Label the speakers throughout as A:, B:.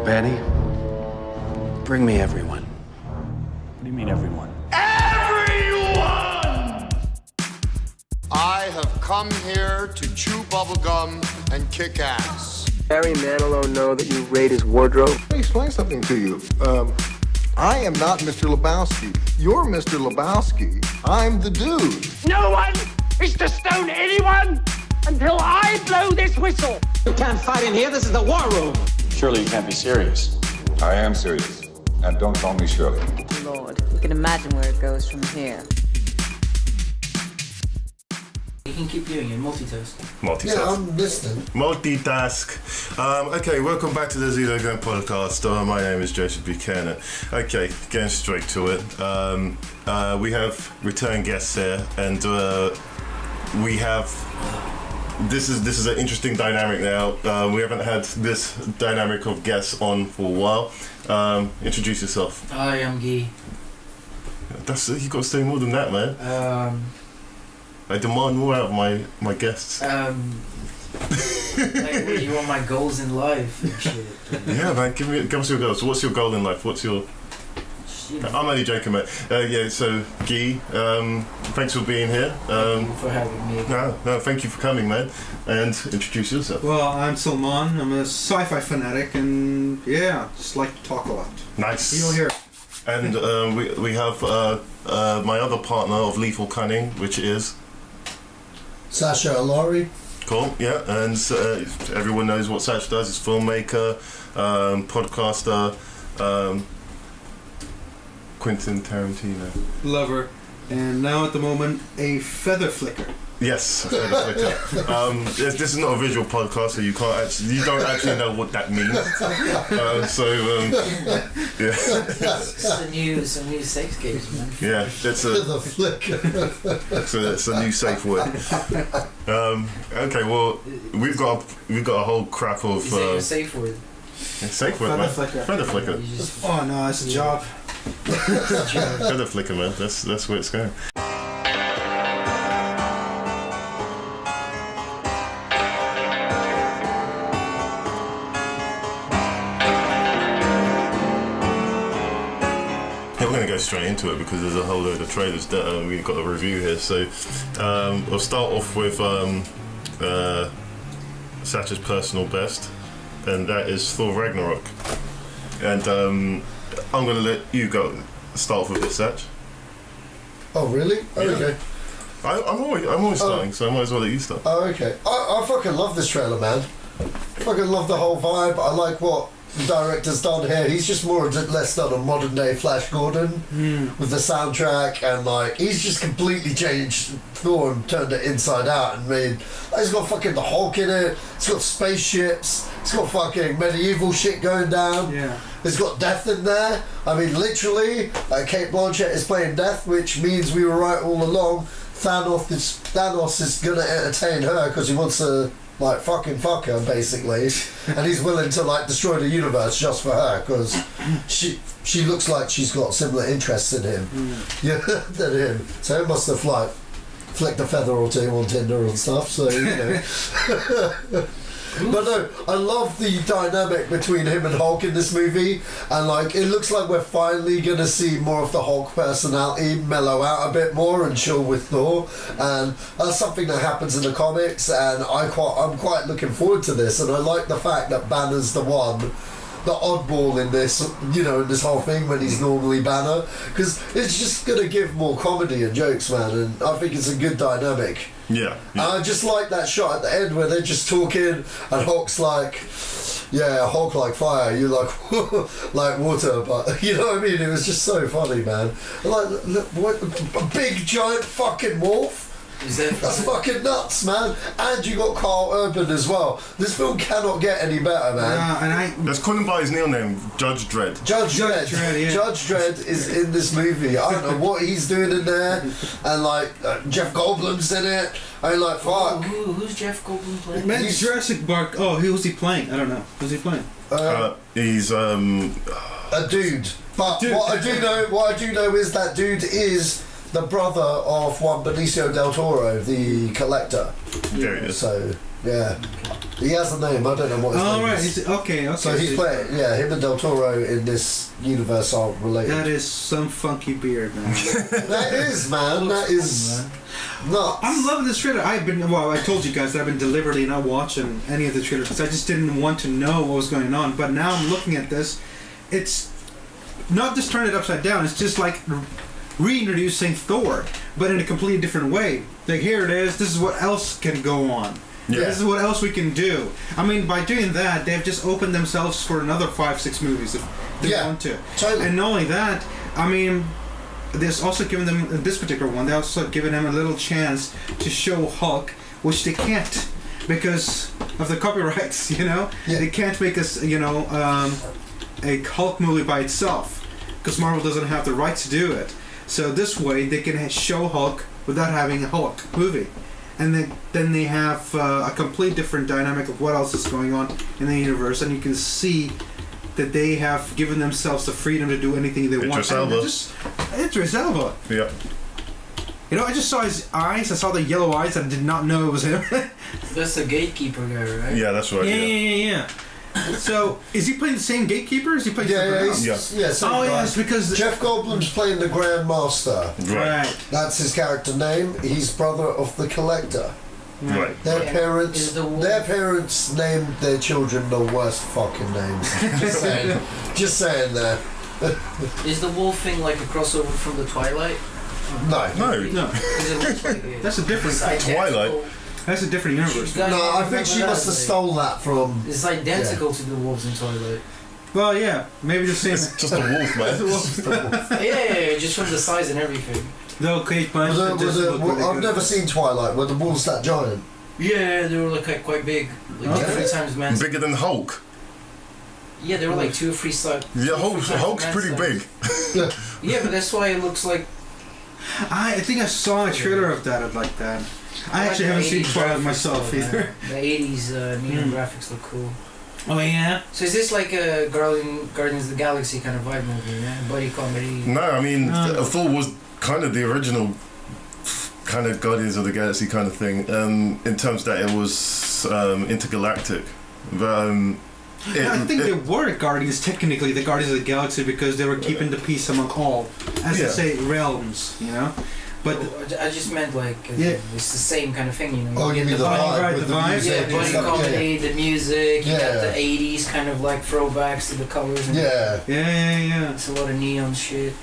A: Vanny, bring me everyone.
B: What do you mean, everyone?
C: Everyone! I have come here to chew bubblegum and kick ass.
D: Barry Manilow know that you raid his wardrobe?
E: Let me explain something to you. I am not Mr. Lebowski. You're Mr. Lebowski. I'm the dude.
F: No one is to stone anyone until I blow this whistle.
G: You can't fight in here. This is the war room.
B: Surely you can't be serious.
H: I am serious. And don't call me Shirley.
I: Lord, you can imagine where it goes from here.
J: You can keep doing it, multitask.
E: Yeah, I'm listening.
K: Multitask. Okay, welcome back to the Zedos podcast. My name is Joseph Buchanan. Okay, getting straight to it. We have return guests here, and we have. This is an interesting dynamic now. We haven't had this dynamic of guests on for a while. Introduce yourself.
J: Hi, I'm Guy.
K: You got to say more than that, man. I demand more out of my guests.
J: Like, what, you want my goals in life and shit?
K: Yeah, man. Give us your goals. What's your goal in life? What's your? I'm only joking, mate. Yeah, so Guy, thanks for being here.
J: Thank you for having me.
K: No, thank you for coming, man. And introduce yourself.
L: Well, I'm Salmon. I'm a sci-fi fanatic, and yeah, just like to talk a lot.
K: Nice.
L: You'll hear.
K: And we have my other partner of Lethal Cunning, which is
E: Sacha Allari.
K: Cool. Yeah, and everyone knows what Sacha does. He's a filmmaker, podcaster. Quentin Tarantino
L: Lover. And now at the moment, a feather flicker.
K: Yes, a feather flicker. This is not a visual podcast, so you don't actually know what that means. Yeah.
J: Some new sex games, man.
K: Yeah, it's a
E: Feather flicker.
K: it's a new safe word. Okay, well, we've got a whole crack of.
J: Is that your safe word?
K: Safe word, man. Feather flicker.
L: Oh no, it's a job.
K: Feather flicker, man. That's where it's going. We're going to go straight into it because there's a whole load of trailers that we've got a review here. So we'll start off with Sacha's personal best, and that is Thor Ragnarok. And I'm going to let you start off with this, Sach.
E: Oh, really? Oh,
K: Yeah.
E: okay.
K: I'm always starting, so I might as well let you start.
E: Oh, okay. I fucking love this trailer, man. Fucking love the whole vibe. I like what the director's done here. He's just more or less done a modern day Flash Gordon with the soundtrack, and like he's just completely changed Thor and turned it inside out and made. He's got fucking the Hulk in it. It's got spaceships. It's got fucking medieval shit going down.
L: Yeah.
E: It's got Death in there. I mean, literally, Kate Blanchett is playing Death, which means we were right all along. Thanos is gonna entertain her because he wants to like fucking fuck her basically, and he's willing to like destroy the universe just for her because she looks like she's got similar interests in him, than him. So it must have like flicked a feather or two on Tinder and stuff. So you know. But no, I love the dynamic between him and Hulk in this movie, and like it looks like we're finally gonna see more of the Hulk personality mellow out a bit more and chill with Thor, and that's something that happens in the comics, and I'm quite looking forward to this, and I like the fact that Banner's the oddball in this, you know, in this whole thing when he's normally Banner, because it's just gonna give more comedy and jokes, man, and I think it's a good dynamic.
K: Yeah.
E: I just like that shot at the end where they're just talking and Hulk's like, yeah, Hulk like fire, you like like water, but you know what I mean? It was just so funny, man. Like, look, what a big giant fucking wolf. That's fucking nuts, man. And you got Carl Urban as well. This film cannot get any better, man.
K: Let's call him by his real name, Judge Dredd.
E: Judge Dredd, yeah. Judge Dredd is in this movie. I don't know what he's doing in there, and like Jeff Goldblum's in it. I mean, like fuck.
J: Who's Jeff Goldblum playing?
L: Man, Jurassic Park. Oh, who's he playing? I don't know. Who's he playing?
K: He's
E: a dude. But what I do know is that dude is the brother of one Benicio del Toro, the collector.
K: There he is.
E: So yeah. He has a name. I don't know what his name
L: right.
E: is.
L: Okay.
E: So he's playing. Yeah, him and Del Toro in this universe are related.
L: That is some funky beard, man.
E: That is, man. That is nuts.
L: I'm loving this trailer. I told you guys that I've been deliberately not watching any of the trailers because I just didn't want to know what was going on. But now I'm looking at this. It's not just turning it upside down. It's just like reintroducing Thor, but in a completely different way. Like, here it is. This is what else can go on. Yeah. This is what else we can do. I mean, by doing that, they've just opened themselves for another 5-6 movies if they want to.
E: Totally.
L: And not only that, I mean, there's also given them, this particular one, they also given them a little chance to show Hulk, which they can't because of the copyrights, you know? Yeah. They can't make us, a Hulk movie by itself because Marvel doesn't have the rights to do it. So this way, they can show Hulk without having a Hulk movie. And then they have a complete different dynamic of what else is going on in the universe, and you can see that they have given themselves the freedom to do anything they want. Idris Elba.
K: Yeah.
L: You know, I just saw his eyes. I saw the yellow eyes. I did not know it was him.
J: That's the gatekeeper guy, right?
K: Yeah, that's right.
L: Yeah. So, is he playing the same gatekeeper? Is he playing
E: it's
L: because
E: Jeff Goldblum's playing the Grand Master.
L: Right.
E: That's his character name. He's brother of the Collector.
K: Right.
E: Their parents named their children the worst fucking names. Just saying there.
J: Is the wolf thing like a crossover from the Twilight?
K: No.
L: That's a different
K: Twilight.
L: That's a different universe.
E: No, I think she must have stole that from...
J: It's identical to the wolves in Twilight.
L: Well, yeah, maybe the same.
K: It's just a wolf, man.
J: Yeah, just from the size and everything.
L: No, Kate, man.
E: I've never seen Twilight. Were the wolves that giant?
J: Yeah, they were like quite big. Like 2 or 3 times man.
K: Bigger than Hulk.
J: Yeah, they were like 2 or 3 size.
K: Yeah, Hulk's pretty big.
J: Yeah, but that's why it looks like...
L: I think I saw a trailer of that like that. I actually haven't seen Twilight myself either.
J: The 80s neon graphics look cool.
L: Oh yeah.
J: So is this like a Guardians of the Galaxy kind of vibe movie, yeah? Buddy comedy?
K: No, I mean Thor was kind of the original kind of Guardians of the Galaxy kind of thing. In terms that it was intergalactic, but
L: I think they were Guardians, technically the Guardians of the Galaxy, because they were keeping the peace among all, as they say, realms, you know. But
J: I just meant like it's the same kind of thing, you know.
E: Oh, you mean the vibe?
L: Right, the vibe.
J: Yeah, buddy comedy, the music. You got the '80s kind of like throwbacks to the colors. And
L: yeah.
J: It's a lot of neon shit.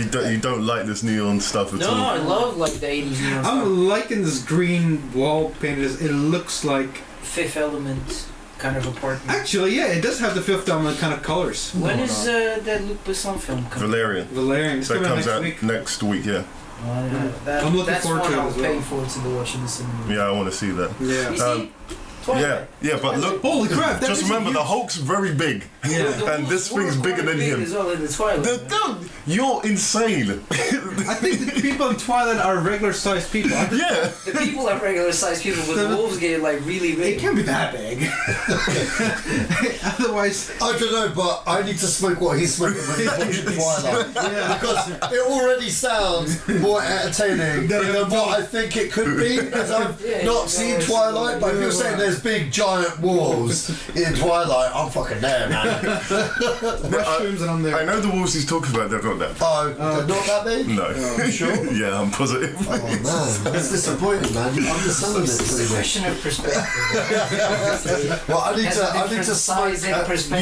K: You don't like this neon stuff at all?
J: No, I love like the '80s neon stuff.
L: I'm liking this green wall painted. It looks like
J: Fifth Element kind of apartment.
L: Actually, yeah, it does have the Fifth Element kind of colors.
J: When is that Luc Besson film coming?
K: Valerian.
L: It's
K: that
L: coming
K: comes
L: out
K: out next week, yeah.
L: I'm looking forward to it as well.
J: Paying forward to watching this in the
K: Yeah, I want to see that.
L: Yeah.
K: But look,
L: holy crap!
K: Just remember, the Hulk's very big, and this thing's bigger than him.
J: As well in the Twilight.
K: You're insane.
L: I think the people in Twilight are regular-sized people.
K: Yeah.
J: The people are regular-sized people, but the wolves get like really big.
L: It can't be that big. Otherwise,
E: I don't know, but I need to smoke what he's smoking when he's watching Twilight. Because it already sounds more entertaining than what I think it could be. Because I've not seen Twilight, but if you're saying there's big giant wolves in Twilight, I'm fucking there, man.
L: mushrooms and I'm there.
K: I know the wolves he's talking about. They're not that.
E: Oh, they're not that big?
K: No.
E: You sure?
K: Yeah, I'm positive.
E: Oh man, that's disappointing, man. You're underselling it.
J: It's a question of perspective.
E: Well, I need to smoke.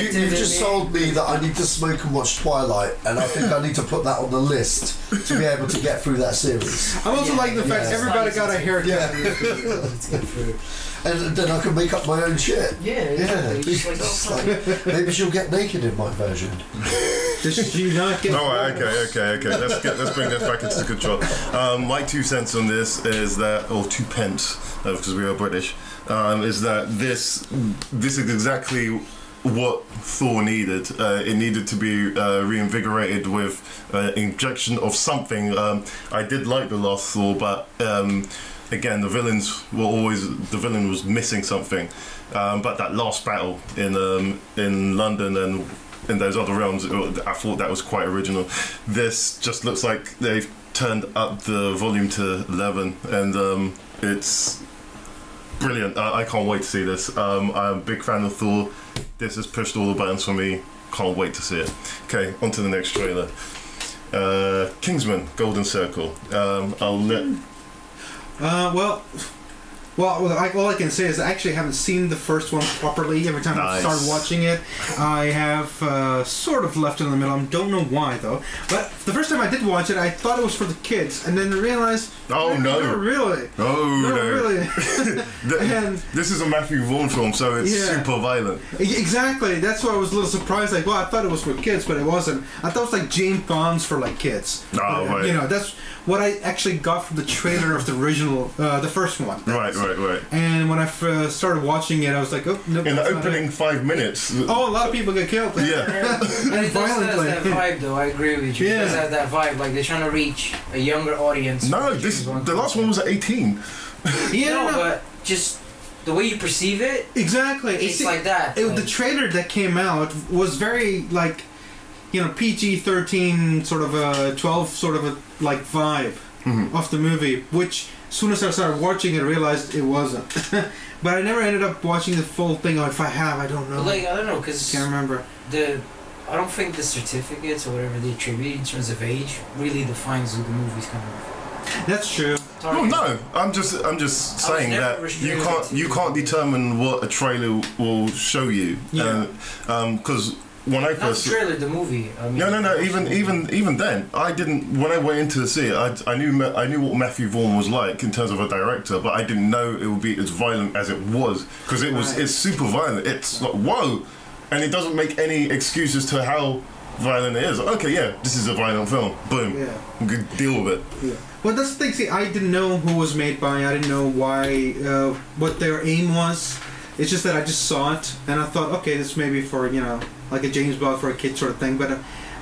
E: You just sold me that I need to smoke and watch Twilight, and I think I need to put that on the list to be able to get through that series.
L: I'm also liking the fact everybody got a haircut.
J: Let's get through.
E: And then I can make up my own shit.
J: Yeah.
E: Maybe she'll get naked in my version.
L: Does she not get?
K: All right, okay. Let's bring this back into control. My 2 cents on this is that, or 2 pence, because we are British, is that this is exactly what Thor needed. It needed to be reinvigorated with injection of something. I did like the last Thor, but. Again, the villain was missing something, but that last battle in London and in those other realms, I thought that was quite original. This just looks like they've turned up the volume to 11, and it's brilliant. I can't wait to see this. I'm a big fan of Thor. This has pushed all the buttons for me. Can't wait to see it. Okay, on to the next trailer. Kingsman, Golden Circle. I'll let...
L: Well, all I can say is I actually haven't seen the first one properly. Every time I start watching it, I have sort of left it in the middle. I don't know why, though. But the first time I did watch it, I thought it was for the kids. And then I realized...
K: Oh, no.
L: Not really.
K: Oh,
L: not
K: no.
L: really. And
K: this is a Matthew Vaughn film, so it's super violent.
L: Exactly. That's why I was a little surprised. Like, well, I thought it was for kids, but it wasn't. I thought it was like James Bond's for, like, kids.
K: Oh, right.
L: You know, that's what I actually got from the trailer of the original, the first one.
K: Right.
L: And when I started watching it, I was like, oh, no.
K: In the opening 5 minutes.
L: Oh, a lot of people get killed.
K: Yeah.
J: And it does have that vibe, though. I agree with you. It does have that vibe. Like, they're trying to reach a younger audience.
K: No, the last one was at 18.
L: Yeah,
J: but just the way you perceive it.
L: Exactly.
J: It's like that.
L: The trailer that came out was very, like, you know, PG-13, sort of a 12 sort of a, like, vibe of the movie, which... As soon as I started watching it, I realized it wasn't. But I never ended up watching the full thing. Or if I have, I don't know.
J: Like, I don't know, because...
L: Can't remember.
J: I don't think the certificates or whatever they attribute in terms of age really defines who the movie's kind of...
L: That's true.
K: No, I'm just saying that you can't determine what a trailer will show you.
L: Yeah.
K: Because when I first...
J: Not the trailer, the movie. I mean,
K: No. Even then, I didn't. When I went in to see it, I knew what Matthew Vaughn was like in terms of a director, but I didn't know it would be as violent as it was, because it's super violent. It's like whoa, and it doesn't make any excuses to how violent it is. Okay, yeah, this is a violent film. Boom.
L: Yeah.
K: Good, deal with it.
L: Yeah. Well, that's the thing. See, I didn't know who was made by. I didn't know why, what their aim was. It's just that I just saw it and I thought, okay, this may be for, you know, like a James Bond for a kid sort of thing. But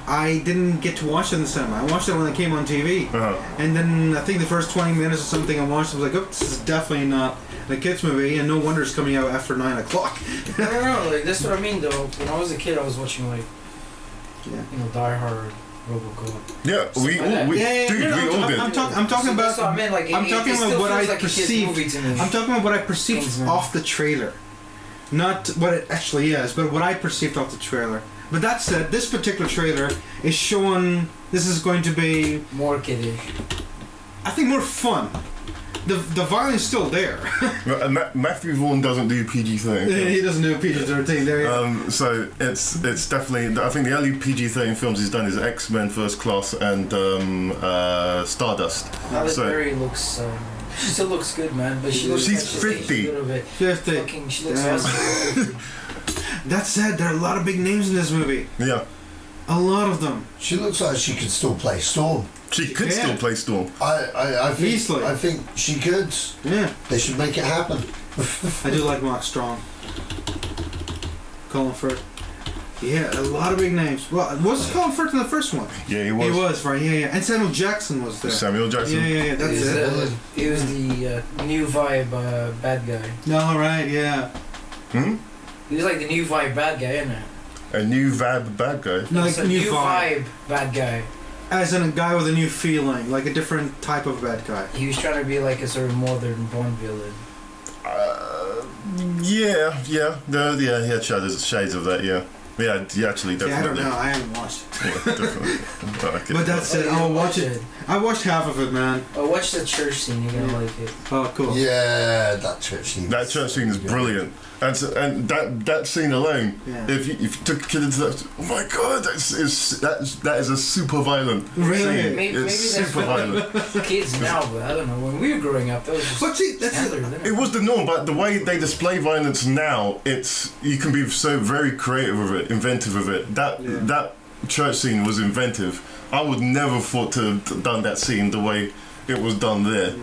L: I didn't get to watch it in the cinema. I watched it when it came on TV. And then I think the first 20 minutes or something I watched, I was like, oh, this is definitely not a kid's movie, and no wonder it's coming out after 9 o'clock.
J: No, like, that's what I mean, though. When I was a kid, I was watching, like, you know, Die Hard, Robocop.
K: Yeah, we all did.
L: I'm talking about.
J: What I meant, like,
L: I'm talking about what I perceived.
J: I'm
L: talking about what I perceived off the trailer, not what it actually is, but what I perceived off the trailer. But that said, this particular trailer is showing this is going to be
J: more kiddish.
L: I think more fun. The violence is still there.
K: Matthew Vaughn doesn't do PG-13.
L: He doesn't do PG-13. There.
K: So it's definitely. I think the only PG-13 films he's done is X-Men: First Class and Stardust.
J: Halle Berry looks. She still looks good, man. But she's
K: 50.
L: 50.
J: She looks awesome.
L: That said, there are a lot of big names in this movie.
K: Yeah.
L: A lot of them.
E: She looks like she could still play Storm.
K: She could still play Storm.
E: I think she could.
L: Yeah.
E: They should make it happen.
L: I do like Mark Strong. Colin Firth. Yeah, a lot of big names. Well, was Colin Firth in the first one?
K: Yeah, he was.
L: He was, right, yeah. And Samuel Jackson was there.
K: Samuel Jackson.
L: Yeah, that's it.
J: He was the new vibe bad guy.
L: No, right, yeah.
J: He was like the new vibe bad guy, isn't it?
K: A new vibe bad guy?
L: No, like
J: a new vibe bad guy.
L: As in a guy with a new feeling, like a different type of bad guy.
J: He was trying to be like a sort of modern Bond villain.
K: Yeah. He had shades of that, yeah. Yeah, actually, definitely.
L: Yeah, I don't know. I haven't watched it.
K: Yeah, definitely.
L: But that's it. I'll watch it. I watched half of it, man.
J: Oh, watch the church scene. You're gonna like it.
L: Oh, cool.
E: Yeah, that church scene.
K: That church scene is brilliant. And that scene alone, if you took a kid into that, oh my god, that is a super violent scene.
J: Maybe
K: it's super violent.
J: Kids now, but I don't know. When we were growing up, that was just standard.
K: It was the norm, but the way they display violence now, you can be so very creative with it, inventive with it. That church scene was inventive. I would never thought to have done that scene the way it was done there.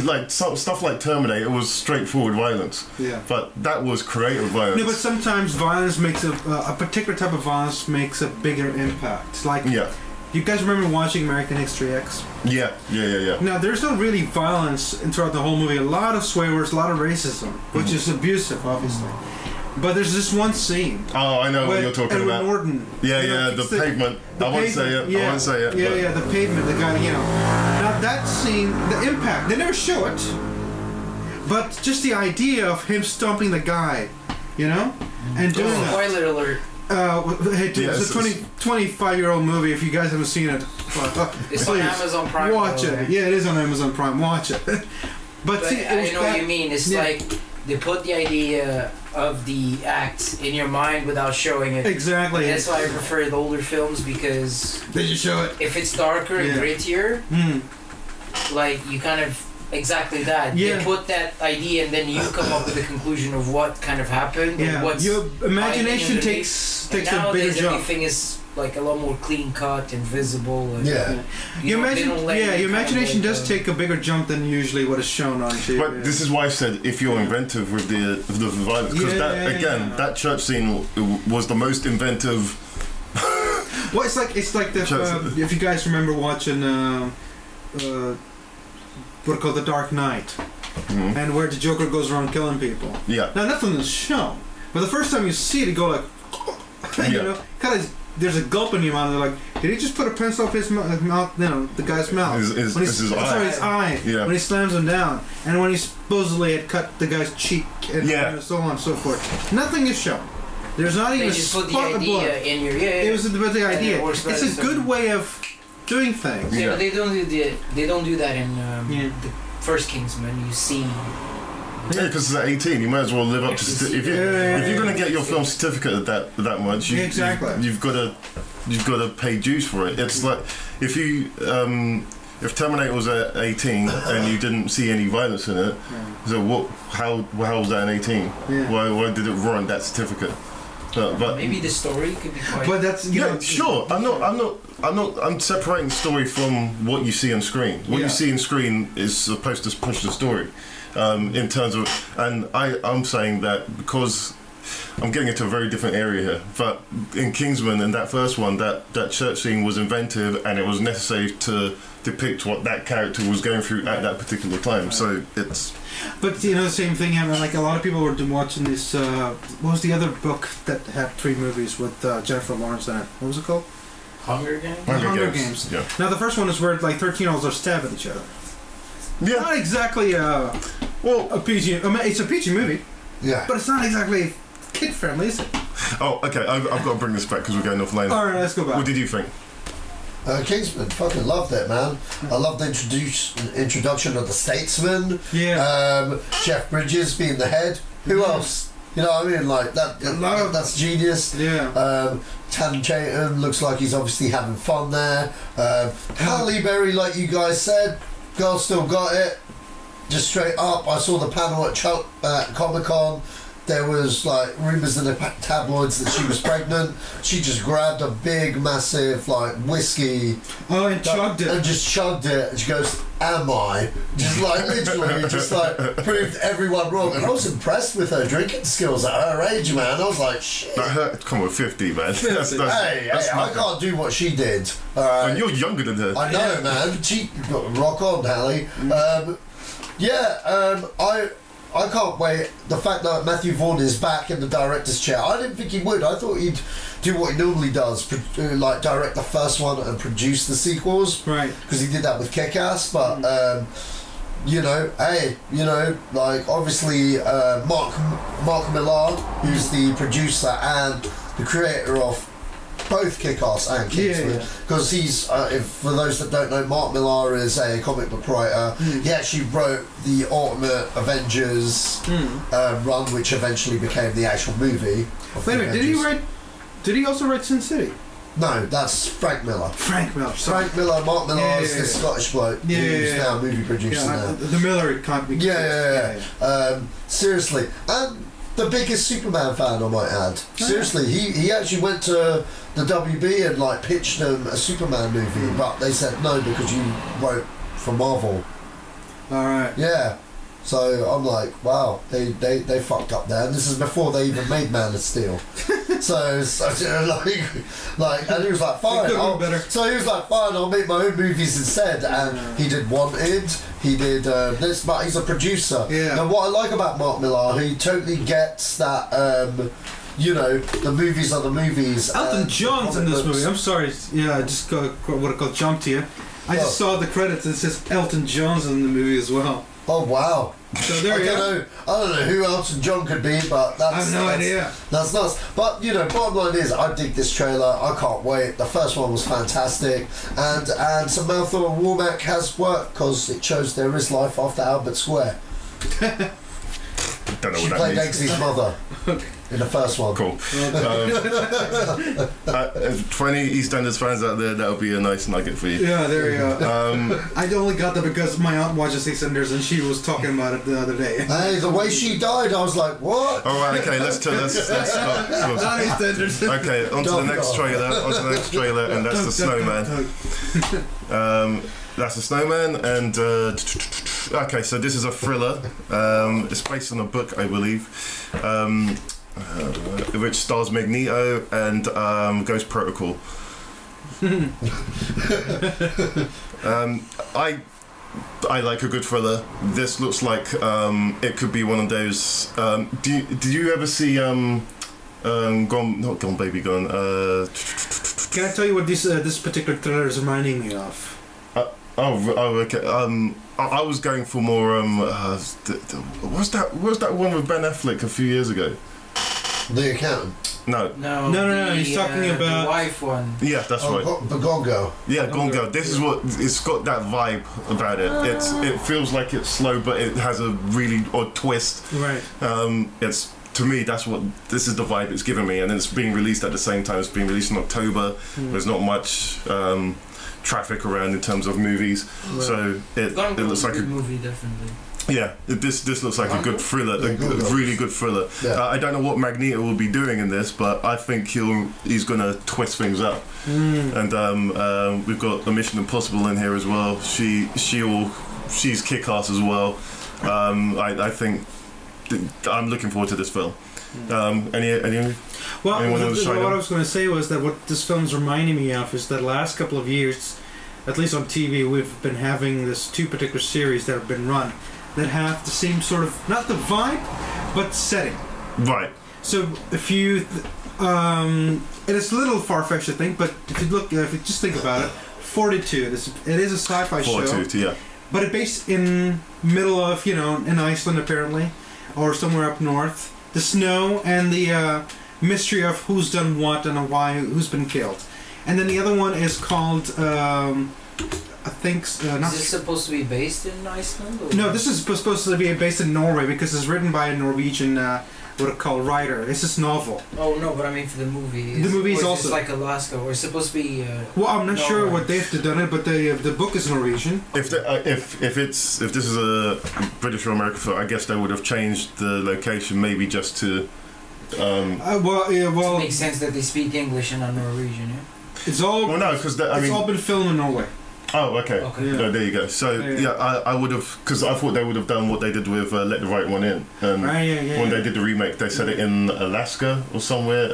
K: Like stuff like Terminator, it was straightforward violence.
L: Yeah.
K: But that was creative violence.
L: No, but sometimes violence makes a particular type of violence makes a bigger impact. Like, you guys remember watching American History X?
K: Yeah.
L: Now, there's not really violence throughout the whole movie. A lot of swear words, a lot of racism, which is abusive, obviously. But there's this one scene.
K: Oh, I know what you're talking about.
L: Norton,
K: the pavement. I won't say it.
L: Yeah,
K: I won't say it.
L: Yeah, the pavement. The guy, Now that scene, the impact. They never show it, But just the idea of him stomping the guy, you know, and doing that.
J: Spoiler alert.
L: Hey, dude, it's a 25-year-old movie. If you guys haven't seen it,
J: it's on Amazon Prime.
L: Watch it. Yeah, it is on Amazon Prime. Watch it. But see,
J: I know what you mean. It's like they put the idea of the acts in your mind without showing it.
L: Exactly.
J: And that's why I prefer the older films, because
L: they just show it.
J: If it's darker and grittier, like you kind of exactly that.
L: Yeah.
J: They put that idea and then you come up with the conclusion of what kind of happened.
L: Yeah.
J: And what's
L: Your imagination
J: hiding
L: takes
J: and
L: a bigger
J: nowadays
L: jump.
J: everything is like a lot more clean cut and visible. And,
L: your imagination does take a bigger jump than usually what is shown on TV.
K: But this is why I said if you're inventive with the violence, because that church scene was the most inventive.
L: Well, it's like the if you guys remember watching what are called The Dark Knight, and where the Joker goes around killing people.
K: Yeah.
L: Now nothing is shown, but the first time you see it, you go like, you know, kind of. There's a gulp in your mouth. They're like, did he just put a pencil up his mouth? You know, the guy's mouth.
K: His
L: eye.
K: Yeah.
L: When he slams him down, and when he supposedly had cut the guy's cheek, and so on and so forth. Nothing is shown. There's not even a spot of blood.
J: In your
L: It was about the idea. It's a good way of doing things.
J: Yeah, but they don't do that in the first Kingsman. You see.
K: Yeah, because it's at 18, you might as well live up to. If you're going to get your film certificate at that much, you've got to pay dues for it. It's like if Terminator was at 18 and you didn't see any violence in it, so what? How was that an 18?
L: Yeah.
K: Why did it warrant that certificate? But
J: maybe the story could be quite.
L: But that's
K: sure. I'm separating the story from what you see on screen. What you see on screen is supposed to push the story. In terms of, and I'm saying that because I'm getting into a very different area here, but in Kingsman and that first one, that church scene was inventive and it was necessary to depict what that character was going through at that particular time. So it's.
L: But you know the same thing happened. Like a lot of people were watching this. What was the other book that had 3 movies with Jennifer Lawrence in it? What was it called?
J: Hunger Games.
L: Hunger Games.
K: Yeah.
L: Now the first one is where like 13-year-olds are stabbing each other.
K: Yeah.
L: Not exactly a PG. I mean, it's a PG movie.
E: Yeah.
L: But it's not exactly kid friendly, is it?
K: Oh, okay. I've got to bring this back because we're going offline.
L: All right, let's go back.
K: What did you think?
E: Kingsman, fucking loved it, man. I loved the introduction of the statesman.
L: Yeah.
E: Jeff Bridges being the head. Who else? You know what I mean? Like that's genius.
L: Yeah.
E: Tatum Tatum looks like he's obviously having fun there. Halle Berry, like you guys said, girl still got it. Just straight up. I saw the panel at Comic-Con. There was like rumours in the tabloids that she was pregnant. She just grabbed a big, massive like whiskey.
L: Oh, and chugged it.
E: And just chugged it. And she goes, "Am I?" Just like literally, just like proved everyone wrong. And I was impressed with her drinking skills at her age, man. I was like, shit.
K: That hurt. Come on, 50, man.
E: That's I can't do what she did.
K: And you're younger than her.
E: I know, man. She rock on, Halle. I can't wait. The fact that Matthew Vaughn is back in the director's chair, I didn't think he would. I thought he'd do what he normally does, like direct the first one and produce the sequels.
L: Right.
E: Because he did that with Kick-Ass, but like obviously Mark Millar, who's the producer and the creator of both Kick-Ass and Kingsman, because he's for those that don't know, Mark Millar is a comic book writer. He actually wrote the Ultimate Avengers run, which eventually became the actual movie.
L: Wait a minute, did he also write Sin City?
E: No, that's Frank Miller.
L: Frank Miller,
E: Mark Millar is the Scottish bloke who's now a movie producer now.
L: The Miller can't be.
E: Seriously, and the biggest Superman fan, I might add. Seriously, he actually went to the WB and like pitched them a Superman movie, but they said no because you wrote for Marvel.
L: All right.
E: Yeah. So I'm like, wow, they fucked up there, and this is before they even made Man of Steel. so like, and he was like, fine. So he was like, fine, I'll make my own movies instead. And he did Wanted, he did this, but he's a producer.
L: Yeah.
E: Now what I like about Mark Millar, he totally gets that. The movies are the movies.
L: Elton John's in this movie. I'm sorry. Yeah, I just got what I jump to you. I just saw the credits and it says Elton John's in the movie as well.
E: Oh wow!
L: So there you go.
E: I don't know who Elton John could be, but that's...
L: I have no idea.
E: That's nuts. But, you know, bottom line is, I dig this trailer. I can't wait. The first one was fantastic. And Samantha Womack has worked because it shows there is life after Albert Square.
K: Don't know
E: She
K: what
E: played
K: that means.
E: Eggsy's mother in the first one.
K: Cool. For any EastEnders fans out there, that'll be a nice nugget for you.
L: Yeah, there you go. I only got that because my aunt watches EastEnders and she was talking about it the other day.
E: Hey, the way she died, I was like, what?
K: All right, okay, let's not
L: EastEnders.
K: Okay, on to the next trailer, and that's the Snowman. That's the Snowman, and okay, so this is a thriller. It's based on a book, I believe, which stars Magneto and Ghost Protocol. I like a good thriller. This looks like it could be one of those. Did you ever see Gone Baby Gone?
L: Can I tell you what this particular thriller is reminding me of?
K: Okay. I was going for more. What's that one with Ben Affleck a few years ago?
E: The Accountant.
K: No.
L: He's talking about
J: the wife one.
K: Yeah, that's right.
E: The Gone Girl.
K: Yeah, Gone Girl. This is what it's got, that vibe about it. It feels like it's slow, but it has a really odd twist.
L: Right.
K: It's, to me, this is the vibe it's giving me, and it's being released at the same time. It's being released in October. There's not much traffic around in terms of movies, right. So it looks like a
J: movie, definitely.
K: Yeah, this looks like a good thriller, a really good thriller.
E: Yeah.
K: I don't know what Magneto will be doing in this, but I think he's gonna twist things up. And we've got a Mission Impossible in here as well. She's kick-ass as well. I think I'm looking forward to this film. Anyone
L: what I was going to say was that what this film's reminding me of is that the last couple of years, at least on TV, we've been having this two particular series that have been run that have the same sort of, not the vibe, but setting.
K: Right.
L: So if you, and it's a little far-fetched, I think, but if you just think about it, Fortitude, it is a sci-fi show.
K: Fortitude, yeah.
L: But it's based in middle of, in Iceland apparently, or somewhere up north. The snow and the mystery of who's done what and why, who's been killed. And then the other one is called, I think...
J: is this supposed to be based in Iceland? Or?
L: No, this is supposed to be based in Norway because it's written by a Norwegian, writer. It's this novel.
J: Oh, no, but I mean for the movie.
L: The movie is also...
J: It's like Alaska, or it's supposed to be...
L: well, I'm not sure what they've done it, but the book is Norwegian.
K: If this is a British or American film, I guess they would have changed the location maybe just to...
J: it makes sense that they speak English and not Norwegian, yeah?
L: It's all...
K: Well, no, because...
L: all been filmed in Norway.
K: Oh, okay.
L: Yeah.
K: No, there you go. So, I would have... Because I thought they would have done what they did with Let the Right One In. When they did the remake, they set it in Alaska or somewhere.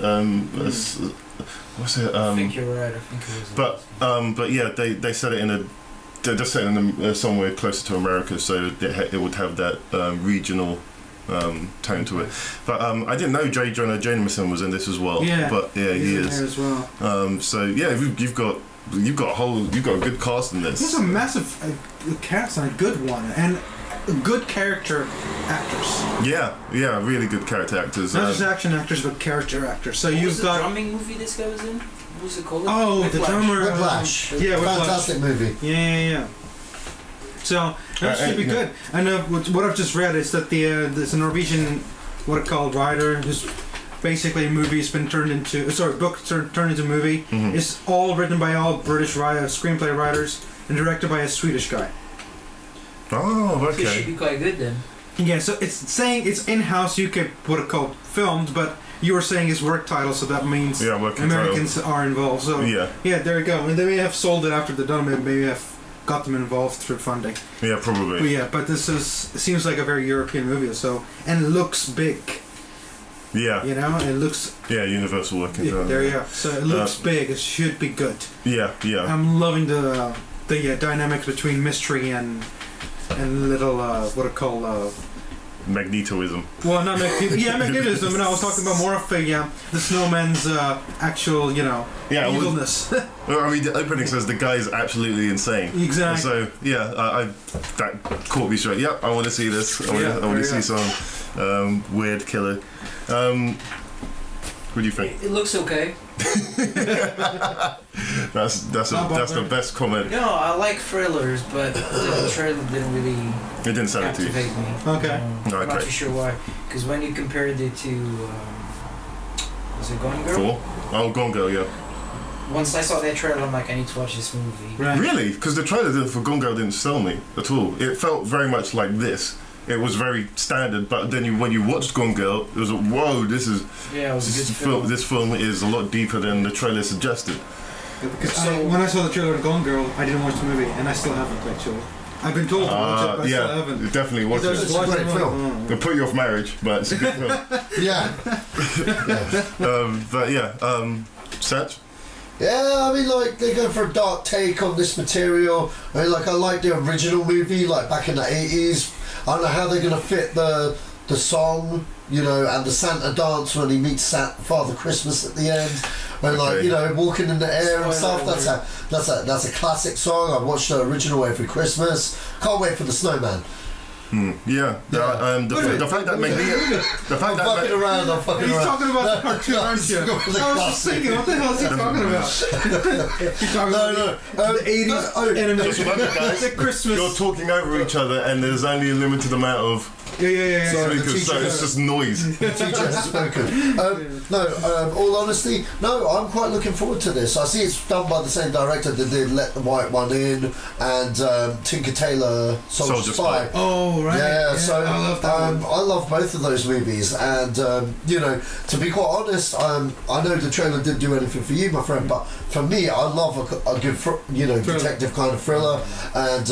K: What's it?
J: I think you're right. I think it was
K: but yeah, they set it in a... They just set it in somewhere closer to America, so it would have that regional... tone to it, but I didn't know J. Jonah Jameson was in this as well.
L: Yeah,
K: but yeah, he is
L: as well.
K: So yeah, you've got a good cast in this.
L: There's a massive cast and a good one, and good character actors.
K: Yeah, really good character actors.
L: Not just action actors, but character actors. So
J: you've got the drumming movie this guy was in. What's it called?
L: Oh,
J: Whiplash.
L: the drummer.
E: Whiplash.
L: Yeah, Whiplash.
E: Fantastic movie.
L: Yeah. So that should be good. And what I've just read is that there's a Norwegian, writer who's basically a movie has been turned into book turned into a movie. Mm-hmm. It's all written by all British screenplay writers and directed by a Swedish guy.
K: Oh, okay.
J: So it should be quite good then.
L: Yeah, so it's saying it's in-house UK filmed, but you were saying it's work title, so that means Americans are involved. So yeah, there you go. And they may have sold it after they're done. Maybe have got them involved through funding.
K: Yeah, probably.
L: But this seems like a very European movie, and it looks big.
K: Yeah.
L: It looks...
K: Yeah, Universal working.
L: There you go. So it looks big. It should be good.
K: Yeah.
L: I'm loving the dynamics between mystery and little
K: Magnetoism.
L: Well, not magnetism. And I was talking about more of the Snowman's actual, evilness.
K: Well, I mean, the opening says the guy is absolutely insane.
L: Exactly.
K: So that caught me straight. Yep, I want to see this. I want to see some weird killer. What do you think?
J: It looks okay.
K: That's the best comment.
J: No, I like thrillers, but the trailer didn't really captivate me.
L: Okay.
J: I'm not too sure why. Because when you compared it to, was it Gone Girl?
K: 4? Oh, Gone Girl, yeah.
J: Once I saw that trailer, I'm like, I need to watch this movie.
L: Right.
K: Really? Because the trailer for Gone Girl didn't sell me at all. It felt very much like this. It was very standard, but then when you watched Gone Girl, it was like, whoa, this is
J: it was a good film.
K: This film is a lot deeper than the trailer suggested.
L: Because when I saw the trailer of Gone Girl, I didn't watch the movie, and I still haven't actually. I've been told to watch it, but I still haven't.
K: Definitely watch it.
E: It's a great film.
K: It'll put you off marriage, but it's a good film. But Satch?
E: Yeah, I mean, like, they go for a dark take on this material. I mean, like, I like the original movie, like, back in the 80s. I don't know how they're going to fit the song, and the Santa dance when he meets Father Christmas at the end. And, walking in the air and stuff. That's a classic song. I watched the original every Christmas. Can't wait for the Snowman.
K: The fact that
E: I'm fucking
L: He's
E: around.
L: talking about the cartoon, aren't you? I was just thinking, what the hell is he talking about? He's talking about the 80s animation.
K: Guys,
L: the Christmas.
K: You're talking over each other, and there's only a limited amount of
L: Yeah.
K: speakers, so it's just noise.
E: The teacher has spoken. All honesty, I'm quite looking forward to this. I see it's done by the same director that did Let the White One In and Tinker Tailor Soldier Spy.
L: Oh, right.
E: Yeah, so
L: I love that
E: I love both of those movies, and to be quite honest, I know the trailer didn't do anything for you, my friend, but for me, I love a good, detective kind of thriller, and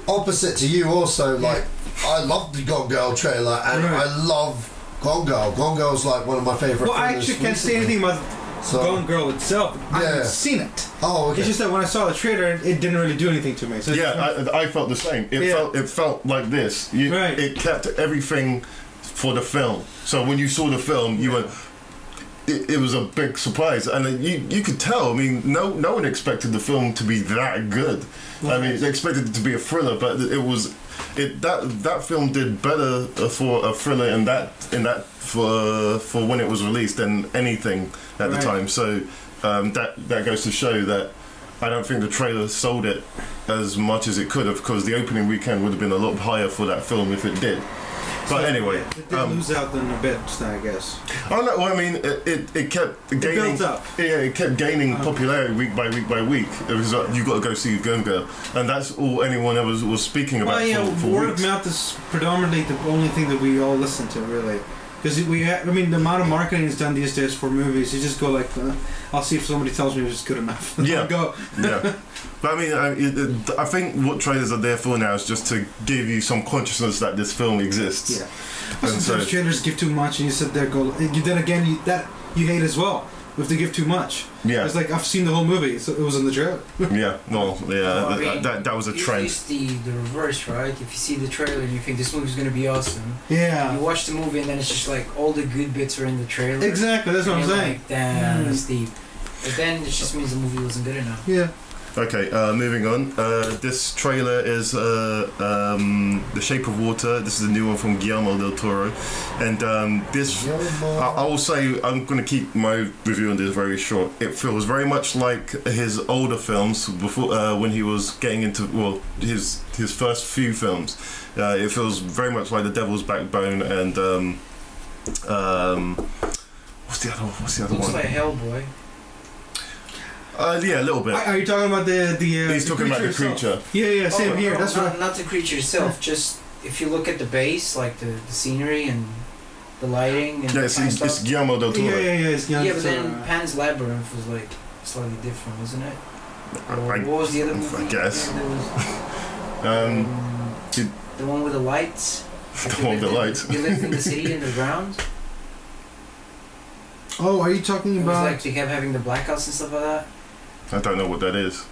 E: opposite to you, also, like, I love the Gone Girl trailer, and I love Gone Girl. Gone Girl's like one of my favourite.
L: Well, I actually can't say anything about Gone Girl itself. I haven't seen it.
E: Oh, okay.
L: It's just that when I saw the trailer, it didn't really do anything to me. So
K: I felt the same. It felt like this. It kept everything for the film. So when you saw the film, you went. It was a big surprise, and you could tell. I mean, no one expected the film to be that good. I mean, they expected it to be a thriller, but it was. That film did better for a thriller for when it was released than anything at the time. So that goes to show that I don't think the trailer sold it as much as it could have, because the opening weekend would have been a lot higher for that film if it did. But anyway,
L: it did lose out then a bit, I guess.
K: Oh no! Well, I mean, it kept gaining.
L: It built up.
K: Yeah, it kept gaining popularity week by week by week. It was like, you got to go see Gone Girl, and that's all anyone ever was speaking about. For
L: word
K: weeks.
L: of mouth is predominantly the only thing that we all listen to, really. Because the amount of marketing is done these days for movies. You just go like, I'll see if somebody tells me it's good enough.
K: Yeah.
L: Go.
K: Yeah. But I mean, I think what trailers are there for now is just to give you some consciousness that this film exists.
L: Yeah. But sometimes trailers give too much, and you sit there go. Then again, you hate as well if they give too much.
K: Yeah.
L: It's like I've seen the whole movie, so it was in the trailer.
K: Yeah. Well, yeah. That was a trend.
J: It's the reverse, right? If you see the trailer and you think this movie's gonna be awesome,
L: yeah.
J: You watch the movie and then it's just like all the good bits are in the trailer.
L: Exactly. That's what I'm saying.
J: Like, damn, that's deep. But then it just means the movie wasn't good enough.
L: Yeah.
K: Okay, moving on. This trailer is The Shape of Water. This is a new one from Guillermo del Toro. And this, I will say, I'm going to keep my review on this very short. It feels very much like his older films before, when he was getting into, his first few films. It feels very much like The Devil's Backbone and, what's the other one?
J: Looks like Hellboy.
K: Yeah, a little bit.
L: Are you talking about the
K: He's talking about the creature.
L: Yeah, same here. That's right.
J: Not the creature itself. Just if you look at the base, like the scenery and the lighting. And
K: it's Guillermo del Toro.
L: Yeah, it's Guillermo del Toro.
J: But then Pan's Labyrinth was like slightly different, wasn't it? What was the other movie?
K: I guess.
J: The one with the lights.
K: The one with the lights.
J: You lived in the city underground.
L: Oh, are you talking about?
J: Like they kept having the blackouts and stuff like that.
K: I don't know what that is.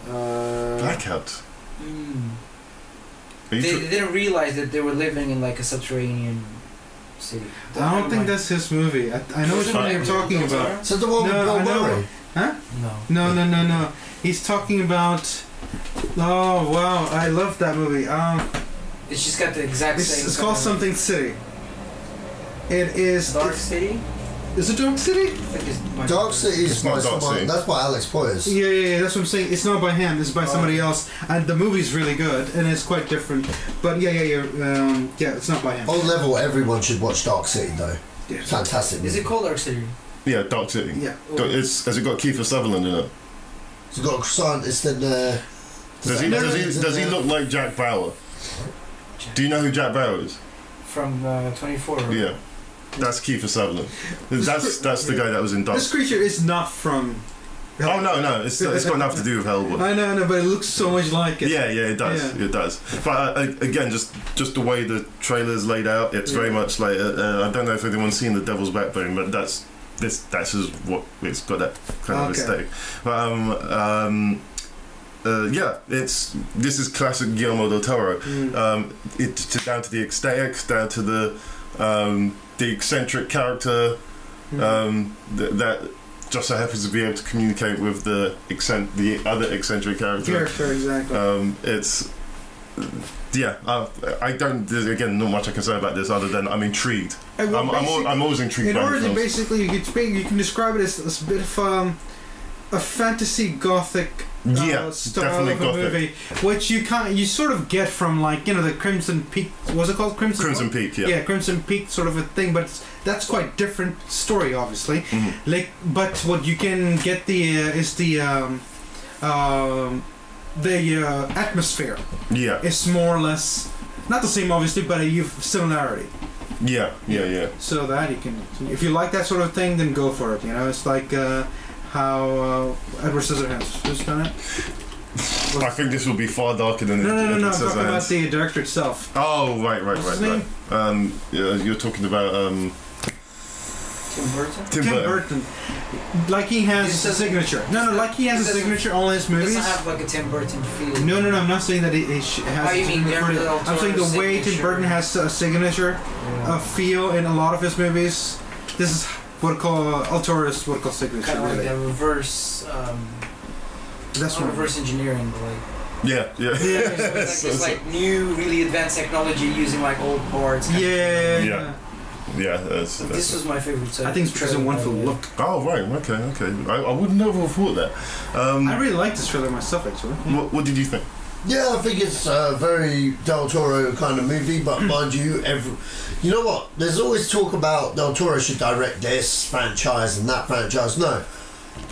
K: Blackout.
J: They didn't realize that they were living in like a subterranean city.
L: I don't think that's his movie. I know which one you're talking about.
E: So the one with Bill Murray?
L: Huh?
J: No.
L: No. He's talking about. Oh wow, I love that movie.
J: It's just got the exact same.
L: It's called something City. It is
J: Dark City.
L: Is it Dark City?
E: Dark City is by someone. That's by Alex Poyers.
L: Yeah. That's what I'm saying. It's not by him. It's by somebody else, and the movie's really good, and it's quite different. But yeah. It's not by him.
E: On level, everyone should watch Dark City though.
L: Yeah.
E: Fantastic.
J: Is it called Dark City?
K: Yeah, Dark City.
L: Yeah.
K: Has it got Kiefer Sutherland in it?
E: It's got a scientist in there.
K: Does he look like Jack Bauer? Do you know who Jack Bauer is?
J: From 24. Right?
K: Yeah. That's Kiefer Sutherland. That's the guy that was in Dark.
L: This creature is not from.
K: Oh no! It's got nothing to do with Hellboy.
L: I know, but it looks so much like it.
K: Yeah, it does.
L: Yeah.
K: It does. But again, just the way the trailer's laid out, it's very much like I don't know if anyone's seen The Devil's Backbone, but that's just what it's got, that kind of aesthetic. But this is classic Guillermo del Toro. It's down to the aesthetics, down to the eccentric character that just so happens to be able to communicate with the other eccentric character.
L: Sure, exactly.
K: I don't. There's again not much I can say about this other than I'm intrigued. I'm always intrigued.
L: In
K: by
L: order to
K: films.
L: basically, you can describe it as a bit of a fantasy gothic style of a movie, which you sort of get from the Crimson Peak. Was it called Crimson?
K: Crimson Peak, yeah.
L: Yeah, Crimson Peak sort of a thing, but that's quite different story, obviously.
K: Mm-hmm.
L: But what you can get is the atmosphere.
K: Yeah.
L: It's more or less not the same, obviously, but a similarity.
K: Yeah.
L: So that you can, if you like that sort of thing, then go for it. It's like how Edward Scissorhands. Who's done it?
K: I think this will be far darker than
L: No. I'm talking about the director itself.
K: Oh, right.
L: What's his name?
K: You're talking about
J: Tim
L: Burton. Like he has a signature. No, like he has a signature on his movies.
J: It doesn't have like a Tim Burton feel.
L: No, I'm not saying that it has.
J: Oh, you mean
L: I'm saying the way Tim Burton has a signature, a feel in a lot of his movies. This is what I call Altoro's what I call signature.
J: Kind of like a reverse.
L: That's
J: reverse engineering, but like.
K: Yeah.
J: It's like new, really advanced technology using like old parts.
K: Yeah. That's
J: this was my favorite.
L: I think it's because of One Full Look.
K: Oh right, okay. I would never have thought that.
L: I really like this trailer myself, actually.
K: What did you think?
E: Yeah, I think it's a very Del Toro kind of movie, but mind you, you know what? There's always talk about Del Toro should direct this franchise and that franchise. No,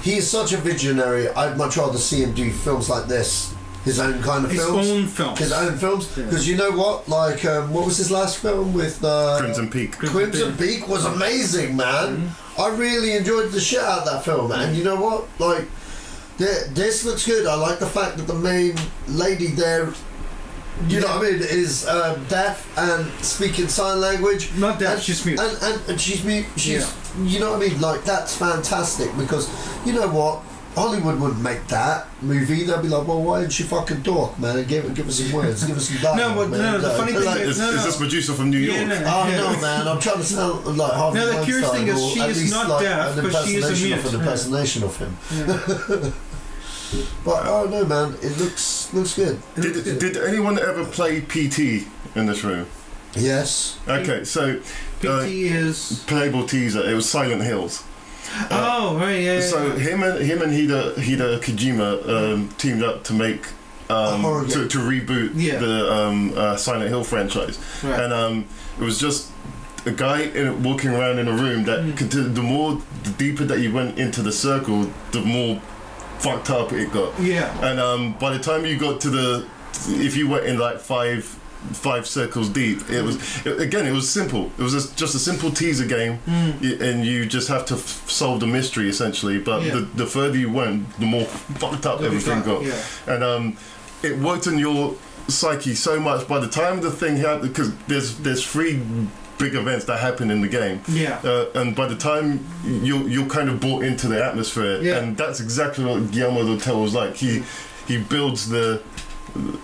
E: he is such a visionary. I'd much rather see him do films like this. His own kind of films. His own films. Because you know what? Like, what was his last film with...
K: Crimson Peak.
E: Crimson Peak was amazing, man. Mm-hmm. I really enjoyed the shit out of that film. And you know what? Like, this looks good. I like the fact that the main lady there... You know what I mean? Is deaf and speaking sign language.
L: Not deaf, she's mute.
E: And she's mute. You know what I mean? Like, that's fantastic. Because, you know what? Hollywood wouldn't make that movie. They'd be like, well, why didn't you fucking talk, man? And give us some words, give us some dialogue.
L: The funny thing
K: is this producer from New York?
E: No, man. I'm trying to sound like Harvey
L: Weinstein. The curious thing is she is not deaf, but she is a mute.
E: An impersonation of him. Yeah. But oh no, man, it looks good.
K: Did anyone ever play PT in this room?
E: Yes.
K: Okay, so
L: PT is
K: playable teaser. It was Silent Hills.
L: Right.
K: So him and Hideo Kojima teamed up to make to reboot the Silent Hill franchise, and it was just a guy walking around in a room that the deeper that you went into the circle, the more fucked up it got. And by the time you got to if you went in like five circles deep, it was simple. It was just a simple teaser game, and you just have to solve the mystery essentially. But the further you went, the more fucked up everything got. And it worked on your psyche so much. By the time the thing happened, because there's 3 big events that happen in the game, and by the time you're kind of brought into the atmosphere, and that's exactly what Guillermo del Toro was like. He builds the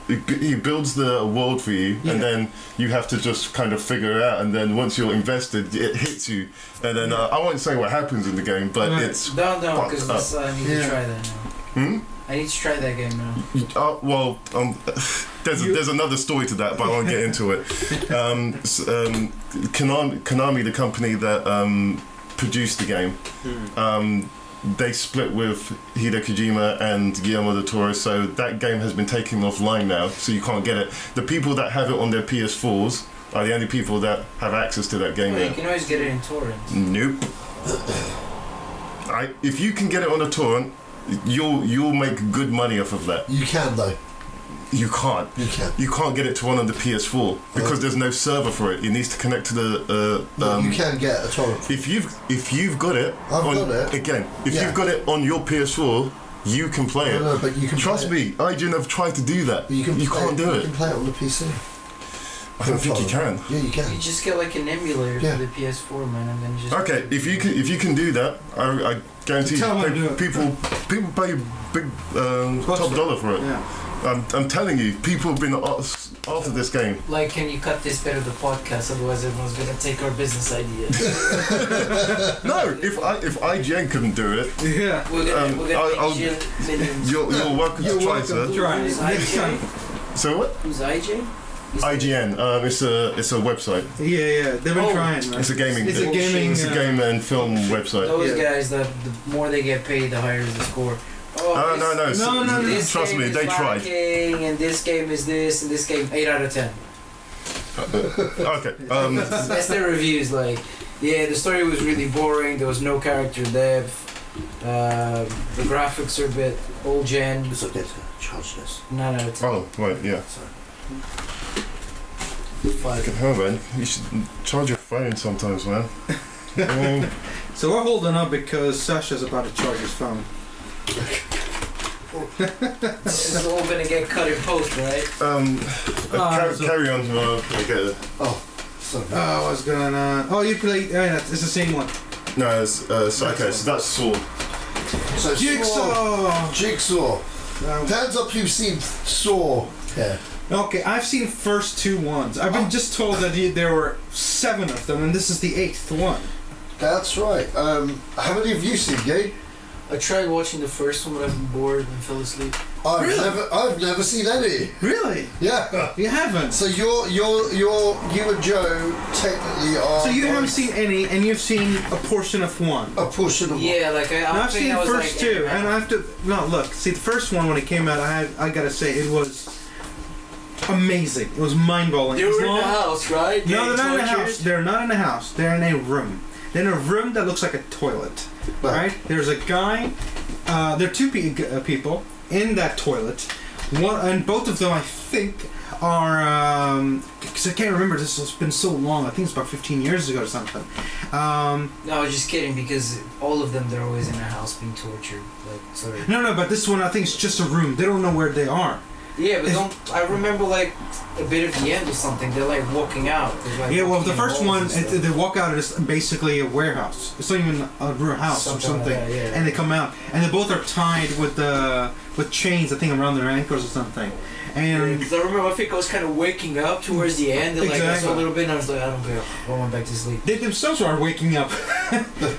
K: he builds the world for you, and then you have to just kind of figure it out. And then once you're invested, it hits you. And then I won't say what happens in the game, but it's
J: No, because I need to try that now. I need to try that game now.
K: There's another story to that, but I won't get into it. Konami, the company that produced the game, they split with Hideo Kojima and Guillermo del Toro, so that game has been taken offline now, so you can't get it. The people that have it on their PS4s are the only people that have access to that game now.
J: You can always get it in torrents.
K: Nope. If you can get it on a torrent, you'll make good money off of that.
E: You can though.
K: You can't. You can't get it to run on the PS4 because there's no server for it. It needs to connect to the.
E: You can get a torrent.
K: If you've got it,
E: I've got it
K: again. If you've got it on your PS4, you can play it.
E: No, but you can.
K: Trust me, IGN have tried to do that.
E: But you
K: can't do it.
E: You can play it on the PC.
K: I don't think you can.
E: Yeah, you can.
J: You just get like an emulator for the PS4, man, and then just.
K: Okay, if you can do that, I guarantee people pay big top dollar for it.
L: Yeah.
K: I'm telling you, people have been after this game.
J: Like, can you cut this bit of the podcast? Otherwise, everyone's gonna take our business idea.
K: No, if IGN couldn't do it,
L: yeah,
J: we're gonna millions.
K: You're welcome to try, sir.
L: Try.
K: So what?
J: Who's IGN?
K: IGN. It's a website.
L: Yeah, they've been trying. Right?
K: It's a gaming.
L: It's a
K: game and film website.
J: Those guys, the more they get paid, the higher is the score.
K: No. Trust me, they tried.
J: And this game is this, and this game 8 out of 10.
K: Okay.
J: That's their reviews. Like, yeah, the story was really boring. There was no character depth. The graphics are a bit old gen.
E: It's okay to charge this.
J: 9 out of 10.
K: Oh, right, yeah.
E: Sorry.
K: Fucking hell, man. You should charge your phone sometimes, man.
L: So we're holding up because Sasha's about to charge his phone.
J: This is all gonna get cut in post, right?
K: Carry on. Okay.
E: Sorry.
L: Oh, what's going on? Oh, you played. It's the same one.
K: No, it's okay. So that's Saw.
E: So Jigsaw. Hands up, you've seen Saw. Yeah.
L: Okay, I've seen first 2 ones. I've been just told that there were 7 of them, and this is the 8th one.
E: That's right. How many have you seen, Gabe?
J: I tried watching the first one, but I've been bored and fell asleep.
E: I've never seen any.
L: Really?
E: Yeah.
L: You haven't.
E: So you and Joe technically are.
L: So you haven't seen any, and you've seen a portion of one.
E: A portion of one.
J: Yeah, like
L: I've seen the first 2, and I have to. No, look. See, the first one when it came out, I gotta say it was amazing. It was mind-blowing.
J: They were in the house, right?
L: No, they're not in a house. They're not in a house. They're in a room. They're in a room that looks like a toilet. Right? There's a guy. There are 2 people in that toilet. One and both of them, I think, are. Because I can't remember. This has been so long. I think it's about 15 years ago or something.
J: No, I was just kidding because all of them, they're always in a house being tortured. Like, sorry.
L: No. But this one, I think it's just a room. They don't know where they are.
J: Yeah, but I remember like a bit of the end or something. They're like walking out. Like
L: yeah, well, the first one, they walk out and it's basically a warehouse. It's not even a real house or something. Like that, yeah. And they come out, and they both are tied with chains, I think, around their ankles or something. And
J: because I remember, I think I was kind of waking up towards the end. They're like, I saw a little bit, and I was like, I don't care. I went back to sleep.
L: They themselves are waking up.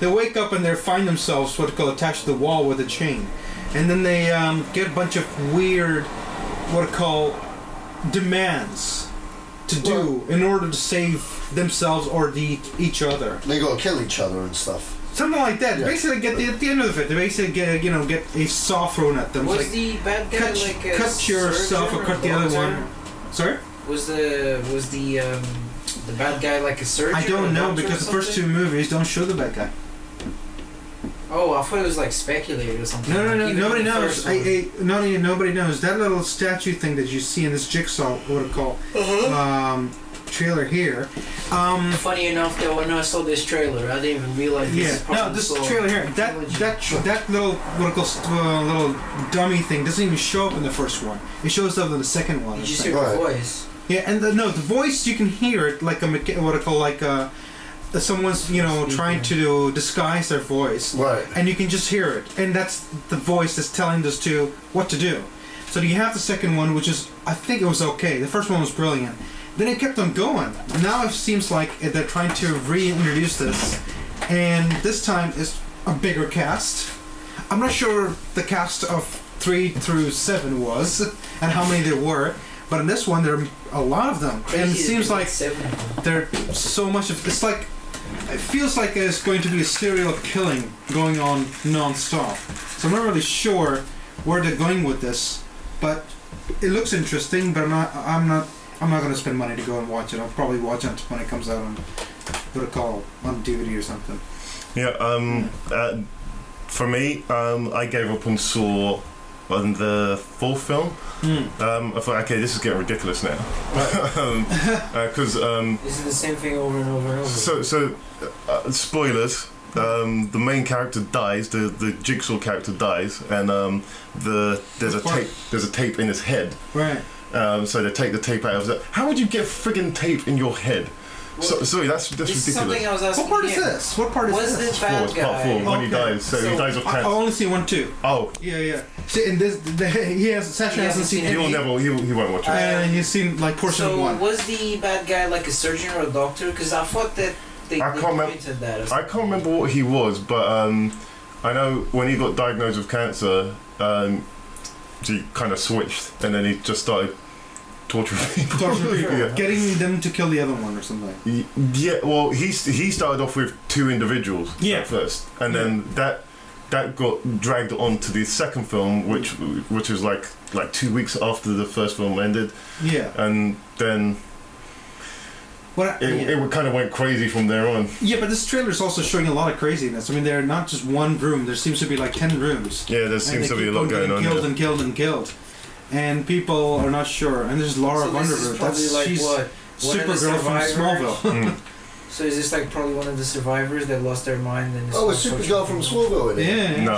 L: They wake up and they find themselves what they call attached to the wall with a chain, and then they get a bunch of weird, what I call demands to do in order to save themselves or each other.
E: They gotta kill each other and stuff.
L: Something like that.
E: Yeah.
L: Basically, at the end of it, they basically get a saw thrown at them.
J: Was
L: like,
J: the bad guy
L: cut yourself or cut the other one? Sorry.
J: Was the bad guy like a surgeon?
L: I don't know because the first 2 movies don't show the bad guy.
J: Oh, I thought it was like speculated or something.
L: No.
J: Like,
L: Nobody knows. Nobody knows. That little statue thing that you see in this Jigsaw, what I call, trailer here.
J: Funny enough, though, when I saw this trailer, I didn't even realize
L: this trailer here, that little, what I call, little dummy thing doesn't even show up in the first one. It shows up in the second one.
J: You just hear the voice.
L: Yeah, and the voice, you can hear it like what I call like someone's trying to disguise their voice,
E: right?
L: And you can just hear it, and that's the voice that's telling those 2 what to do. So you have the second one, which is, I think it was okay. The first one was brilliant. Then it kept on going. Now it seems like they're trying to reintroduce this, and this time it's a bigger cast. I'm not sure the cast of 3 through 7 was, and how many there were, but in this one there are a lot of them. And it seems like there's so much of it's like it feels like there's going to be a serial killing going on non-stop. So I'm not really sure where they're going with this, but it looks interesting. But I'm not going to spend money to go and watch it. I'll probably watch it when it comes out on on DVD or something.
K: Yeah. For me, I gave up on Saw on the 4th film. I thought, okay, this is getting ridiculous now. Because
J: is it the same thing over and over and over?
K: So spoilers. The main character dies. The Jigsaw character dies, and there's a tape in his head.
L: Right.
K: So they take the tape out of it. How would you get friggin' tape in your head? Sorry, that's ridiculous.
J: Something I was asking.
L: What part is this? What part is this?
J: Was the bad guy?
K: Part 4 when he dies. So he dies of cancer.
L: I've only seen 1, 2.
K: Oh.
L: Yeah. See, in this, Sacha hasn't seen
K: He
L: any.
K: He won't watch it.
L: And he's seen like portion of 1.
J: So was the bad guy like a surgeon or a doctor? Because I thought that they pointed that.
K: I can't remember what he was, but I know when he got diagnosed with cancer, he kind of switched, and then he just started torturing people.
L: Yeah. Getting them to kill the other one or something.
K: Yeah, well, he started off with 2 individuals at first, and then that got dragged on to the second film, which was like 2 weeks after the first film ended.
L: Yeah,
K: and then it kind of went crazy from there on.
L: Yeah, but this trailer is also showing a lot of craziness. I mean, they're not just one room. There seems to be like 10 rooms.
K: Yeah, there seems to be a lot going on.
L: Killed. And people are not sure. And there's Laura Vanderbilt. She's Supergirl from Smallville.
J: So is this like probably one of the survivors that lost their mind? And
E: it's Supergirl from Smallville, isn't it?
L: Yeah.
K: No,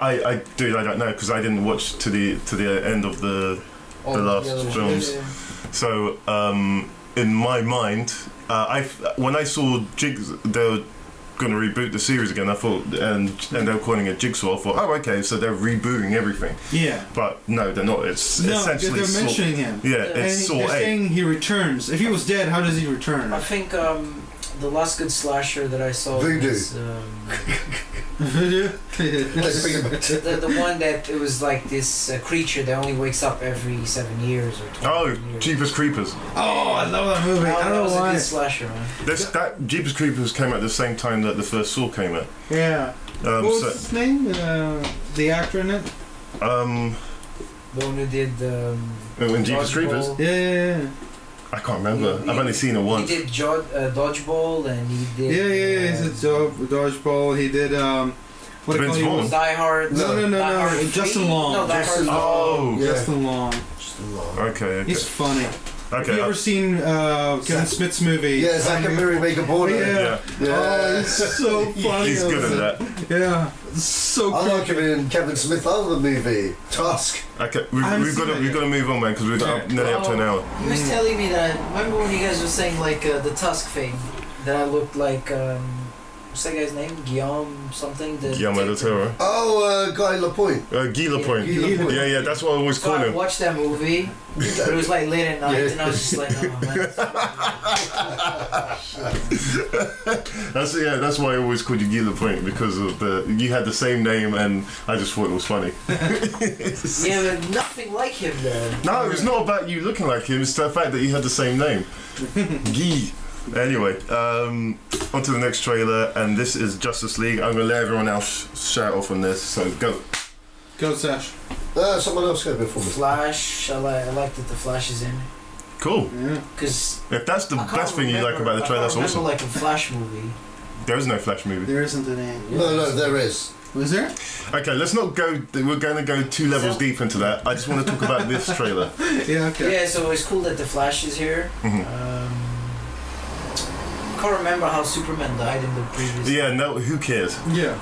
K: I don't know, because I didn't watch to the end of the last films.
J: Yeah.
K: So in my mind, when I saw they were going to reboot the series again, I thought, and they were calling it Jigsaw, I thought, oh, okay, so they're rebooting everything.
L: Yeah.
K: But no, they're not. It's essentially
L: they're mentioning him.
K: Yeah, it's Saw 8.
L: They're saying he returns. If he was dead, how does he return?
J: I think the last good slasher that I saw was
L: Voodoo?
J: the one that it was like this creature that only wakes up every 7 years or 20 years.
K: Jeepers Creepers.
L: Oh, I love that movie. I don't know why.
J: A good slasher, man.
K: That Jeepers Creepers came out at the same time that the first Saw came out.
L: Yeah. What was his name? The actor in it?
J: The one who did
K: in Jeepers Creepers?
L: Yeah.
K: I can't remember. I've only seen it once.
J: He did Dodgeball, and he did.
L: Yeah. He did Dodgeball. He did. What
K: Vince Vaughn.
J: Die Hard.
L: No. Justin Long.
J: No, Die Hard.
K: Oh,
L: yeah. Justin Long.
K: Okay.
L: He's funny.
K: Okay.
L: Have you ever seen Kevin Smith's movie?
E: Yeah, Zack and Miri Make a Border.
L: Yeah. Oh, he's so funny.
K: He's good at that.
L: Yeah. So cool.
E: I like him in Kevin Smith other movie, Tusk.
K: Okay, we've got to move on, man, because we've got nearly up to an hour.
J: He was telling me that. Remember when you guys were saying like the Tusk thing, that I looked like what's that guy's name? Guillaume something.
K: Guillermo del Toro.
E: Oh, Guy Lapointe.
K: Guy Lapointe. Yeah, that's what I always call him.
J: I watched that movie, but it was like late at night, and I was just like, oh man.
K: That's why I always called you Guy Lapointe, because of you had the same name, and I just thought it was funny.
J: Yeah, but nothing like him though.
K: No, it's not about you looking like him. It's the fact that you had the same name, Guy. Anyway, on to the next trailer, and this is Justice League. I'm going to let everyone else shout off on this, so go.
L: Go, Sash.
E: Someone else go before me.
J: Flash, I like that the Flash is in.
K: Cool.
L: Yeah.
J: Because
K: if that's the best thing you like about the trailer, that's awesome.
J: Like a Flash movie.
K: There is no Flash movie.
L: There isn't any.
E: No, there is.
L: Was there?
K: Okay, let's not go. We're going to go 2 levels deep into that. I just want to talk about this trailer.
L: Yeah, okay.
J: Yeah, so it's cool that the Flash is here.
K: Mm-hmm.
J: I can't remember how Superman died in the previous.
K: Yeah, no, who cares?
L: Yeah.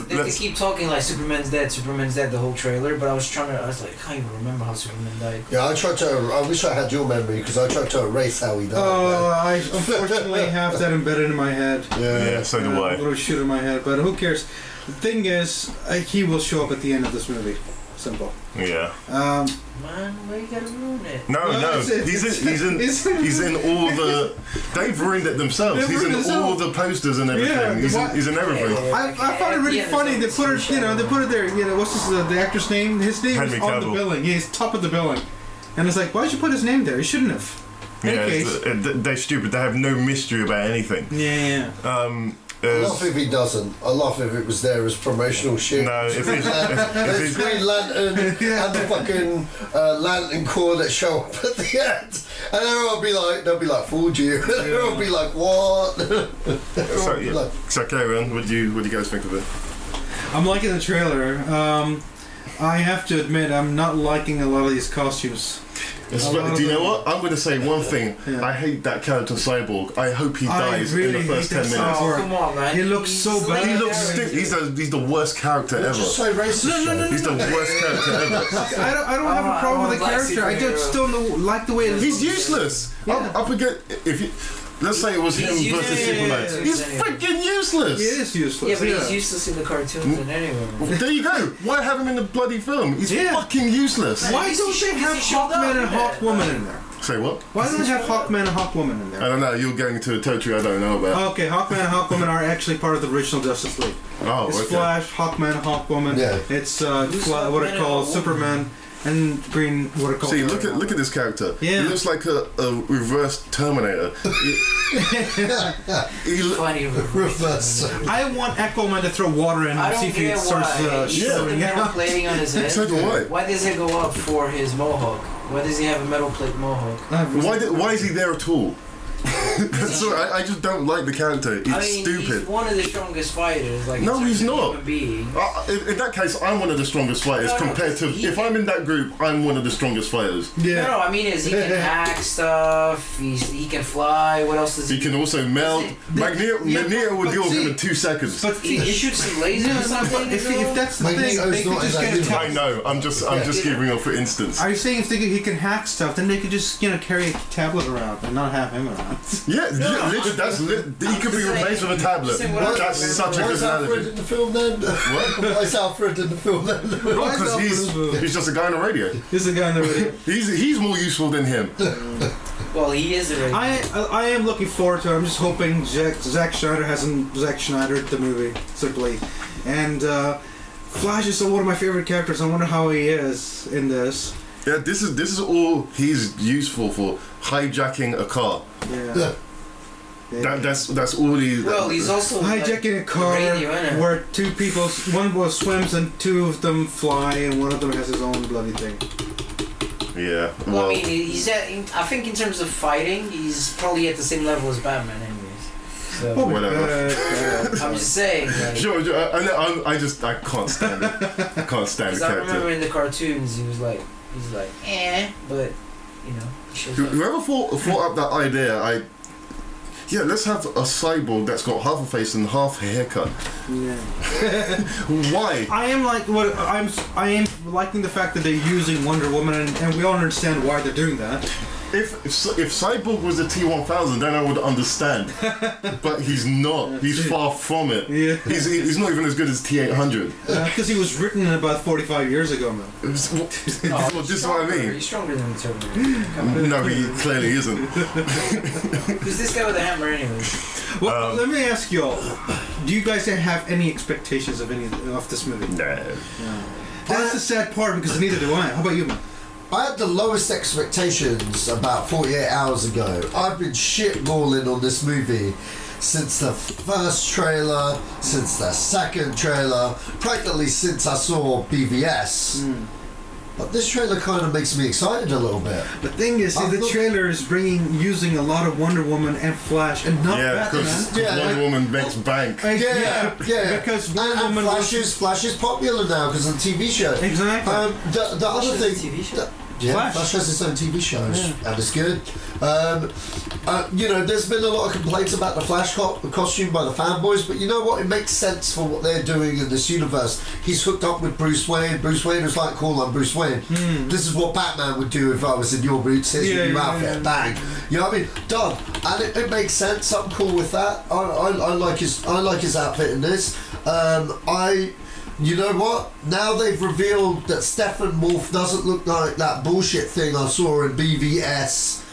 J: They keep talking like Superman's dead the whole trailer, but I was like, I can't even remember how Superman died.
E: Yeah, I wish I had your memory, because I tried to erase how he died.
L: Oh, I unfortunately have that embedded in my head.
K: Yeah, so do I.
L: A little shit in my head, but who cares? The thing is, he will show up at the end of this movie. So simple.
K: Yeah.
J: Man, why you gotta ruin it?
K: No, he's in all the. They've ruined it themselves. He's in all the posters and everything. He's in everything.
L: I found it really funny. They put it, they put it there. What's the actor's name? His name is on the billing. He's top of the billing, and it's like, why'd you put his name there? You shouldn't have.
K: They're stupid. They have no mystery about anything.
L: Yeah.
E: I love if he doesn't. I love if it was there as promotional shit.
K: No, if
E: there's Green Lantern and the fucking Lantern Corps that show up at the end, and they'll be like, fooled you. They'll be like, what?
K: So Karen, what do you guys think of it?
L: I'm liking the trailer. I have to admit, I'm not liking a lot of these costumes.
K: Do you know what? I'm going to say one thing. Yeah. I hate that character Cyborg. I hope he dies in the first 10 minutes.
J: Oh, come on, man.
L: He looks so bad.
K: He looks stupid. He's the worst character ever.
E: Just so racist.
L: No.
K: He's the worst character ever.
L: I don't have a problem with the character. I just still like the way it looks.
K: He's useless.
L: Yeah.
K: I forget if you. Let's say it was him versus Superman. He's freaking useless.
L: He is useless.
J: Yeah, but he's useless in the cartoons and anyway.
K: There you go. Why have him in the bloody film? He's fucking useless.
L: Why don't they have Hawkman and Hawkwoman in there?
K: Say what?
L: Why don't they have Hawkman and Hawkwoman in there?
K: I don't know. You're getting to a territory I don't know about.
L: Okay, Hawkman and Hawkwoman are actually part of the original Justice League.
K: Oh,
L: it's
K: okay.
L: Flash, Hawkman, Hawkwoman.
E: Yeah.
L: It's what it calls Superman. And Green, what it called.
K: See, look at this character.
L: Yeah.
K: He looks like a reverse Terminator.
J: Funny
E: reverse.
L: I want Aquaman to throw water in and see if he starts shooting
J: metal plating on his head.
K: So do I.
J: Why does it go up for his mohawk? Why does he have a metal plate mohawk?
K: Why is he there at all? I just don't like the character. He's stupid.
J: He's one of the strongest fighters.
K: No, he's not. In that case, I'm one of the strongest fighters compared to. If I'm in that group, I'm one of the strongest fighters.
L: Yeah.
J: No, I mean, he can hack stuff. He can fly. What else does he?
K: He can also melt. Magneto would deal with him in 2 seconds.
J: But he shoots some lasers or something.
L: If that's the thing, they could just get a tablet.
K: I know. I'm just giving up for instance.
L: Are you saying if he can hack stuff, then they could just carry a tablet around and not have him around?
K: Yeah, literally, he could be replaced with a tablet. That's such a good analogy.
E: Alfred in the film then? What? Why is Alfred in the film then?
K: Because he's just a guy on the radio.
L: He's a guy on the radio.
K: He's more useful than him.
J: Well, he is a radio.
L: I am looking forward to it. I'm just hoping Zack Snyder hasn't Zack Snydered the movie, simply. And Flash is one of my favorite characters. I wonder how he is in this.
K: Yeah, this is all he's useful for, hijacking a car.
L: Yeah.
K: That's all he.
J: Well, he's also
L: hijacking a car where two people, one swims and two of them fly, and one of them has his own bloody thing.
K: Yeah.
J: Well, I mean, I think in terms of fighting, he's probably at the same level as Batman, anyways. So,
K: whatever.
J: I'm just saying. Like,
K: sure. I can't stand it. I can't stand the character.
J: I remember in the cartoons, he's like, but
K: whoever thought up that idea, let's have a cyborg that's got half a face and half a haircut.
L: Yeah.
K: Why?
L: I am liking the fact that they're using Wonder Woman, and we all understand why they're doing that.
K: If Cyborg was a T-1000, then I would understand. But he's not. He's far from it.
L: Yeah.
K: He's not even as good as T-800.
L: Because he was written about 45 years ago, man.
K: This is what I mean.
J: He's stronger than the Terminator.
K: No, he clearly isn't.
J: Who's this guy with a hammer, anyway?
L: Well, let me ask y'all. Do you guys have any expectations of this movie?
K: No.
L: That's the sad part, because neither do I. How about you, man?
E: I had the lowest expectations about 48 hours ago. I've been shitballing on this movie since the first trailer, since the second trailer, practically since I saw BVS. But this trailer kind of makes me excited a little bit.
L: The thing is, the trailer is using a lot of Wonder Woman and Flash, and not Batman.
K: Because Wonder Woman makes bank.
E: Yeah.
L: Because Wonder Woman
E: Flash is popular now because of the TV show.
L: Exactly.
E: The other thing.
J: TV show?
E: Flash has its own TV shows, and it's good. There's been a lot of complaints about the Flash costume by the fanboys, but you know what? It makes sense for what they're doing in this universe. He's hooked up with Bruce Wayne. Bruce Wayne was like, cool, I'm Bruce Wayne. This is what Batman would do if I was in your boots. Here's your new outfit, bang. You know what I mean? Done. And it makes sense. I'm cool with that. I like his outfit in this. you know what? Now they've revealed that Steppenwolf doesn't look like that bullshit thing I saw in BVS.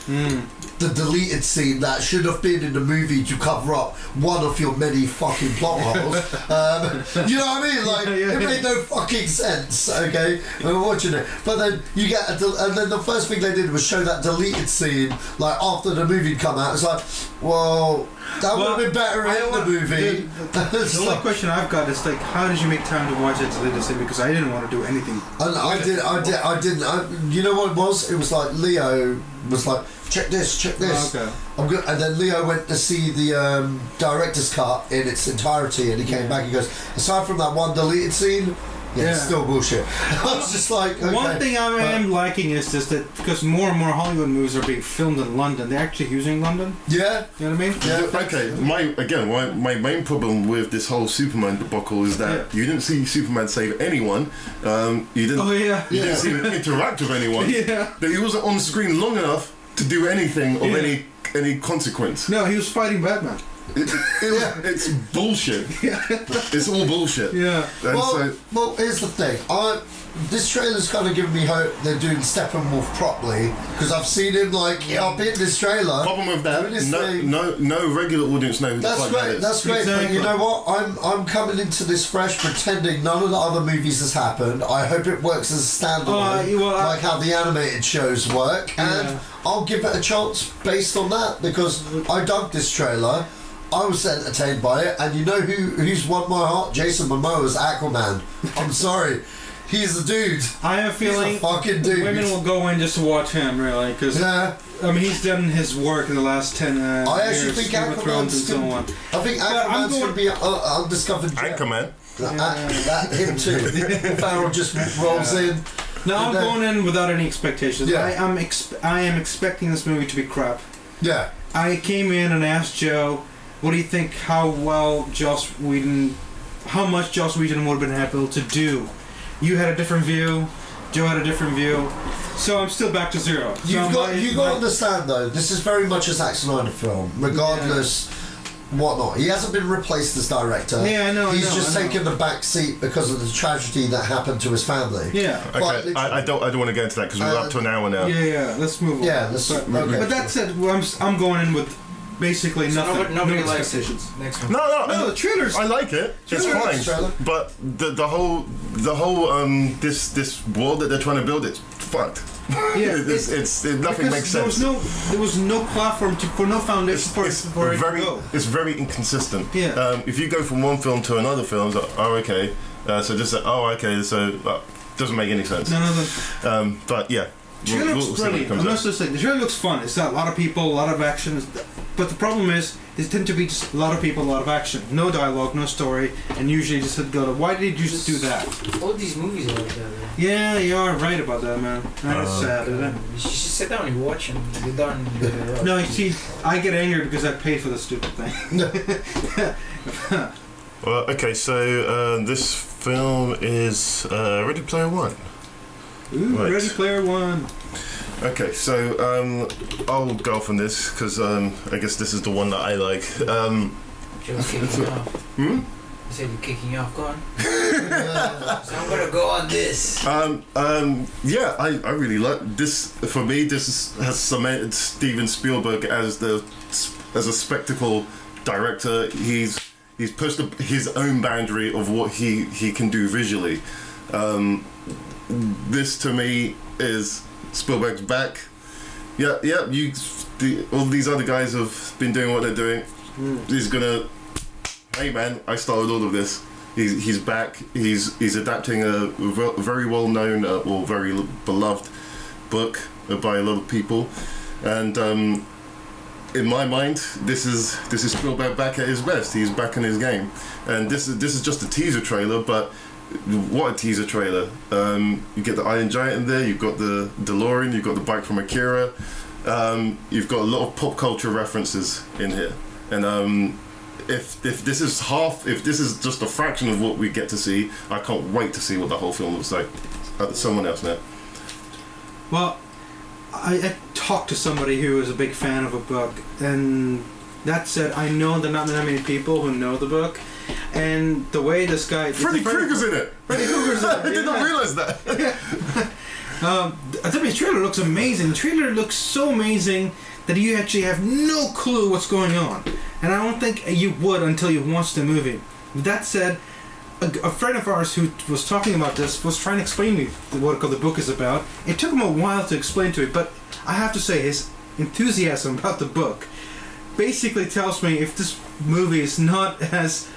E: The deleted scene that should have been in the movie to cover up one of your many fucking plot holes. You know what I mean? Like, it made no fucking sense, okay? We were watching it. But then you get and then the first thing they did was show that deleted scene, like, after the movie had come out. It's like, well, that would have been better in the movie.
L: The only question I've got is, like, how did you make time to watch that deleted scene? Because I didn't want to do anything.
E: I didn't. You know what it was? It was like Leo was like, check this.
L: Oh, okay.
E: I'm good. And then Leo went to see the director's cut in its entirety, and he came back and goes, aside from that one deleted scene, it's still bullshit. I was just like, okay.
L: One thing I am liking is just that because more and more Hollywood movies are being filmed in London, they're actually using London.
E: Yeah.
L: You know what I mean?
E: Yeah.
K: Okay, my main problem with this whole Superman debacle is that you didn't see Superman save anyone. You didn't. You didn't see him interact with anyone. That he wasn't on screen long enough to do anything of any consequence.
L: No, he was fighting Batman.
K: It's bullshit. It's all bullshit.
L: Yeah.
E: Well, here's the thing. This trailer's kind of giving me hope they're doing Steppenwolf properly, because I've seen him up in this trailer.
K: Problem with that, no regular audience know who the fuck that is.
E: That's great. Exactly. But you know what? I'm coming into this fresh, pretending none of the other movies has happened. I hope it works as a standalone, like how the animated shows work, and I'll give it a chance based on that, because I dug this trailer. I was entertained by it, and you know who's won my heart? Jason Momoa's Aquaman. I'm sorry. He's a dude.
L: I have a feeling
E: he's a fucking dude.
L: Women will go in just to watch him, really, because I mean he's done his work in the last 10 years.
E: I actually think Aquaman's going to be undiscovered gem.
K: Anchorman.
E: That him too. Farrell just rolls in.
L: No, I'm going in without any expectations. I am expecting this movie to be crap.
E: Yeah.
L: I came in and asked Joe, what do you think? How much Joss Whedon would have been able to do? You had a different view. Joe had a different view. So I'm still back to zero.
E: You've got to understand though. This is very much a Zack Snyder film, regardless whatnot. He hasn't been replaced as director.
L: Yeah, I know.
E: He's just taken the back seat because of the tragedy that happened to his family.
L: Yeah.
K: Okay. I don't want to get into that because we're up to an hour now.
L: Yeah. Let's move on.
E: Yeah.
L: But that said, I'm going in with basically nothing.
J: Nobody
L: no
J: likes it.
L: Next one.
K: No,
L: the trailers.
K: I like it. It's fine. But the whole this world that they're trying to build, it's fucked.
L: Yeah,
K: nothing makes sense.
L: There was no platform for no foundation for it to go.
K: It's very inconsistent.
L: Yeah.
K: If you go from one film to another film, it's like, okay. So just like, okay. So doesn't make any sense.
L: No.
K: But yeah.
L: The trailer looks brilliant. I must just say, the trailer looks fun. It's got a lot of people, a lot of action. But the problem is, they tend to be just a lot of people, a lot of action. No dialogue, no story, and usually just go to, why did you just do that?
J: All these movies are like that.
L: Yeah, you are right about that, man. That is sad, isn't it?
J: You should sit down and watch them. You're done.
L: No, you see, I get angry because I paid for the stupid thing.
K: Well, okay, so this film is Ready Player One.
L: Ooh, right. Ready Player One.
K: Okay, so I'll go off on this because I guess this is the one that I like.
J: Joe's kicking you off. I said you're kicking you off. Go on. So I'm gonna go on this.
K: Yeah, I really like this. For me, this has cemented Steven Spielberg as a spectacle director. He's pushed his own boundary of what he can do visually. This to me is Spielberg's back. Yeah. All these other guys have been doing what they're doing. He's gonna. Hey man, I started all of this. He's back. He's adapting a very well known or very beloved book by a lot of people, and in my mind, this is Spielberg back at his best. He's back in his game, and this is just a teaser trailer, but. What a teaser trailer. You get the Iron Giant in there, you've got the DeLorean, you've got the bike from Akira, you've got a lot of pop culture references in here. And if this is just a fraction of what we get to see, I can't wait to see what the whole film looks like. Someone else now.
L: Well, I talked to somebody who is a big fan of a book, and that said, I know there are not that many people who know the book. And the way this guy...
K: Freddy Krueger's in it!
L: Freddy Krueger's in it.
K: I did not realise that.
L: I think the trailer looks amazing. The trailer looks so amazing that you actually have no clue what's going on. And I don't think you would until you watch the movie. With that said, a friend of ours who was talking about this was trying to explain to me what the book is about. It took him a while to explain to me, but I have to say his enthusiasm about the book basically tells me if this movie is not as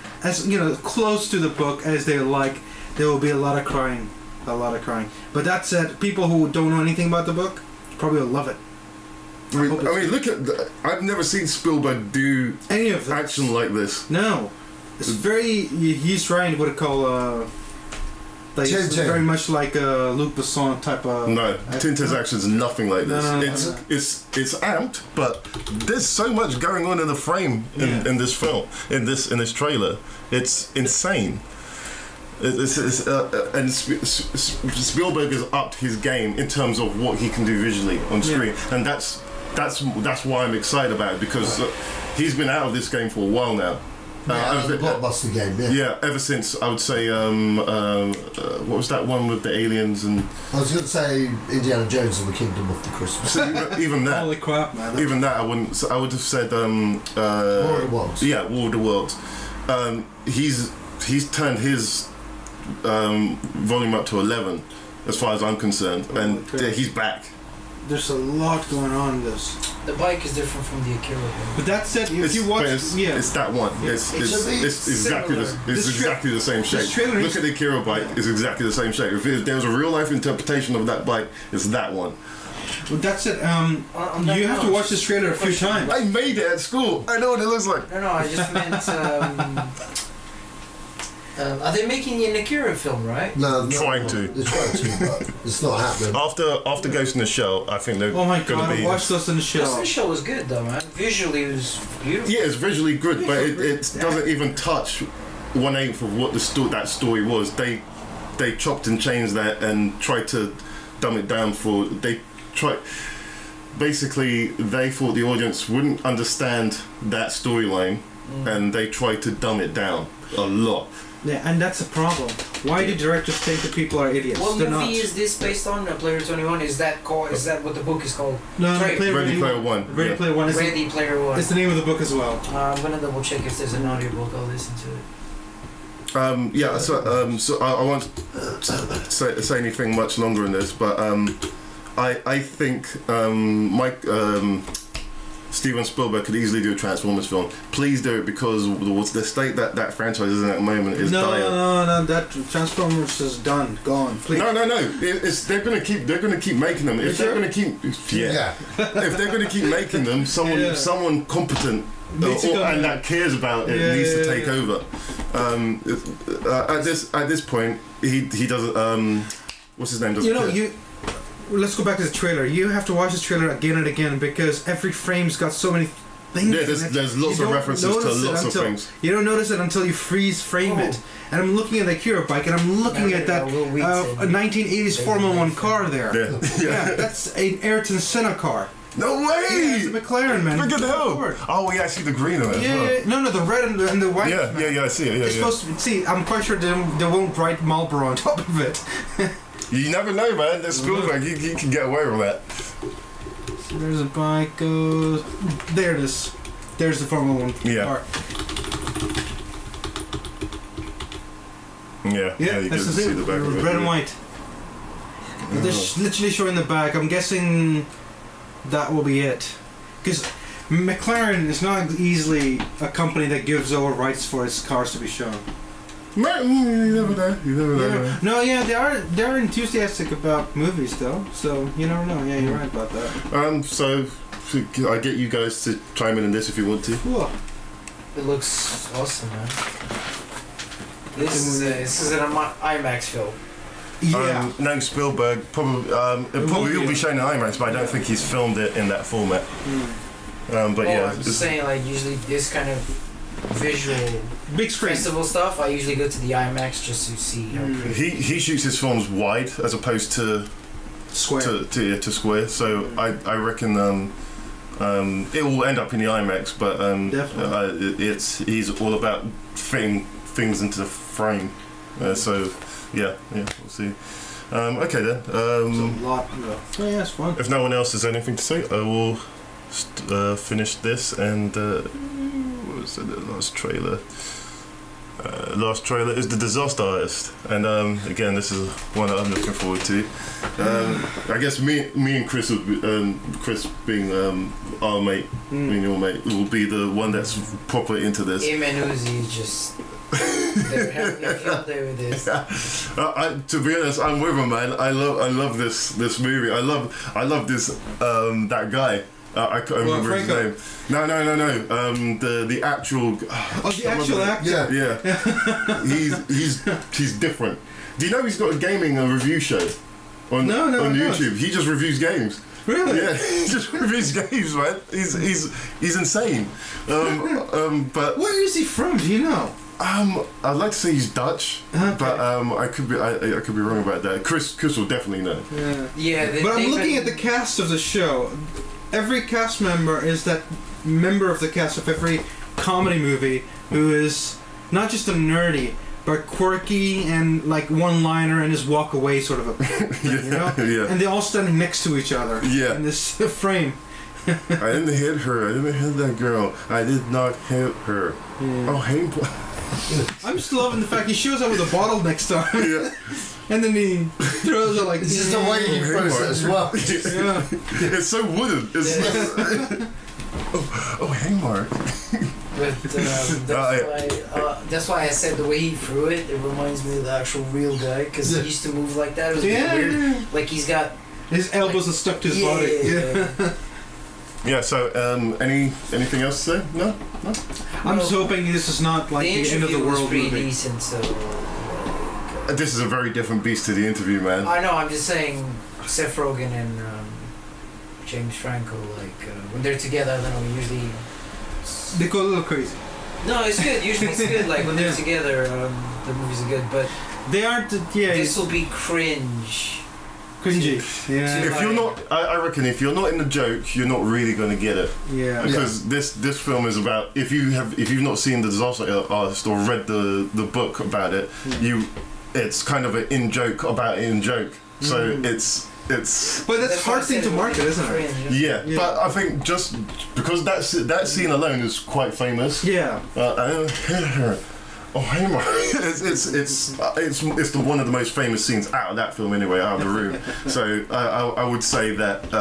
L: close to the book as they like, there will be a lot of crying. But that said, people who don't know anything about the book probably will love it.
K: I mean, look at I've never seen Spielberg do
L: any of this
K: action like this.
L: No, it's he's trying what I call it's very much like a Luc Besson type of.
K: No, Tintin's action's nothing like this. It's amped, but there's so much going on in the frame in this film, in this trailer. It's insane. And Spielberg has upped his game in terms of what he can do visually on screen, and that's why I'm excited about it, because he's been out of this game for a while now.
E: The blockbuster game,
K: yeah, ever since, I would say, what was that one with the aliens and...
E: I was going to say Indiana Jones and the Kingdom of the Christmas.
K: Even that.
L: Holy crap, man.
K: Even that, I would have said... War
E: of the Worlds.
K: Yeah, War of the Worlds. He's turned his volume up to 11, as far as I'm concerned, and he's back.
L: There's a lot going on in this.
J: The bike is different from the Akira game.
L: But that said, if you watch...
K: It's that one. It's exactly the same shape. Look at the Akira bike. It's exactly the same shape. If there was a real-life interpretation of that bike, it's that one.
L: Well, that's it. You have to watch this trailer a few times.
K: I made it at school. I know what it looks like.
J: No, I just meant... are they making an Akira film, right?
E: No,
K: they're trying to, but
E: it's not happening.
K: After Ghost in the Shell, I think they're going to be...
L: Oh my god, I watched Ghost in the Shell.
J: Ghost in the Shell was good though, man. Visually it was beautiful.
K: Yeah, it's visually good, but it doesn't even touch 1/8 of what that story was. They chopped and changed that and tried to dumb it down basically they thought the audience wouldn't understand that storyline, and they tried to dumb it down a lot.
L: Yeah, and that's the problem. Why do directors think that people are idiots?
J: What
L: They're
J: movie
L: not.
J: is this based on? Player 21? Is that what the book is called?
L: No,
K: Ready Player One.
L: Ready Player One.
J: Ready Player One.
L: It's the name of the book as well.
J: I'm gonna double check if there's an audiobook. I'll listen to it.
K: So I won't say anything much longer in this, but I think Steven Spielberg could easily do a Transformers film. Please do it, because the state that franchise is in at the moment is dire.
L: No, that Transformers is done, gone. Please.
K: No. They're gonna keep making them. If they're gonna keep, if they're gonna keep making them, someone competent and that cares about it needs to take over. At this point, he doesn't. What's his name?
L: Let's go back to the trailer. You have to watch this trailer again and again, because every frame's got so many things.
K: Yeah, there's lots of references to lots of things.
L: You don't notice it until you freeze frame it. And I'm looking at the Akira bike, and I'm looking at that 1980s Formula 1 car there. Yeah, that's an Ayrton Senna car.
K: No way!
L: Yeah, it's a McLaren, man.
K: Look at the hell! Oh, yeah, I see the green on it.
L: Yeah, no, the red and the white.
K: Yeah, I see it.
L: It's supposed to see. I'm quite sure they won't write Marlboro on top of it.
K: You never know, man. There's Spielberg. He can get away with that.
L: So there's a bike goes. There it is. There's the Formula 1 car.
K: Yeah, you can see the back of it.
L: Red and white. They're literally showing the back. I'm guessing that will be it. Because McLaren is not easily a company that gives over rights for its cars to be shown.
K: You never know.
L: No, they're enthusiastic about movies though, so you never know. Yeah, you're right about that.
K: So I get you guys to chime in on this if you want to.
L: Cool.
J: It looks awesome, man. This is an IMAX film.
L: Yeah.
K: Knowing Spielberg, probably will be shown in IMAX, but I don't think he's filmed it in that format. But
J: I'm just saying, like, usually this kind of visual
L: big screen
J: festival stuff, I usually go to the IMAX just to see how pretty.
K: He shoots his films wide as opposed to
L: square.
K: To square. So I reckon it will end up in the IMAX, but he's all about fitting things into the frame. So yeah, we'll see. Okay then.
L: It's a lot. Yeah, it's fun.
K: If no one else has anything to say, I will finish this and what was the last trailer? Last trailer is The Disaster Artist, and again, this is one that I'm looking forward to. I guess me and Chris, Chris being our mate, being your mate, will be the one that's proper into this.
J: Him and Uzi just they're having a field day with this.
K: To be honest, I'm with him, man. I love this movie. I love this that guy. I can't remember his name. No. The actual.
L: Oh, the actual actor.
K: Yeah. He's different. Do you know he's got a gaming review show on YouTube? He just reviews games.
L: Really?
K: Yeah, he just reviews games, man. He's insane. But
L: where is he from? Do you know?
K: I'd like to say he's Dutch, but I could be wrong about that. Chris will definitely know.
J: Yeah.
L: But I'm looking at the cast of the show. Every cast member is that member of the cast of every comedy movie who is not just a nerdy, but quirky and like one-liner and just walk away sort of a thing, you know?
K: Yeah.
L: And they're all standing next to each other in this frame.
K: I didn't hit her. I didn't hit that girl. I did not hit her. Yeah. Oh, hey.
L: I'm just loving the fact he shows up with a bottle next to him.
K: Yeah.
L: And then he throws it like...
E: It's just the way he throws it as well.
K: It's so wooden. It's oh, hey, Mark.
J: But that's why I said the way he threw it, it reminds me of the actual real guy, because he used to move like that. It was weird. Like he's got...
L: His elbows are stuck to his body.
K: Yeah. Yeah, so anything else to say? No?
L: I'm just hoping this is not like the end of the world movie.
J: Decent, so
K: this is a very different beast to the interview, man.
J: I know, I'm just saying Seth Rogen and James Franco, like when they're together, I don't know, usually
L: they go a little crazy.
J: No, it's good. Usually it's good. Like when they're together, the movies are good, but
L: they aren't.
J: This will be cringy.
L: Yeah.
K: If you're not, I reckon if you're not in the joke, you're not really going to get it.
L: Yeah.
K: Because this film is about if you've not seen The Disaster Artist or read the book about it, it's kind of an in joke about in joke. So it's.
L: But that's a hard thing to market, isn't it?
K: Yeah, but I think just because that scene alone is quite famous.
L: Yeah.
K: Oh, hey, Mark. It's one of the most famous scenes out of that film anyway, out of the room. So I would say that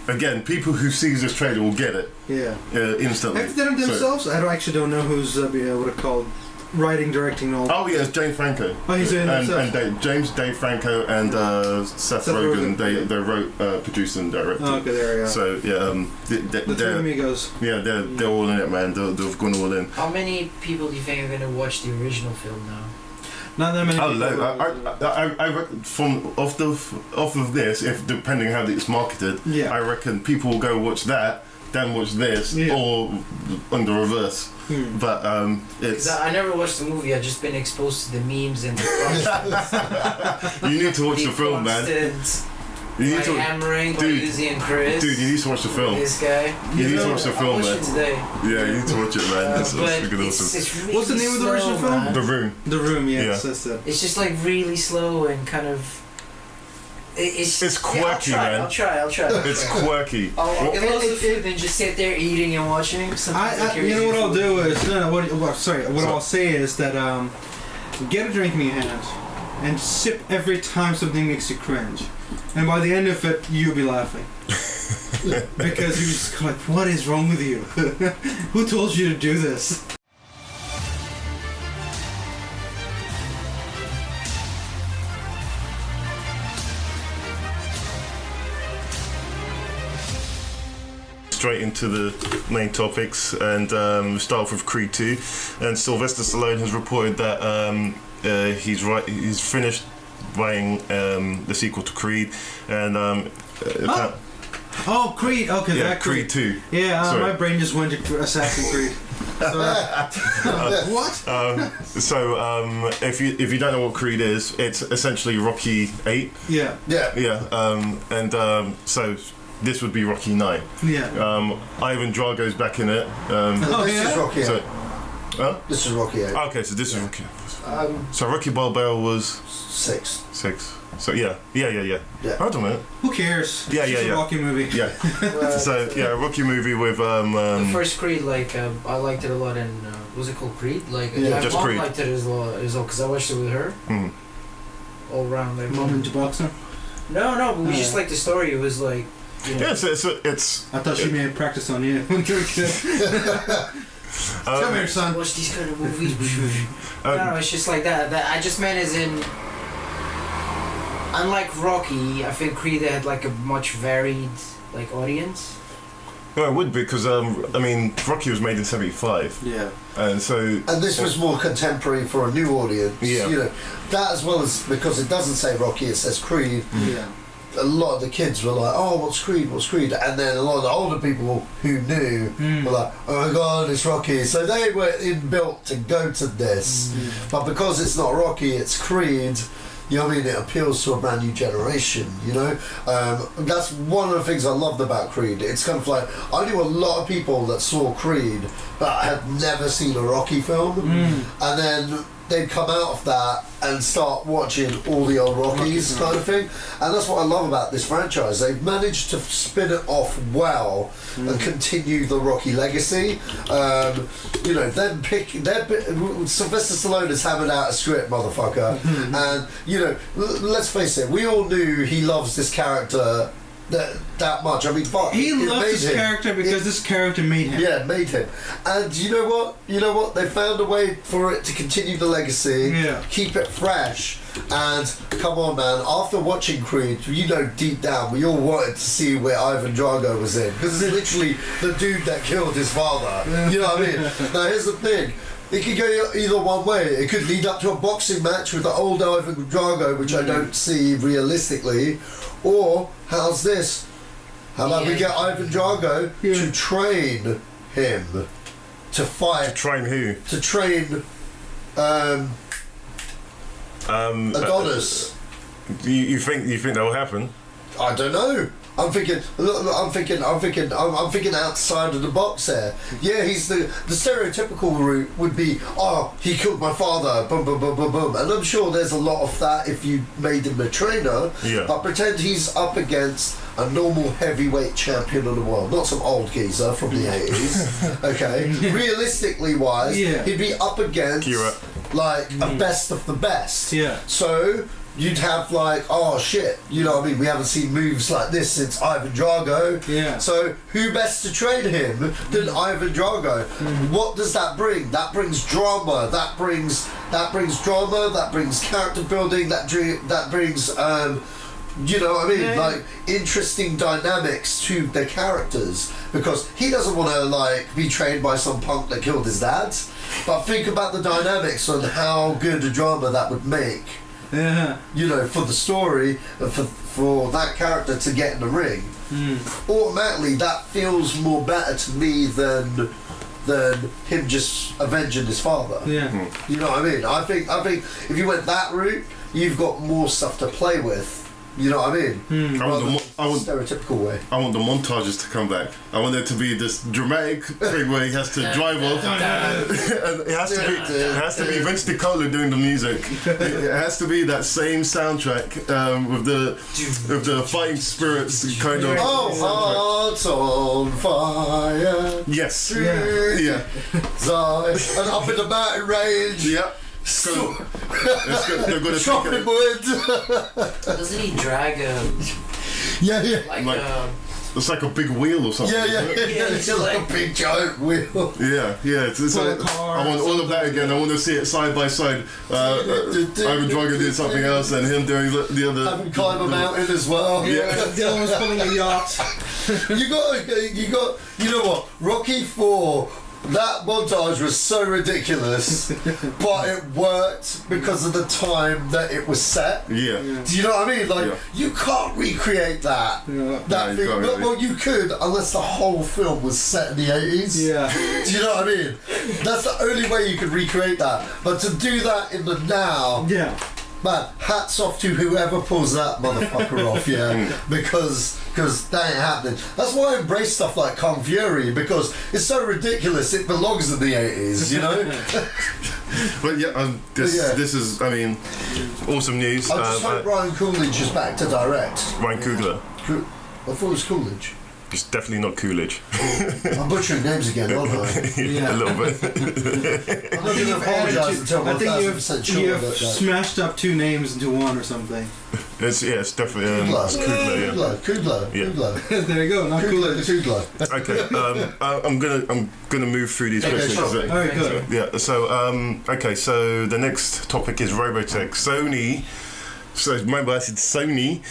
K: again, people who see this trailer will get it.
L: Yeah.
K: Instantly.
L: Have they done it themselves? I actually don't know who's what it called. Writing, directing, all.
K: Oh yeah, it's James Franco.
L: Oh, he's in it.
K: And Dave Franco and Seth Rogen. They wrote, produced, and directed.
L: Oh, okay, there you go.
K: So yeah,
L: the three amigos.
K: Yeah, they're all in it, man. They've gone all in.
J: How many people do you think are going to watch the original film now?
L: Not that many.
K: I reckon from off of this, if depending how it's marketed, I reckon people will go watch that, then watch this, or on the reverse. But it's.
J: I never watched the movie. I've just been exposed to the memes and the
K: You need to watch the film, man. You need to
J: hammering by Uzi and Chris.
K: Dude, you need to watch the film.
J: This guy.
K: You need to watch the film, man.
J: Today.
K: Yeah, you need to watch it, man. That's freaking awesome.
J: It's really
L: What's the name of the original film?
K: The Room.
L: The Room, yes, that's it.
J: It's just like really slow and kind of.
K: It's quirky, man.
J: I'll try.
K: It's quirky.
J: I'll get loads of food and just sit there eating and watching.
L: You know what I'll do is what I'll say is that get a drink in your hand and sip every time something makes you cringe, and by the end of it you'll be laughing because you're just like, what is wrong with you? Who told you to do this?
K: Straight into the main topics, and start off with Creed 2. And Sylvester Stallone has reported that he's finished writing the sequel to Creed, and
L: Creed. Okay,
K: yeah,
L: that
K: Creed 2.
L: Yeah, my brain just went to Assassin's Creed. What?
K: So if you don't know what Creed is, it's essentially Rocky 8.
L: Yeah.
K: So this would be Rocky 9.
L: Yeah.
K: Ivan Drago's back in it.
E: This is Rocky 8.
K: Huh?
E: This is Rocky 8.
K: Okay, so this is Rocky. So Rocky Balboa was
E: 6.
K: So yeah. Hold on a minute.
L: Who cares?
K: Yeah,
L: It's just a Rocky movie.
K: Yeah. So yeah, Rocky movie with
J: the first Creed, like I liked it a lot, and was it called Creed? Like my
K: just
J: mom
K: Creed.
J: liked it as well because I watched it with her. All around, like
L: Mom into boxer?
J: No, but we just liked the story. It was like. You know.
K: Yeah, it's.
L: I thought she made practice on you when you were a kid. Come here, son.
J: Watch these kind of movies. No, it's just like that. That I just meant as in. Unlike Rocky, I think Creed had like a much varied like audience.
K: No, it would be because I mean Rocky was made in '75.
L: Yeah.
K: And
E: this was more contemporary for a new audience.
K: Yeah.
E: You know, that as well as because it doesn't say Rocky, it says Creed.
L: Yeah.
E: A lot of the kids were like, "Oh, what's Creed? What's Creed?" And then a lot of the older people who knew were like, "Oh my God, it's Rocky!" So they were inbuilt to go to this, but because it's not Rocky, it's Creed. You know what I mean? It appeals to a brand new generation, you know? That's one of the things I loved about Creed. It's kind of like, I knew a lot of people that saw Creed but had never seen a Rocky film. And then they'd come out of that and start watching all the old Rockies kind of thing. And that's what I love about this franchise. They've managed to spin it off well and continue the Rocky legacy. You know, Sylvester Stallone has hammered out a script, motherfucker. And, you know, let's face it, we all knew he loves this character that much. I mean, fuck.
L: He loves this character because this character made him.
E: Yeah, made him. And you know what? They found a way for it to continue the legacy, keep it fresh. And come on, man, after watching Creed, you know deep down we all wanted to see where Ivan Drago was in, because it's literally the dude that killed his father. You know what I mean? Now here's the thing. It could go either one way. It could lead up to a boxing match with the old Ivan Drago, which I don't see realistically. Or, how's this? How about we get Ivan Drago to train him to fight? To
K: train who?
E: To train Adonis.
K: You think that will happen?
E: I don't know. I'm thinking outside of the box there. Yeah, he's the stereotypical route would be, oh, he killed my father, boom, boom, boom, boom, boom. And I'm sure there's a lot of that if you made him a trainer.
K: Yeah.
E: But pretend he's up against a normal heavyweight champion of the world, not some old geezer from the 80s. Okay, realistically wise, he'd be up against like a best of the best.
L: Yeah.
E: So you'd have like, oh shit, you know what I mean? We haven't seen moves like this since Ivan Drago.
L: Yeah.
E: So who best to train him than Ivan Drago? What does that bring? That brings drama. That brings drama. That brings character building. That brings you know what I mean? Like interesting dynamics to the characters, because he doesn't want to like be trained by some punk that killed his dad. But think about the dynamics and how good a drama that would make.
L: Yeah.
E: You know, for the story, for that character to get in the ring, automatically that feels more better to me than him just avenging his father.
L: Yeah.
E: You know what I mean? I think if you went that route, you've got more stuff to play with. You know what I mean?
K: I want
E: stereotypical way.
K: I want the montages to come back. I want there to be this dramatic thing where he has to drive off, and it has to be Vince DiCola doing the music. It has to be that same soundtrack with the fighting spirits kind of.
E: Oh, hearts on fire.
K: Yes.
E: Yeah. And up in the mountain range.
K: Yep. They're gonna
E: chopping wood.
J: Doesn't he drag
K: it's like a big wheel or something.
E: Yeah, it's just like a big giant wheel.
K: Yeah. It's like, I want all of that again. I want to see it side by side. Ivan Drago did something else, and him doing the other.
E: Having climb a mountain as well.
L: Yeah, the other one's pulling a yacht.
E: You got. You know what? Rocky 4. That montage was so ridiculous, but it worked because of the time that it was set.
K: Yeah.
E: Do you know what I mean? Like, you can't recreate that. That thing. Well, you could, unless the whole film was set in the 80s.
L: Yeah.
E: Do you know what I mean? That's the only way you could recreate that. But to do that in the now, man, hats off to whoever pulls that motherfucker off, yeah, because that ain't happening. That's why I embrace stuff like Kung Fury, because it's so ridiculous it belongs in the 80s, you know.
K: But yeah, this is, I mean, awesome news.
E: I just hope Ryan Coolidge is back to direct.
K: Ryan Coogler.
E: I thought it was Coolidge.
K: It's definitely not Coolidge.
E: I'm butchering names again, aren't I?
K: Yeah. A little bit.
E: I'm not going to apologise until I'm 1,000% sure.
L: You've smashed up two names into one or something.
K: It's definitely
E: Coogler.
L: There you go. Not
E: Coogler.
K: Okay. I'm gonna move through these questions.
L: Sure. All right, good.
K: Yeah. So the next topic is Robotech. Sony. So remember, I said Sony.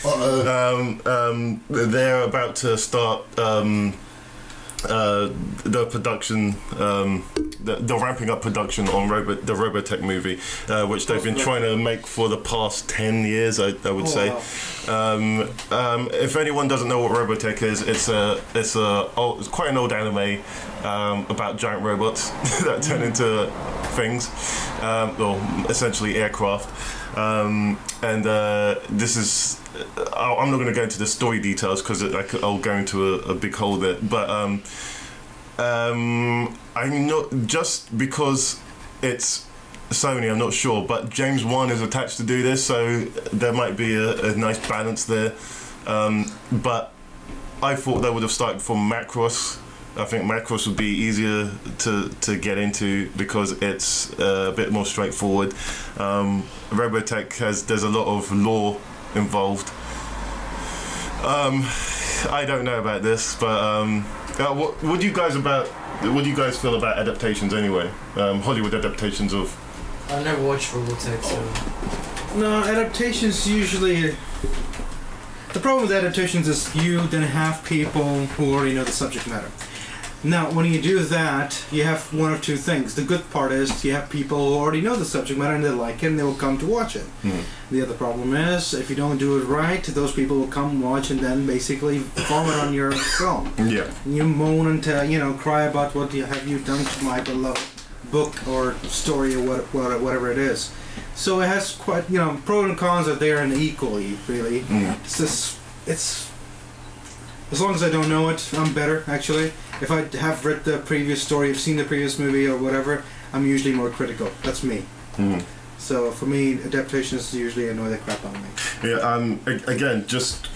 K: They're about to start the production. They're ramping up production on the Robotech movie, which they've been trying to make for the past 10 years. I would say. If anyone doesn't know what Robotech is, it's quite an old anime about giant robots that turn into things, or essentially aircraft. This is. I'm not going to go into the story details because I'll go into a big hole there. But I'm not, just because it's Sony, I'm not sure. But James Wan is attached to do this, so there might be a nice balance there. But I thought they would have started from Macross. I think Macross would be easier to get into because it's a bit more straightforward. Robotech there's a lot of lore involved. I don't know about this, but what do you guys feel about adaptations anyway? Hollywood adaptations of.
J: I never watched Robotech, so.
L: No, adaptations usually. The problem with adaptations is you then have people who already know the subject matter. Now, when you do that, you have one of two things. The good part is you have people who already know the subject matter and they like it and they will come to watch it. The other problem is, if you don't do it right, those people will come watch and then basically vomit on your film. Yeah. You moan and cry about what have you done to my beloved book or story or whatever it is. So it has quite, pros and cons are there and equally, really. It's as long as I don't know it, I'm better, actually. If I have read the previous story, have seen the previous movie or whatever, I'm usually more critical. That's me. So for me, adaptations usually annoy the crap out of me.
K: Yeah. Again,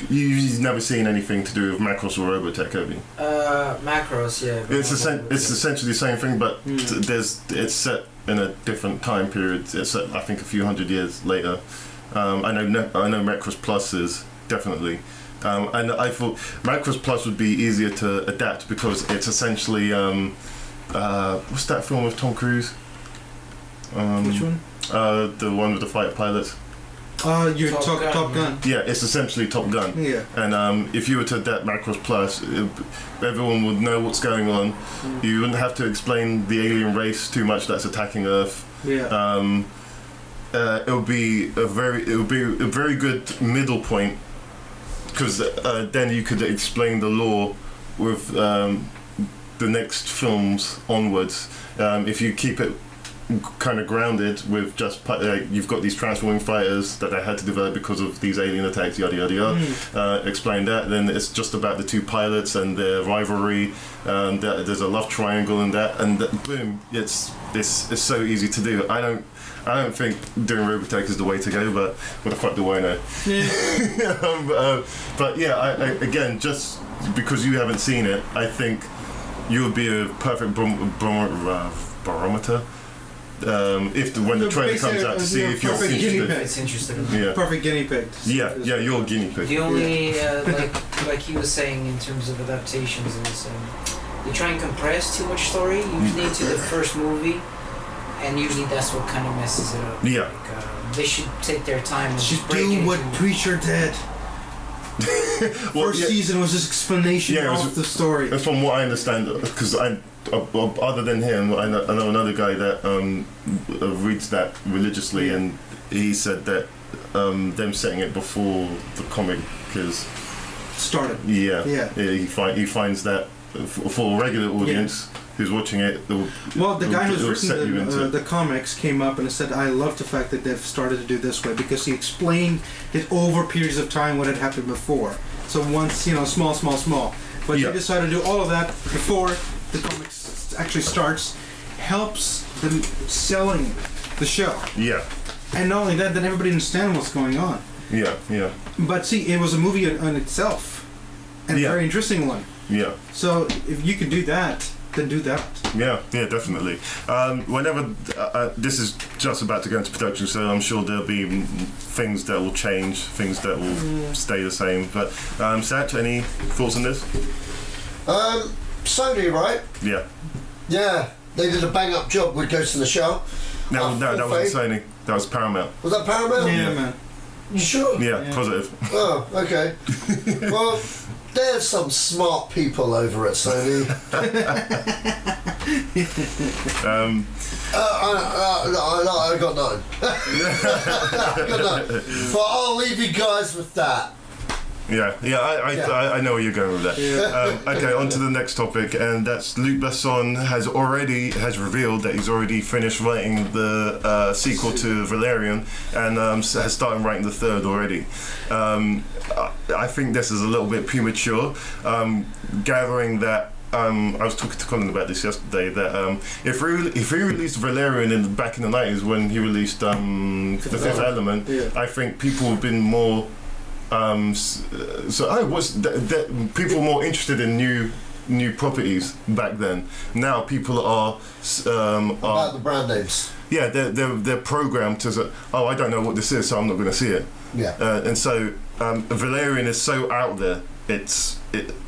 K: you've never seen anything to do with Macross or Robotech, have you?
J: Macross, yeah.
K: It's essentially the same thing, but it's set in a different time period. It's set, I think, a few hundred years later. I know Macross Plus is definitely. And I thought Macross Plus would be easier to adapt because it's essentially what's that film with Tom Cruise?
L: Which one?
K: The one with the fighter pilots.
L: You're Top Gun.
K: Yeah, it's essentially Top Gun. Yeah. And if you were to adapt Macross Plus, everyone would know what's going on. You wouldn't have to explain the alien race too much that's attacking Earth. Yeah. It would be a very good middle point. Because then you could explain the lore with the next films onwards. If you keep it kind of grounded with just you've got these transforming fighters that they had to develop because of these alien attacks, yada yada yada. Explain that. Then it's just about the two pilots and their rivalry. There's a love triangle in that, and boom, it's so easy to do. I don't think doing Robotech is the way to go, but what the fuck do I know? Yeah. But yeah, again, just because you haven't seen it, I think you would be a perfect barometer when the trailer comes out to see if you're interested.
J: It's interesting.
K: Yeah.
L: Perfect guinea pig.
K: Yeah, you're a guinea pig.
J: The only like he was saying in terms of adaptations is they try and compress too much story usually into the first movie. And usually that's what kind of messes it up. Yeah. They should take their time and
L: should do what Preacher did. First season was just explanation of the story.
K: From what I understand, because other than him, I know another guy that reads that religiously, and he said that them setting it before the comic is
L: started.
K: Yeah. He finds that for a regular audience. who's watching it.
L: Well, the guy who's written the comics came up and said, I love the fact that they've started to do this way, because he explained it over periods of time what had happened before. So once, small. But they decided to do all of that before the comics actually starts, helps them selling the show.
K: Yeah.
L: And not only that, then everybody understands what's going on.
K: Yeah.
L: But see, it was a movie on itself, and a very interesting one.
K: Yeah.
L: So if you can do that, then do that.
K: Yeah, definitely. Whenever this is just about to go into production, so I'm sure there'll be things that will change, things that will stay the same. But Sach, any thoughts on this?
E: Sony, right?
K: Yeah.
E: Yeah, they did a bang-up job with Ghost in the Shell.
K: No, that wasn't Sony. That was Paramount.
E: Was that Paramount?
L: Yeah, man.
E: You sure?
K: Yeah, positive.
E: Oh, okay. Well, there's some smart people over at Sony. I got none. But I'll leave you guys with that.
K: Yeah, I know where you're going with that. Yeah. Okay, on to the next topic, and that's Luc Besson has revealed that he's already finished writing the sequel to Valerian, and has started writing the third already. I think this is a little bit premature, gathering that. I was talking to Colin about this yesterday. That if he released Valerian back in the 90s when he released the Fifth Element, I think people have been more. People were more interested in new properties back then. Now people are
E: about the brand names.
K: Yeah, they're programmed to say, oh, I don't know what this is, so I'm not going to see it.
E: Yeah.
K: And so Valerian is so out there.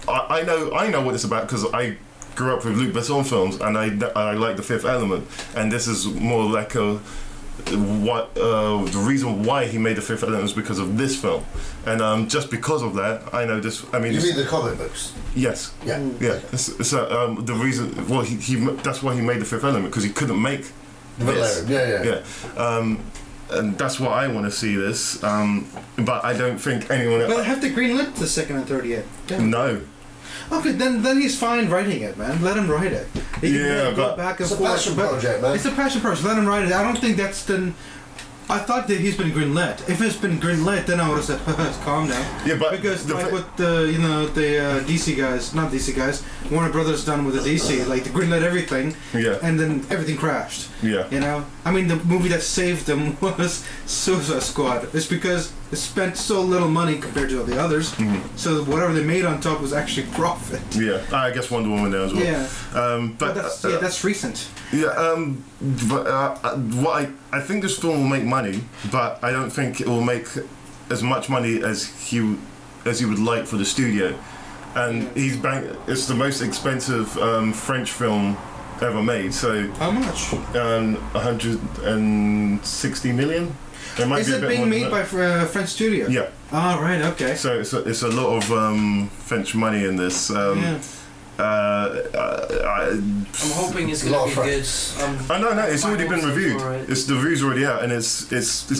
K: I know what it's about because I grew up with Luc Besson films, and I like The Fifth Element, and this is more like the reason why he made The Fifth Element was because of this film, and just because of that, I know this. I mean,
E: you mean the comic books?
K: Yes.
E: Yeah.
K: Yeah. So the reason, well, he that's why he made The Fifth Element, because he couldn't make this.
E: Yeah.
K: And that's why I want to see this, but I don't think anyone.
L: Well, have to greenlit the second and third yet?
K: No.
L: Okay, then he's fine writing it, man. Let him write it. He can go back and
E: it's
L: forth.
E: It's a passion project, man.
L: It's a passion project. Let him write it. I don't think that's done. I thought that he's been greenlit. If it's been greenlit, then I would have said, calm down.
K: Yeah, but
L: because like what the DC guys, not DC guys, Warner Brothers done with the DC, like they greenlit everything.
K: Yeah.
L: And then everything crashed.
K: Yeah.
L: You know, I mean, the movie that saved them was Suicide Squad. It's because they spent so little money compared to the others, so whatever they made on top was actually profit.
K: Yeah, I guess Wonder Woman there as well.
L: Yeah.
K: But
L: that's recent.
K: Yeah. But what I think this film will make money, but I don't think it will make as much money as he would like for the studio. And it's the most expensive French film ever made. So
L: how much?
K: 160 million.
L: Is it being made by French studio?
K: Yeah.
L: Oh, right. Okay.
K: So it's a lot of French money in this.
J: I'm hoping it's gonna be good.
K: No, it's already been reviewed. The review's already out, and it's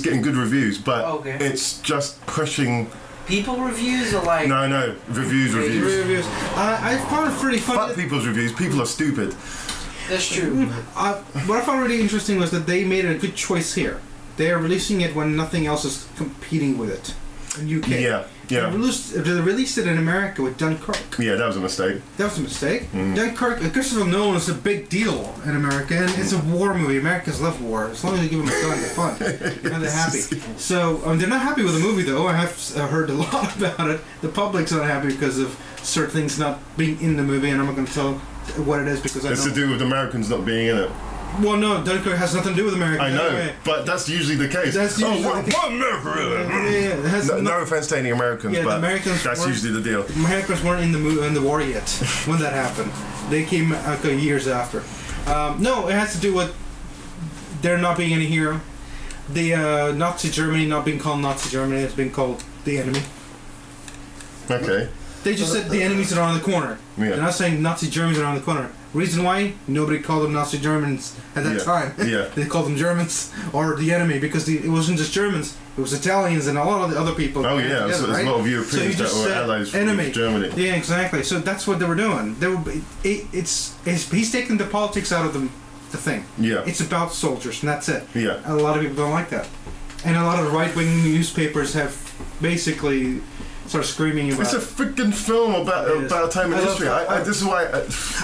K: getting good reviews. But it's just pushing.
J: People reviews are like
K: no reviews.
L: I found it pretty funny.
K: Fuck people's reviews. People are stupid.
J: That's true.
L: What I found really interesting was that they made a good choice here. They are releasing it when nothing else is competing with it in UK.
K: Yeah.
L: They released it in America with Dunkirk.
K: Yeah, that was a mistake.
L: Dunkirk, Christopher Nolan is a big deal in America, and it's a war movie. Americans love war. As long as you give them a gun, they're fun. And they're happy. So they're not happy with the movie, though. I have heard a lot about it. The public's not happy because of certain things not being in the movie, and I'm not going to tell what it is because I know.
K: It's to do with Americans not being in it.
L: Well, no, Dunkirk has nothing to do with America.
K: I know, but that's usually the case.
L: That's usually
K: what America? No offense to any Americans, but
L: Americans
K: that's usually the deal.
L: Americans weren't in the war yet when that happened. They came years after. No, it has to do with there not being any hero. The Nazi Germany not being called Nazi Germany, it's been called the enemy.
K: Okay.
L: They just said the enemies are around the corner.
K: Yeah.
L: They're not saying Nazi Germans are around the corner. Reason why? Nobody called them Nazi Germans at that time.
K: Yeah.
L: They called them Germans or the enemy because it wasn't just Germans. It was Italians and a lot of the other people.
K: Oh yeah,
L: together,
K: so there's a lot of Europeans that were allies with Germany.
L: Yeah, exactly. So that's what they were doing. They were. He's taking the politics out of the thing.
K: Yeah.
L: It's about soldiers and that's it.
K: Yeah.
L: And a lot of people don't like that. And a lot of right-wing newspapers have basically started screaming about.
K: It's a freaking film about a time in history. This is why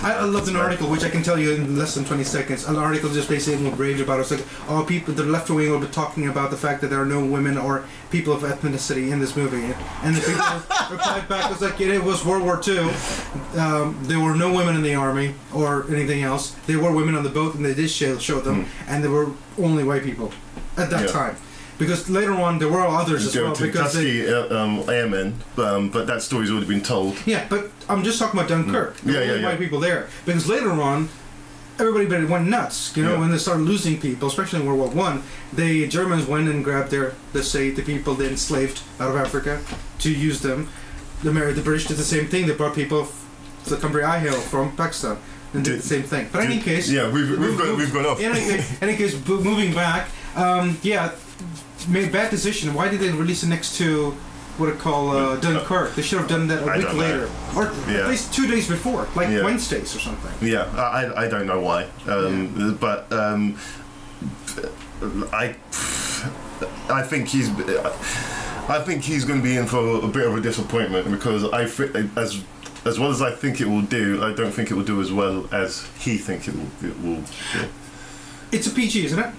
L: I loved an article which I can tell you in less than 20 seconds. An article just basically raged about it. It's like, oh, people, the left wing will be talking about the fact that there are no women or people of ethnicity in this movie, and the people replied back was like, it was World War II. There were no women in the army or anything else. There were women on the boat, and they did show them, and there were only white people at that time. Because later on there were others as well. Because
K: airmen, but that story's already been told.
L: Yeah, but I'm just talking about Dunkirk. There were only white people there. Because later on, everybody went nuts. You know, when they started losing people, especially in World War One, the Germans went and grabbed the people they enslaved out of Africa to use them. The British did the same thing. They brought people to the country I hail from, Pakistan, and did the same thing. But in any case,
K: we've gone off.
L: In any case, moving back, made a bad decision. Why did they release it next to what it called Dunkirk? They should have done that a week later, or at least 2 days before, like Wednesdays or something.
K: Yeah, I don't know why, but I think he's going to be in for a bit of a disappointment because as well as I think it will do, I don't think it will do as well as he thinks it will do.
L: It's a PG, isn't it?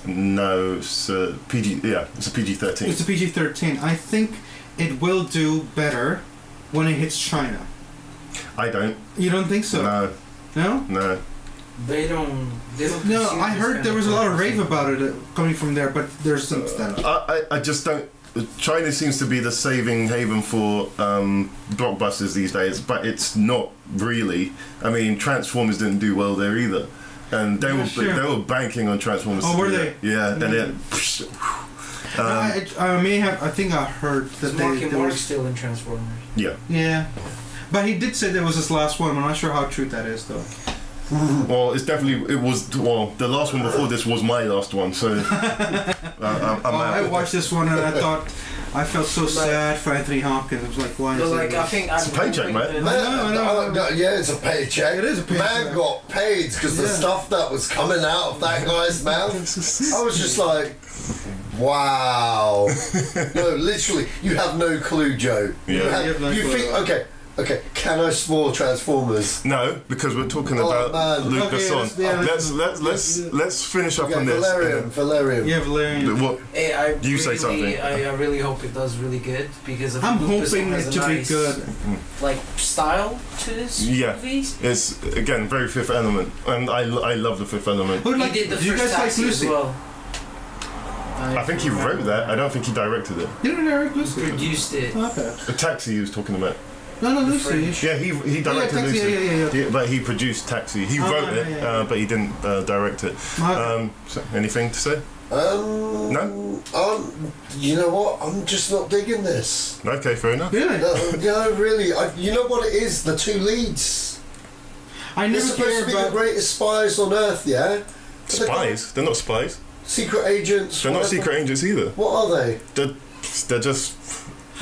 K: No, it's a PG. Yeah, it's a PG-13.
L: It's a PG-13. I think it will do better when it hits China.
K: I don't.
L: You don't think so?
K: No.
L: No?
K: No.
J: They don't.
L: No, I heard there was a lot of rave about it coming from there, but there's some stuff.
K: I just don't. China seems to be the saving haven for blockbusters these days, but it's not really. I mean, Transformers didn't do well there either. And they were banking on Transformers.
L: Oh, were they?
K: Yeah, and then.
L: I think I heard that
J: Marky Mark's still in Transformers.
K: Yeah.
L: Yeah, but he did say that was his last one. I'm not sure how true that is, though.
K: Well, the last one before this was my last one, so.
L: I watched this one and I felt so sad for Anthony Hopkins. I was like, why is
J: I think
K: it's a paycheck, man.
E: Yeah, it's a paycheck.
L: It is a paycheck.
E: Man got paid because the stuff that was coming out of that guy's mouth, I was just like, wow. No, literally, you have no clue, Joe.
K: Yeah.
E: You think, okay, can I spoil Transformers?
K: No, because we're talking about Luke Besson. Let's finish up on this.
E: Valerian.
L: Yeah, Valerian.
K: What? Say something.
J: I really hope it does really good because
L: I'm hoping it to be good.
J: Like style to this movie.
K: It's again very Fifth Element, and I love the Fifth Element.
J: He did the first Taxi as well.
K: I think he wrote that. I don't think he directed it.
L: He didn't direct Lucy.
J: Produced it.
L: Okay.
K: The Taxi he was talking about.
L: No, Lucy.
K: Yeah, he directed
L: Taxi,
K: Lucy. Yeah, but he produced Taxi. He wrote it, but he didn't direct it.
L: Okay.
K: So anything to say? No?
E: You know what? I'm just not digging this.
K: Okay, fair enough.
L: Really?
E: No, really. You know what it is? The two leads. They're supposed to be the greatest spies on Earth, yeah?
K: Spies? They're not spies.
E: Secret agents.
K: They're not secret agents either.
E: What are they?
K: They're just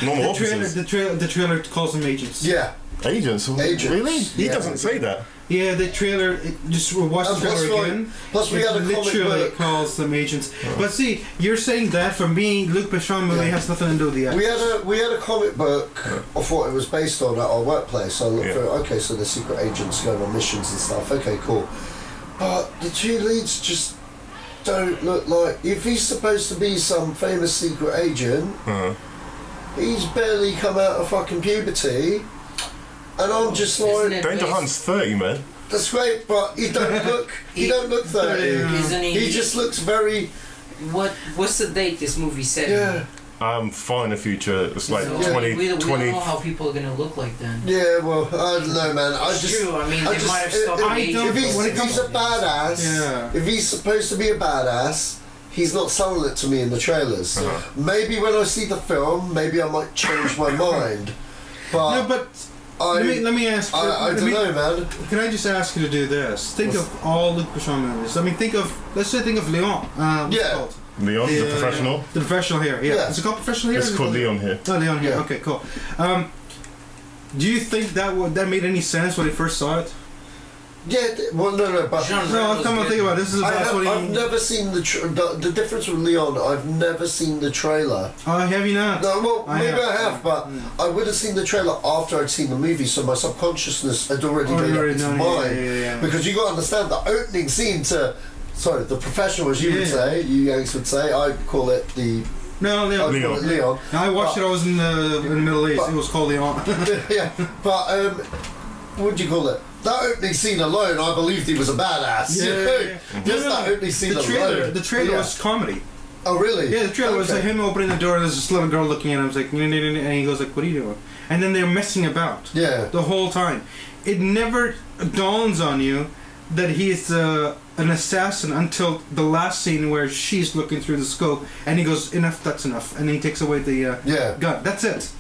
K: normal officers.
L: The trailer calls them agents.
E: Yeah.
K: Agents? Really? He doesn't say that.
L: Yeah, the trailer. Just watch the trailer again.
E: Plus, we had a comic
L: literally
E: book.
L: calls them agents. But see, you're saying that for me, Luc Besson movie has nothing to do with the actors.
E: We had a comic book of what it was based on at our workplace. So I looked through. Okay, so they're secret agents going on missions and stuff. Okay, cool. But the two leads just don't look like. If he's supposed to be some famous secret agent, he's barely come out of fucking puberty. And I'm just like,
K: Danger Hunt's 30, man.
E: That's great, but he don't look. He don't look 30.
J: Isn't he?
E: He just looks very.
J: What's the date this movie set?
E: Yeah.
K: Far in the future. It's like
J: So
K: 20.
J: We don't know how people are gonna look like then.
E: Yeah, well, I don't know, man.
J: It's true. I mean, they might have stopped.
E: If he's a badass, if he's supposed to be a badass, he's not selling it to me in the trailers. Maybe when I see the film, maybe I might change my mind. But
L: let me ask.
E: I don't know, man.
L: Can I just ask you to do this? Think of all Luc Besson movies. I mean, think of Leon. What's it called?
K: Leon, the professional.
L: The professional here. Yeah. Is it called professional here?
K: It's called Leon here.
L: Oh, Leon here. Okay, cool. Do you think that made any sense when you first saw it?
E: Yeah, well, no, but
L: come on, think about it. This is
E: I've never seen the difference with Leon. I've never seen the trailer.
L: Oh, have you not?
E: No, well, maybe I have, but I would have seen the trailer after I'd seen the movie, so my subconsciousness had already made up its mind.
L: Yeah.
E: Because you got to understand the opening scene to, the professional, as you would say, you Yanks would say. I call it the.
L: No, Leon.
E: Leon.
L: I watched it. I was in the Middle East. It was called Leon.
E: Yeah, but what do you call it? That opening scene alone, I believed he was a badass.
L: Yeah.
E: Just that opening scene alone.
L: The trailer was comedy.
E: Oh, really?
L: Yeah, the trailer was him opening the door and there's this little girl looking at him. I was like, and he goes like, what are you doing? And then they're messing about.
E: Yeah.
L: The whole time. It never dawns on you that he's an assassin until the last scene where she's looking through the scope and he goes, enough, that's enough. And then he takes away the gun. That's it.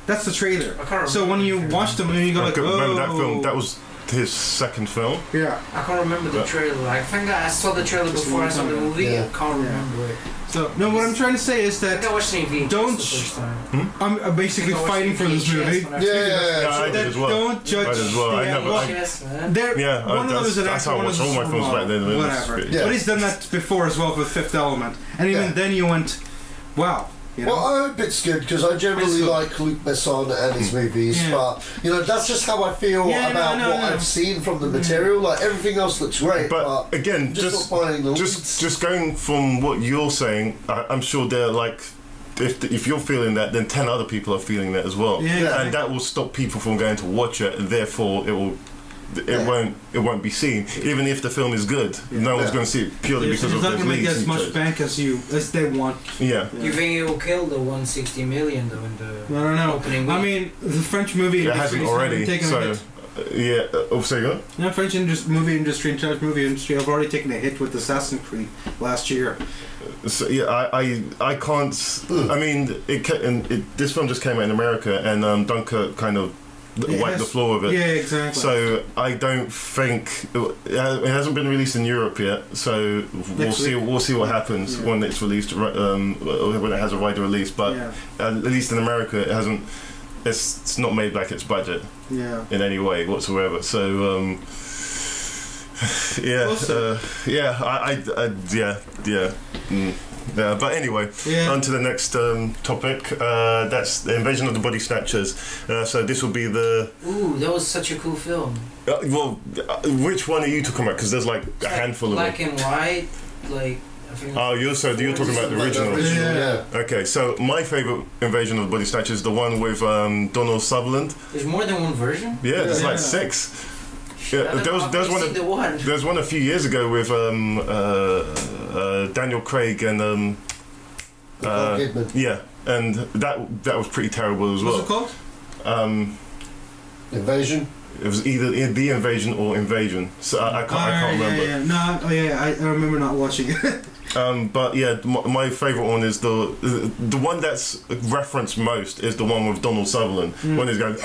L: That's the trailer. So when you watch the movie, you go like,
K: remember that film? That was his second film.
L: Yeah.
J: I can't remember the trailer. I think I saw the trailer before I saw the movie. I can't remember it.
L: So no, what I'm trying to say is that
J: I watched it in VHS
L: don't.
J: The first time.
L: I'm basically fighting for this movie.
E: Yeah,
K: I did as well.
L: Don't judge.
K: I did as well. I never.
L: One of them is an
K: that's
L: actor,
K: how I
L: one
K: watched
L: is
K: all my films back then.
L: Whatever. But he's done that before as well with Fifth Element, and even then you went, wow. You know?
E: Well, I hope it's good because I generally like Luc Besson and his movies, but that's just how I feel about what I've seen from the material. Like everything else looks great, but
K: again, just going from what you're saying, I'm sure they're like. If you're feeling that, then 10 other people are feeling that as well, and that will stop people from going to watch it, and therefore it won't be seen. Even if the film is good, no one's going to see it purely because of the
L: it's not going to make as much bank as they want.
J: You think it will kill the 160 million though in the opening week?
L: I mean, the French movie industry
K: hasn't already.
L: So French movie industry and Chinese movie industry have already taken a hit with Assassin's Creed last year.
K: So I can't. I mean, this film just came out in America, and Dunkirk kind of wiped the floor with it.
L: Yeah, exactly.
K: So I don't think it hasn't been released in Europe yet. So we'll see what happens when it's released, when it has a wider release. But at least in America, it hasn't. It's not made back its budget in any way whatsoever. So but anyway, on to the next topic. That's the Invasion of the Body Snatchers. So this will be the.
J: Ooh, that was such a cool film.
K: Which one are you talking about? Because there's like a handful of them.
J: Black and white, like.
K: You're talking about the original.
E: Yeah.
K: Okay, so my favourite Invasion of the Body Snatchers is the one with Donald Sutherland.
J: There's more than one version?
K: Yeah, there's like 6. There's one a few years ago with Daniel Craig and and that was pretty terrible as well.
L: What's it called?
E: Invasion.
K: It was either The Invasion or Invasion. So I can't remember.
L: I remember not watching it.
K: But yeah, my favourite one is the one that's referenced most is the one with Donald Sutherland when he's going.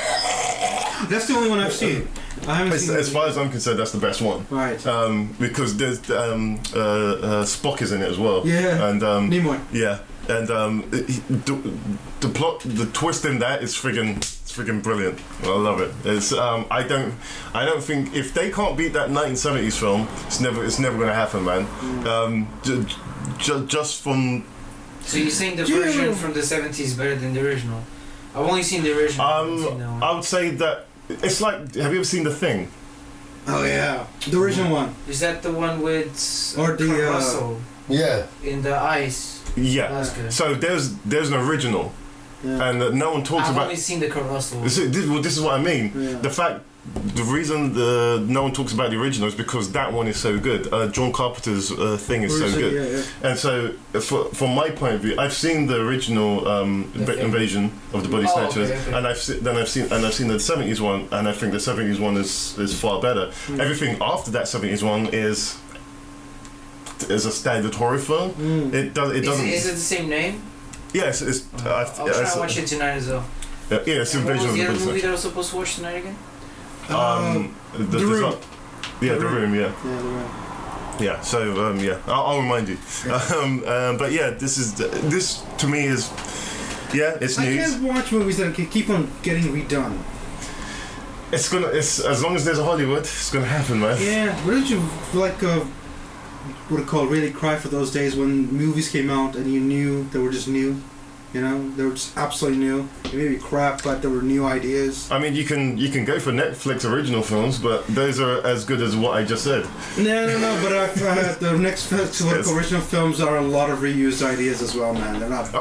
L: That's the only one I've seen. I haven't seen.
K: As far as I'm concerned, that's the best one.
L: Right.
K: Because there's Spock is in it as well.
L: Yeah.
K: And
L: Nimoy.
K: Yeah. And the plot, the twist in that is friggin' brilliant. I love it. It's I don't think if they can't beat that 1970s film, it's never gonna happen, man. Just from.
J: So you're saying the version from the 70s is better than the original? I've only seen the original.
K: I would say that it's like. Have you ever seen The Thing?
L: Oh yeah, the original one.
J: Is that the one with Russell?
E: Yeah.
J: In the ice.
K: Yeah. So there's an original, and no one talks about.
J: I've only seen the Kurt Russell.
K: This is what I mean. Yeah. The reason no one talks about the original is because that one is so good. John Carpenter's Thing is so good, and so from my point of view, I've seen the original Invasion of the Body Snatchers, and I've seen the 70s one, and I think the 70s one is far better. Everything after that 70s one is a standard horror film. It doesn't.
J: Is it the same name?
K: Yes,
J: I'll try to watch it tonight as well.
K: it's
J: And what
K: Invasion
J: was
K: of
J: the
K: the
J: other
K: Body
J: movie that I
K: Snatchers.
J: was supposed to watch tonight again?
K: The
L: Room.
K: Yeah, The Room. Yeah.
L: Yeah, the room.
K: Yeah. So I'll remind you. But yeah, this to me is it's
L: I
K: news.
L: can't watch movies that keep on getting redone.
K: It's as long as there's a Hollywood, it's gonna happen, man.
L: Yeah, what did you like? What it called? Really cry for those days when movies came out and you knew they were just new. You know, they were just absolutely new. They may be crap, but there were new ideas.
K: I mean, you can go for Netflix original films, but those are as good as what I just said.
L: No. But I've had the Netflix original films are a lot of reused ideas as well, man. They're not.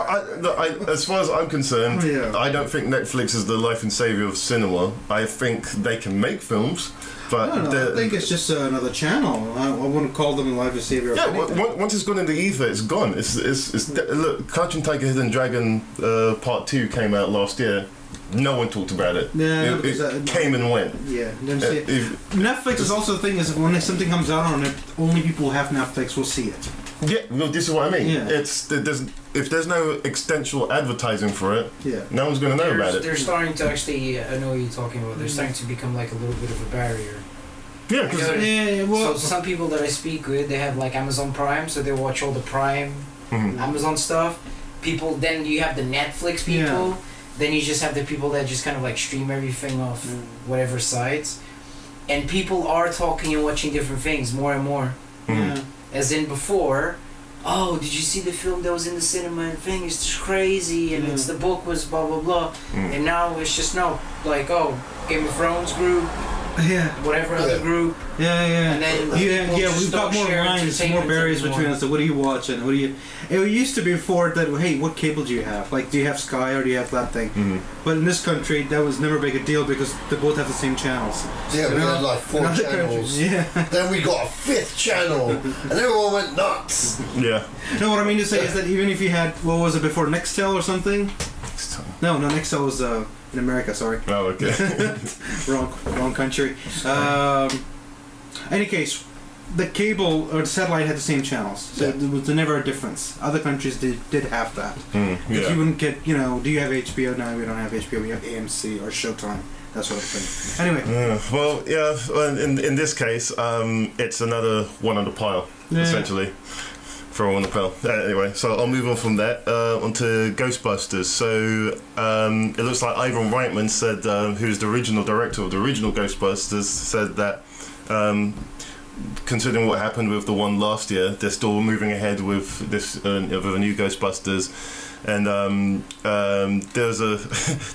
K: As far as I'm concerned,
L: Yeah.
K: I don't think Netflix is the life and savior of cinema. I think they can make films, but
L: I think it's just another channel. I wouldn't call them a life and savior.
K: yeah. Once it's gone into ether, it's gone. Look, Crouching Tiger, Hidden Dragon Part 2 came out last year. No one talked about it.
L: Yeah,
K: it came and went.
L: Yeah, Netflix is also the thing is when something comes out on it, only people who have Netflix will see it.
K: Yeah, well, this is what I mean.
L: Yeah.
K: If there's no extensial advertising for it, no one's going to know about it.
J: They're starting to actually, I know what you're talking about, they're starting to become like a little bit of a barrier.
K: Yeah, because
J: so some people that I speak with, they have like Amazon Prime, so they watch all the Prime Amazon stuff. People, then you have the Netflix people, then you just have the people that just kind of like stream everything off whatever sites. And people are talking and watching different things more and more. As in before, oh, did you see the film that was in the cinema and thing? It's just crazy, and it's the book was blah blah blah. And now it's just like, oh, Game of Thrones group, whatever other group. And then
L: we've got more lines, more barriers between us. So what do you watch and what do you? It used to be before that. Hey, what cable do you have? Like, do you have Sky or do you have that thing? But in this country, that was never a big a deal because they both have the same channels.
E: Yeah, we had like 4 channels. Then we got a 5th channel, and everyone went nuts.
K: Yeah.
L: No, what I mean to say is that even if you had, what was it before, Nextel or something? No, Nextel was in America. Sorry.
K: Oh, okay.
L: wrong country. Any case, the cable or the satellite had the same channels, so there was never a difference. Other countries did have that. You wouldn't get, do you have HBO? No, we don't have HBO. We have AMC or Showtime. That sort of thing. Anyway.
K: In this case, it's another one on the pile, essentially. Throw on the pile. Anyway, so I'll move on from that onto Ghostbusters. So it looks like Ivan Reitman said, who's the original director of the original Ghostbusters, said that considering what happened with the one last year, they're still moving ahead with this of a new Ghostbusters. And there's a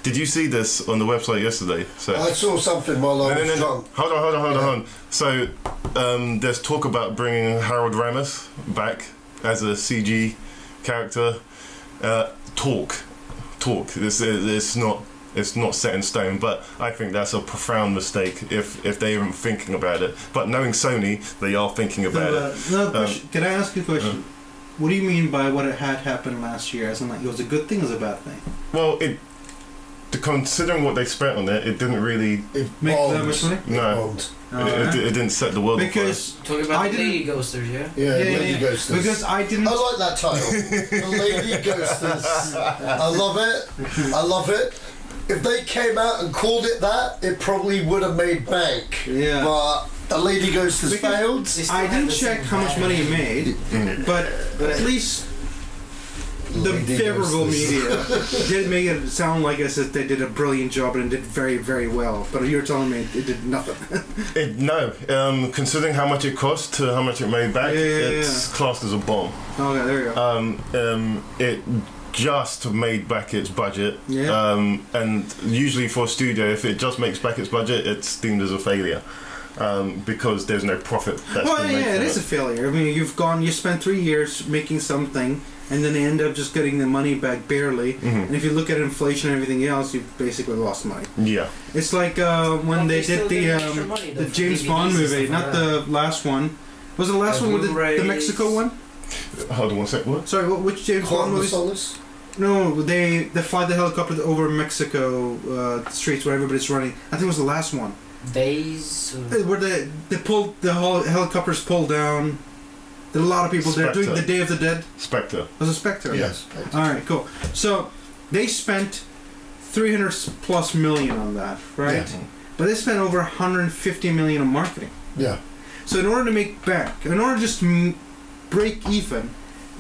K: did you see this on the website yesterday? So
E: I saw something while I was drunk.
K: Hold on. So there's talk about bringing Harold Ramis back as a CG character. Talk. It's not set in stone, but I think that's a profound mistake if they aren't thinking about it. But knowing Sony, they are thinking about it.
L: Can I ask you a question? What do you mean by what had happened last year? As in, like, it was a good thing or was a bad thing?
K: Well, considering what they spent on it, it didn't really
L: make that much money.
K: No, it didn't set the world
J: because talking about the Lady Ghosters,
E: Lady Ghosters.
L: Because I like
E: that title, the Lady Ghosters. I love it. If they came out and called it that, it probably would have made bank. But the Lady Ghosters failed.
L: I didn't check how much money it made, but at least the favorable media did make it sound like as if they did a brilliant job and did very, very well. But you're telling me it did nothing.
K: Considering how much it cost to how much it made back, it's classed as a bomb.
L: Okay, there you go.
K: It just made back its budget, and usually for a studio, if it just makes back its budget, it's deemed as a failure. Because there's no profit that's been made
L: it is a failure. I mean, you spent 3 years making something and then they end up just getting the money back barely, and if you look at inflation and everything else, you basically lost money. It's like when they did the James Bond movie, not the last one. Was it the last one with the Mexico one?
K: Hold on one sec, what?
L: Sorry, which James Bond movie? No, they fly the helicopter over Mexico streets where everybody's running. I think it was the last one.
J: Days.
L: Where they pulled the helicopters pulled down. There are a lot of people there doing the Day of the Dead.
K: Spectre.
L: Was it Spectre?
K: Yes.
L: All right, cool. So they spent $300+ million on that, right?
E: Yeah.
L: But they spent over $150 million on marketing.
E: Yeah.
L: So in order to make back, in order to just break even,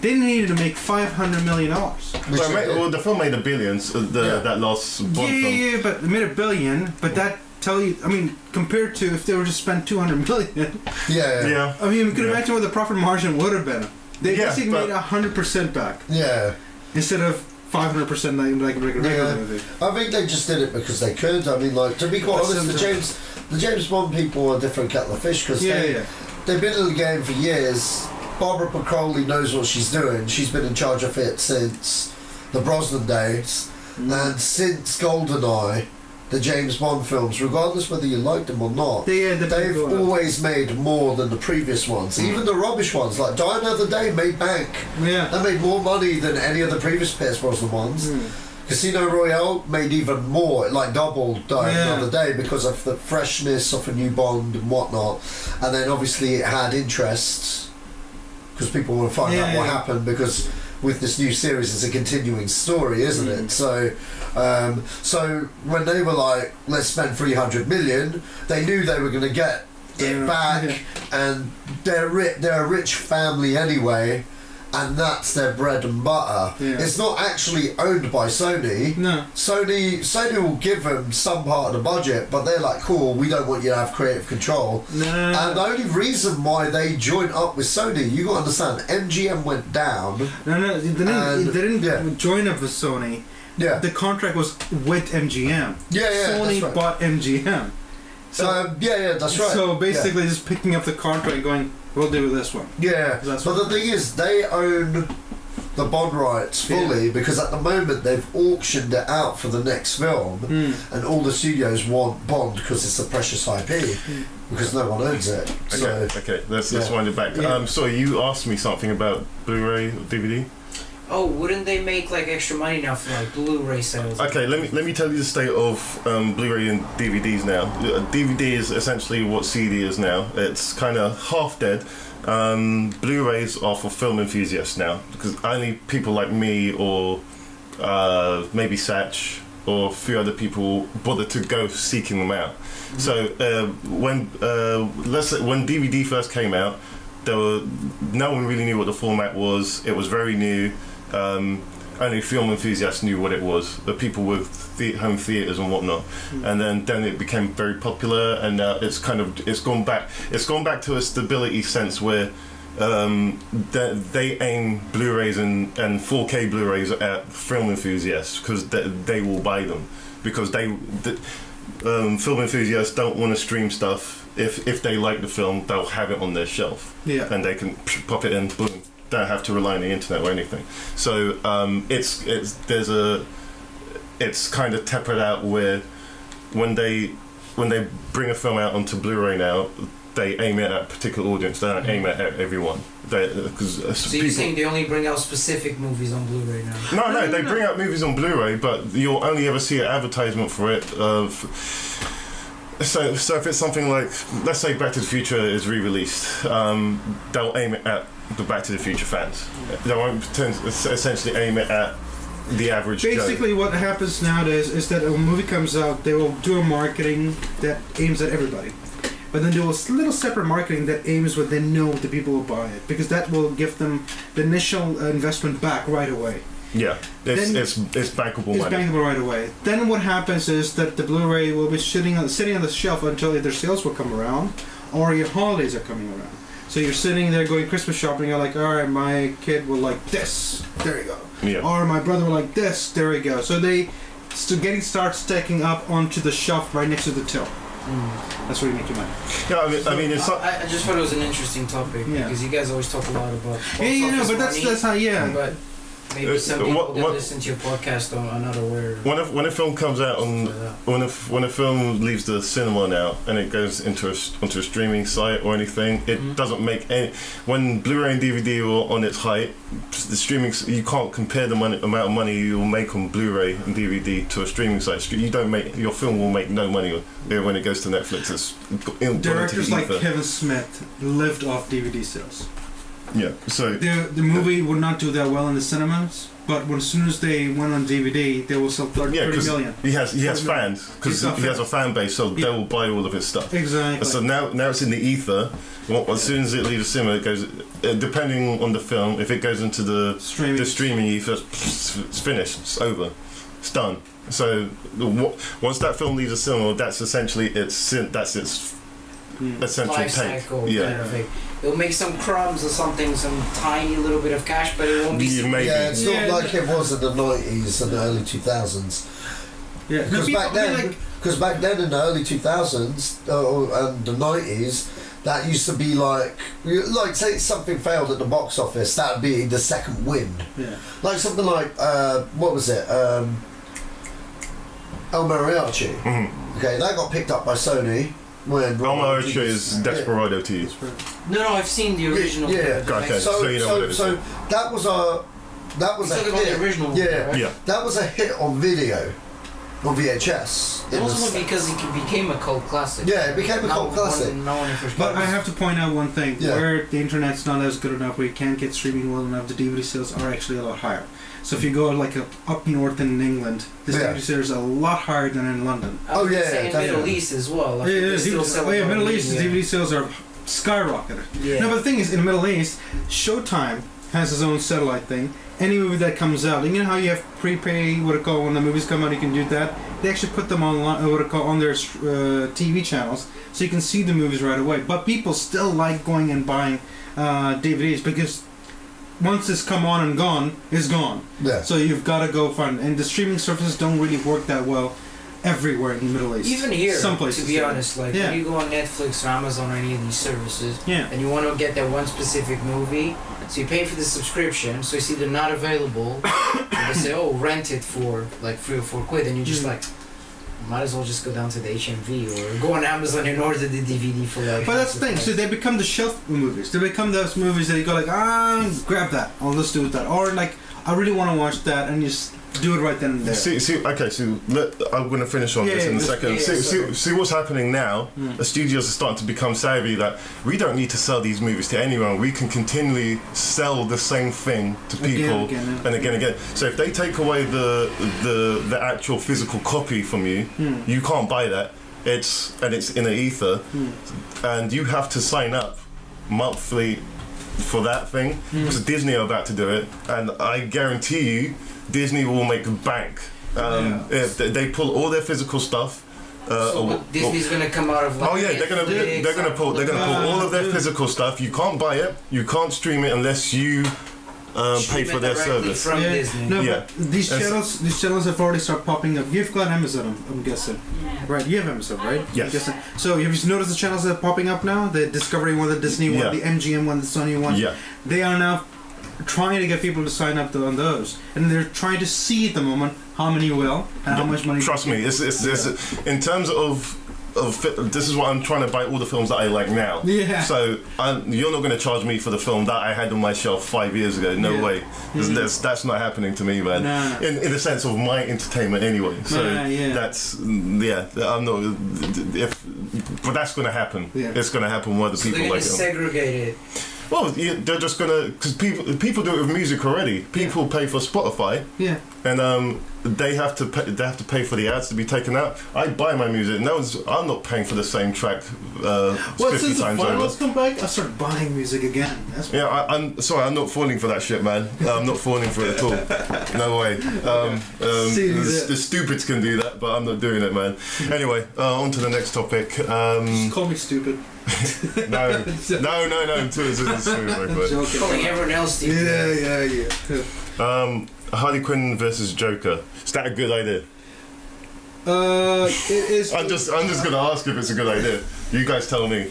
L: they needed to make $500 million.
K: Well, the film made $1 billion. That last Bond film.
L: Yeah, but they made $1 billion. But that tell you, I mean, compared to if they were just spent $200 million.
E: Yeah.
L: I mean, you could imagine what the profit margin would have been. They basically made 100% back.
E: Yeah.
L: Instead of 500% like a regular movie.
E: I think they just did it because they could. I mean, like, to be quite honest, the James Bond people are a different kettle of fish because they've been in the game for years. Barbara Crowley knows what she's doing. She's been in charge of it since the Brosnan days, and since GoldenEye, the James Bond films, regardless whether you like them or not, they've always made more than the previous ones. Even the rubbish ones, like Die Another Day, made bank.
L: Yeah,
E: they made more money than any of the previous Pierce Brosnan ones. Casino Royale made even more, like doubled Die Another Day because of the freshness of a new Bond and whatnot. And then obviously it had interest because people want to find out what happened, because with this new series it's a continuing story, isn't it? So when they were like, let's spend 300 million, they knew they were going to get it back, and they're a rich family anyway, and that's their bread and butter. It's not actually owned by Sony.
L: No.
E: Sony will give them some part of the budget, but they're like, cool, we don't want you to have creative control.
L: No.
E: And the only reason why they joined up with Sony, you got to understand, MGM went down.
L: No, they didn't join up with Sony.
E: Yeah.
L: The contract was with MGM. Sony
E: that's right.
L: bought MGM. So,
E: that's right.
L: So basically just picking up the contract and going, we'll do this one.
E: Yeah, but the thing is, they own the Bond rights fully because at the moment they've auctioned it out for the next film, and all the studios want Bond because it's a precious IP because no one owns it.
K: Okay, let's wind it back. So you asked me something about Blu-ray, DVD.
J: Oh, wouldn't they make like extra money now for like Blu-ray sales?
K: Okay, let me tell you the state of Blu-ray and DVDs now. DVD is essentially what CD is now. It's kind of half dead. Blu-rays are for film enthusiasts now, because only people like me or maybe Sach or a few other people bother to go seeking them out. So when DVD first came out, no one really knew what the format was. It was very new. Only film enthusiasts knew what it was. The people with home theaters and whatnot, and then it became very popular, and now it's gone back. It's gone back to a stability sense where they aim Blu-rays and 4K Blu-rays at film enthusiasts because they will buy them, because film enthusiasts don't want to stream stuff. If they like the film, they'll have it on their shelf, and they can pop it in, boom. Don't have to rely on the internet or anything. So it's kind of tempered out where when they bring a film out onto Blu-ray now, they aim it at a particular audience. They don't aim it at everyone. So
J: you're saying they only bring out specific movies on Blu-ray now?
K: No, they bring out movies on Blu-ray, but you'll only ever see an advertisement for it. So if it's something like, let's say Back to the Future is re-released, they'll aim it at the Back to the Future fans. They won't essentially aim it at the average
L: Basically,
K: Joe.
L: what happens nowadays is that a movie comes out, they will do a marketing that aims at everybody. But then do a little separate marketing that aims what they know the people will buy it, because that will give them the initial investment back right away.
K: Yeah, it's bankable money.
L: It's bankable right away. Then what happens is that the Blu-ray will be sitting on the shelf until either sales will come around or your holidays are coming around. So you're sitting there going Christmas shopping, you're like, alright, my kid will like this, there you go.
K: Yeah.
L: Or my brother will like this, there you go. So they start stacking up onto the shelf right next to the till. That's where you make your money.
K: Yeah, I mean, it's.
J: I just thought it was an interesting topic because you guys always talk a lot about.
L: But that's how.
J: But maybe some people that listen to your podcast are not aware.
K: When a film comes out when a film leaves the cinema now and it goes onto a streaming site or anything, it doesn't make any. When Blu-ray and DVD are on its height, the streaming, you can't compare the amount of money you will make on Blu-ray and DVD to a streaming site. Your film will make no money when it goes to Netflix. It's
L: directors like Kevin Smith lived off DVD sales.
K: Yeah. So
L: the movie would not do that well in the cinemas, but as soon as they went on DVD, they will sell 30 million.
K: He has fans because he has a fan base, so they will buy all of his stuff.
L: Exactly.
K: So now it's in the ether. As soon as it leaves the cinema, it goes. Depending on the film, if it goes into the streaming ether, it's finished. It's over. It's done. So once that film leaves the cinema, that's essentially its essential
J: life
K: take.
J: Cycle kind of thing. It'll make some crumbs or something, some tiny little bit of cash, but it won't be.
E: Yeah, it's not like it was in the 90s and the early 2000s.
L: Yeah,
E: because back then in the early 2000s and the 90s, that used to be like say something failed at the box office, that would be the second win.
L: Yeah.
E: Like something like what was it? El Mariachi.
K: Mm-hmm.
E: Okay, that got picked up by Sony. When
K: El Mariachi is Desperado to you.
J: No, I've seen the original.
E: Yeah.
K: Okay, so you know what it is.
E: So that was a hit.
J: The original one,
E: Yeah.
J: right?
K: Yeah.
E: That was a hit on video, on VHS.
J: It also because it became a cult classic.
E: Yeah, it became a cult classic.
L: But I have to point out one thing:
E: Yeah.
L: where the internet's not as good enough, where you can't get streaming well enough, the DVD sales are actually a lot higher. So if you go like up north in England, the DVD sales are a lot higher than in London.
E: Oh yeah,
J: in Middle East as well. Like
L: Middle East DVD sales are skyrocketed.
J: Yeah.
L: No, but the thing is, in the Middle East, Showtime has its own satellite thing. Any movie that comes out, you know how you have prepay, what it called when the movies come out, you can do that. They actually put them online, what it called on their TV channels, so you can see the movies right away. But people still like going and buying DVDs because once it's come on and gone, it's gone.
E: Yeah.
L: So you've got to go find, and the streaming services don't really work that well everywhere in the Middle East.
J: Even here,
L: some places,
J: to be honest, like
L: yeah.
J: when you go on Netflix or Amazon or any of these services,
L: yeah.
J: and you want to get that one specific movie, so you pay for the subscription, so you see they're not available, and they say, oh, rent it for like 3 or 4 quid, and you're just like, might as well just go down to the HMV or go on Amazon and order the DVD for like.
L: But that's the thing. So they become the shelf movies. They become those movies that you go like, grab that, or let's do that, or like, I really want to watch that, and just do it right then and there.
K: Okay, so I'm going to finish on this in a second. See what's happening now. The studios are starting to become savvy that we don't need to sell these movies to anyone. We can continually sell the same thing to people again. So if they take away the actual physical copy from you, you can't buy that. It's in an ether, and you have to sign up monthly for that thing. Because Disney are about to do it, and I guarantee you Disney will make bank if they pull all their physical stuff.
J: Disney's gonna come out of.
K: Like, they're gonna pull all of their physical stuff. You can't buy it. You can't stream it unless you pay for their service.
J: From Disney.
L: No, but these channels have already started popping up. You've got Amazon, I'm guessing. Right, you have Amazon, right?
K: Yes.
L: I'm guessing. So have you noticed the channels that are popping up now? The Discovery one, the Disney one, the MGM one, the Sony one.
K: Yeah.
L: They are now trying to get people to sign up on those, and they're trying to see at the moment how many will and how much money.
K: Trust me, it's in terms of this is what I'm trying to buy all the films that I like now.
L: Yeah.
K: So you're not going to charge me for the film that I had on my shelf 5 years ago. No way. That's not happening to me, man.
L: No.
K: In the sense of my entertainment, anyway. So that's I'm not. But that's going to happen. Yeah. It's going to happen whether people
J: they're
K: like it.
J: Segregate it.
K: Well, they're just gonna, because people do it with music already. People pay for Spotify, and they have to pay for the ads to be taken out. I buy my music. I'm not paying for the same track 50
L: since
K: times
L: the
K: over.
L: finals come back, I start buying music again.
K: I'm sorry. I'm not falling for that shit, man. I'm not falling for it at all. No way. The stupids can do that, but I'm not doing it, man. Anyway, on to the next topic.
L: Just call me stupid.
K: No. Until it's
J: calling everyone else stupid.
L: Yeah.
K: Harley Quinn versus Joker. Is that a good idea?
L: It is.
K: I'm just gonna ask if it's a good idea. You guys tell me.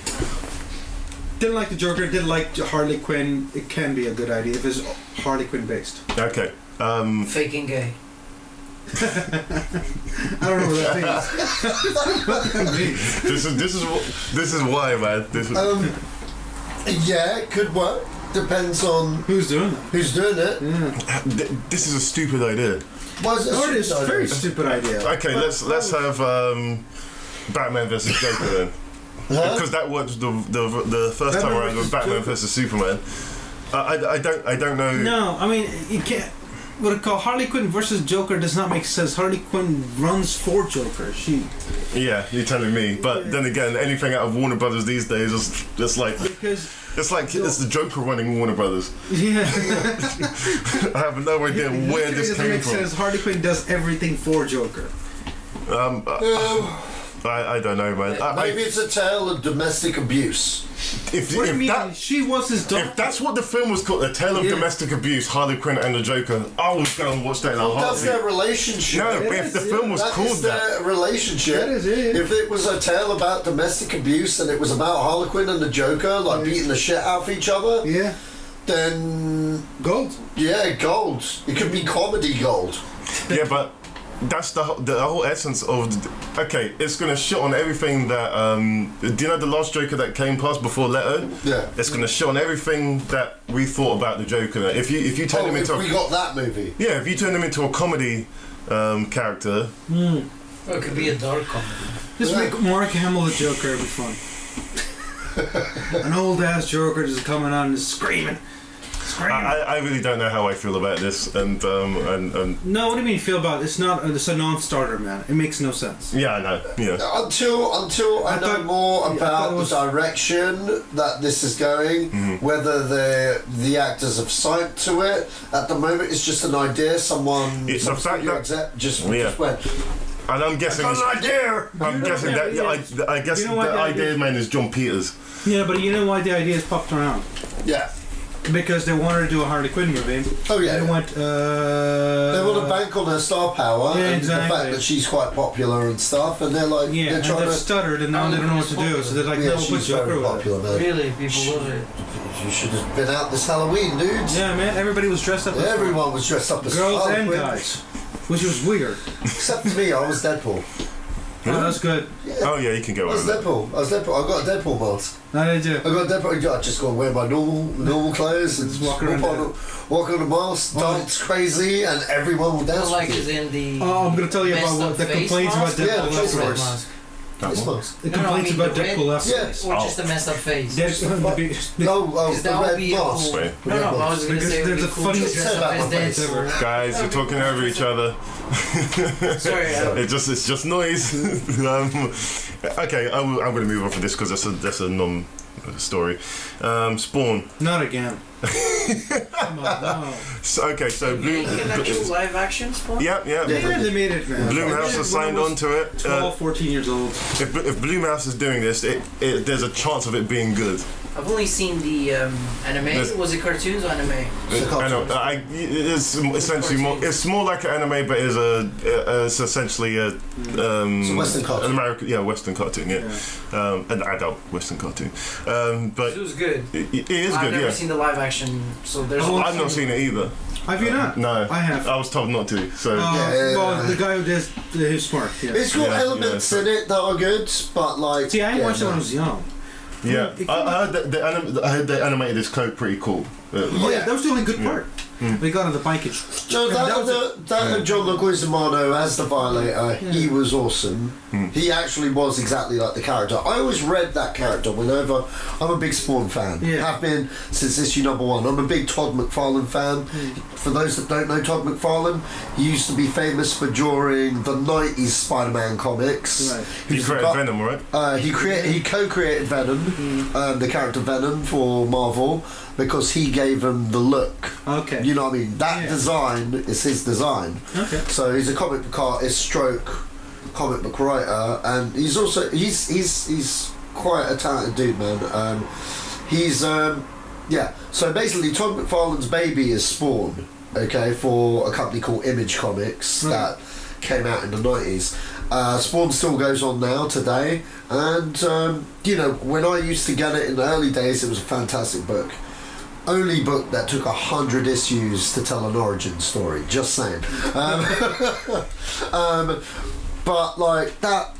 L: Didn't like the Joker. Didn't like Harley Quinn. It can be a good idea if it's Harley Quinn based.
K: Okay.
J: Faking gay.
L: I don't know what that means.
K: This is why, man.
E: Yeah, it could work. Depends on
L: who's doing it.
E: Yeah.
K: This is a stupid idea.
E: Why is it
L: It's a very stupid idea.
K: Okay, let's have Batman versus Joker then. Because that worked the first time around with Batman versus Superman. I don't know.
L: No, I mean, you can't. What it called Harley Quinn versus Joker does not make sense. Harley Quinn runs for Joker.
K: Yeah, you're telling me. But then again, anything out of Warner Brothers these days is just like it's the Joker running Warner Brothers.
L: Yeah.
K: I have no idea where this came from.
L: Sense. Harley Quinn does everything for Joker.
K: I don't know, man.
E: Maybe it's a tale of domestic abuse.
L: She was his daughter.
K: If that's what the film was called, A Tale of Domestic Abuse, Harley Quinn and the Joker, I would go and watch that in a heartbeat.
E: That's their relationship.
K: No, but if the film was called that.
E: That is their relationship.
L: That is it.
E: If it was a tale about domestic abuse and it was about Harley Quinn and the Joker, like beating the shit out of each other, then...
L: Gold.
E: Yeah, gold. It could be comedy gold.
K: Yeah, but... That's the whole essence of... Okay, it's going to shit on everything that... do you know the last Joker that came past before Leto?
E: Yeah.
K: It's going to shit on everything that we thought about the Joker. If you turn him into...
E: we got that movie.
K: Yeah, if you turn him into a comedy character...
J: Well, it could be a dark comedy.
L: Just make Mark Hamill the Joker, it'd be fun. An old-ass Joker just coming on and screaming.
K: I really don't know how I feel about this, and
L: no, what do you mean feel about it? It's a non-starter, man. It makes no sense.
K: Yeah, I know. Yeah.
E: Until I know more about the direction that this is going, whether the actors have signed to it. At the moment, it's just an idea.
K: It's a fact that
E: just went.
K: And I'm guessing.
E: I got an idea.
K: I'm guessing that. I guess the idea man is John Peters.
L: Yeah, but you know why the ideas popped around?
E: Yeah.
L: Because they wanted to do a Harley Quinn movie.
E: Oh yeah.
L: They want
E: to bank on her star power and the fact that she's quite popular and stuff, and they're like,
L: they're trying to stuttered and now they don't know what to do, so they're like, no, we'll put Joker with it.
J: Really, people love it.
E: You should have been out this Halloween, dudes.
L: Yeah, man, everybody was dressed up.
E: Everyone was dressed up as
L: girls
E: Harley
L: and
E: Quinn.
L: guys, which was weird.
E: Except for me, I was Deadpool.
L: Oh, that's good.
E: Yeah.
K: Oh yeah, you can go.
E: I was Deadpool. I got a Deadpool mask.
L: How did you?
E: I got Deadpool. I just got to wear my normal clothes and
L: just walk
E: on the mask, dance crazy, and everyone will dance.
J: Like is in the.
L: Oh, I'm gonna tell you about what the complaints about Deadpool afterwards.
E: The
L: complaints about Deadpool afterwards.
J: Or just a messed up face.
E: the red mask.
J: No, I was gonna say
L: there's a funny
K: Guys, you're talking over each other.
J: Sorry.
K: It's just noise. Okay, I'm going to move on from this because that's a non-story. Spawn.
L: Not again. Come on, no.
K: So Blue.
J: An actual live action Spawn?
K: Yeah.
L: They made it, man.
K: Blumhouse has signed on to it.
L: 12, 14 years old.
K: If Blumhouse is doing this, there's a chance of it being good.
J: I've only seen the anime. Was it cartoons or anime?
K: It's essentially more. It's more like an anime, but it's essentially a
E: it's a Western cartoon.
K: An American, Western cartoon, an adult Western cartoon. But
J: it was good.
K: It is
J: I've
K: good.
J: never seen the live action, so there's.
K: I've not seen it either.
L: Have you not?
K: No,
L: I have.
K: I was told not to. So
L: well, the guy who does his smart. Yeah.
E: It's got elements in it that are good, but like.
L: See, I watched it when I was young.
K: Yeah, I heard they animated his code pretty cool.
L: That was the only good part. They got on the bike and...
E: No, that and John Leguizamo as the Violator, he was awesome. He actually was exactly like the character. I always read that character whenever... I'm a big Spawn fan. Have been since issue number 1. I'm a big Todd McFarlane fan. For those that don't know Todd McFarlane, he used to be famous for drawing the 90s Spider-Man comics.
K: Right. He created Venom, right?
E: He co-created Venom, the character Venom for Marvel, because he gave him the look.
L: Okay.
E: You know what I mean? That design is his design. Okay. So he's a comic book artist stroke comic book writer, and he's also he's quite a talented dude, man. So basically Todd McFarlane's baby is Spawn, okay, for a company called Image Comics that came out in the 90s. Spawn still goes on now today, and when I used to get it in the early days, it was a fantastic book. Only book that took 100 issues to tell an origin story. Just saying. But like that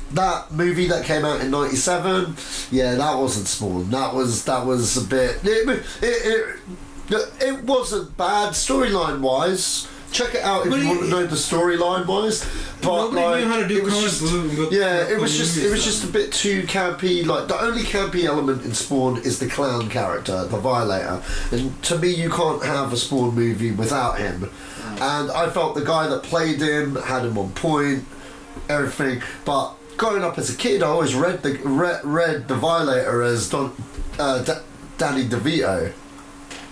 E: movie that came out in '97, that wasn't Spawn. That was a bit. It wasn't bad storyline wise. check it out if you want to know the storyline wise. But
L: nobody knew how to do
E: it was just a bit too campy. Like the only campy element in Spawn is the clown character, the Violator, and to me you can't have a Spawn movie without him. And I felt the guy that played him had him on point, everything. But growing up as a kid, I always read the Violator as Danny DeVito.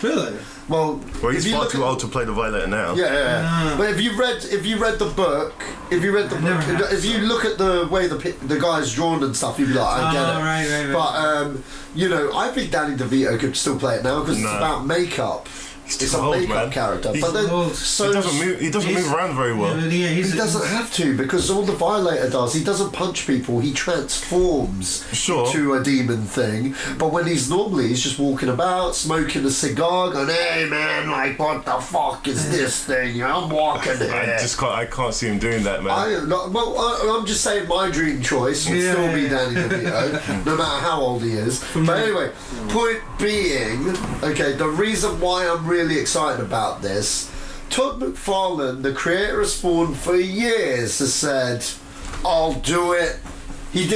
L: Really?
E: Well,
K: he's far too old to play the Violator now.
E: Yeah. But if you read the book, if you look at the way the guy's drawn and stuff, you'd be like, I get it.
L: Right.
E: But I think Danny DeVito could still play it now because it's about makeup. It's a makeup character, but then
K: he doesn't move around very well.
E: He doesn't have to, because all the Violator does, he doesn't punch people. He transforms to a demon thing. But when he's just walking about, smoking a cigar, going, "Hey man, like what the fuck is this thing? I'm walking here."
K: I can't see him doing that, man.
E: I'm just saying my dream choice would still be Danny DeVito, no matter how old he is. But anyway, point being, okay, the reason why I'm really excited about this, Todd McFarlane, the creator of Spawn, for years has said, "I'll do it." He's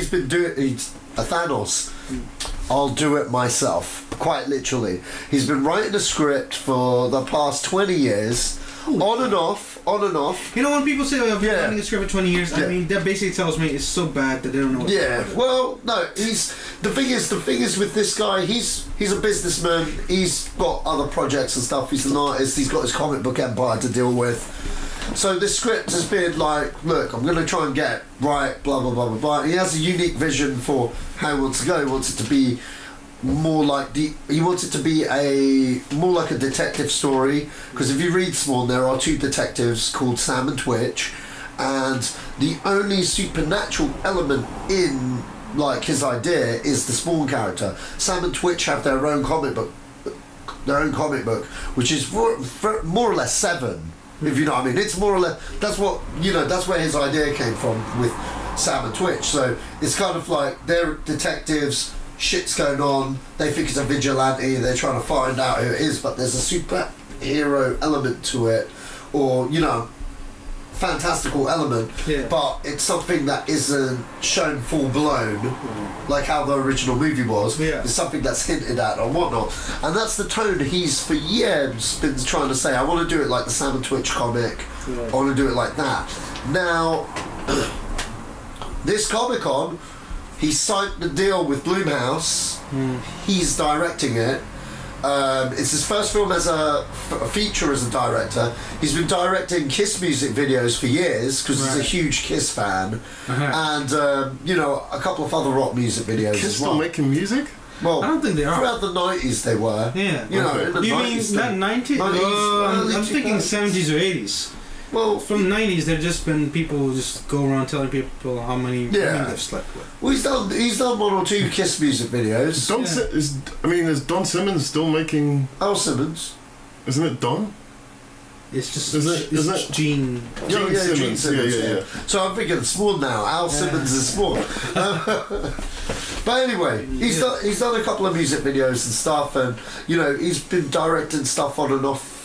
E: been doing a Thanos. "I'll do it myself," quite literally. He's been writing a script for the past 20 years, on and off.
L: You know, when people say, "I've been writing a script for 20 years," I mean, that basically tells me it's so bad that they don't know what to do with it.
E: Well, no, the thing is with this guy, he's a businessman, he's got other projects and stuff, he's an artist, he's got his comic book empire to deal with. So this script has been like, look, I'm going to try and get it right, blah, blah, blah, blah, blah. He has a unique vision for how he wants to go. He wants it to be more like more like a detective story, because if you read Spawn, there are two detectives called Sam and Twitch, and the only supernatural element in like his idea is the Spawn character. Sam and Twitch have their own comic book, which is more or less 7, if you know what I mean. It's more or less, that's where his idea came from with Sam and Twitch. So it's kind of like they're detectives, shit's going on, they think it's a vigilante, they're trying to find out who it is, but there's a superhero element to it, or fantastical element, but it's something that isn't shown full blown, like how the original movie was. It's something that's hinted at or whatnot, and that's the tone he's for years been trying to say. I want to do it like the Sam and Twitch comic. I want to do it like that. Now, this Comic-Con, he signed the deal with Blumhouse. He's directing it. It's his first film as a feature as a director. He's been directing Kiss music videos for years because he's a huge Kiss fan, and a couple of other rock music videos
K: Kiss
E: as well.
K: Still making music?
E: Well,
L: I don't think they are.
E: Throughout the 90s they were.
L: Yeah.
E: In the
L: you
E: 90s,
L: mean not 90s? I'm thinking 70s or 80s.
E: Well,
L: from the 90s, there's just been people who just go around telling people how many women they've slept with.
E: Well, he's done 1 or 2 Kiss music videos.
K: Is Don Simmons still making?
E: Al Simmons.
K: Isn't it Don?
L: It's just it's Gene.
E: Gene Simmons. Yeah. So I'm thinking Spawn now. Al Simmons is Spawn. But anyway, he's done a couple of music videos and stuff, and he's been directing stuff on and off.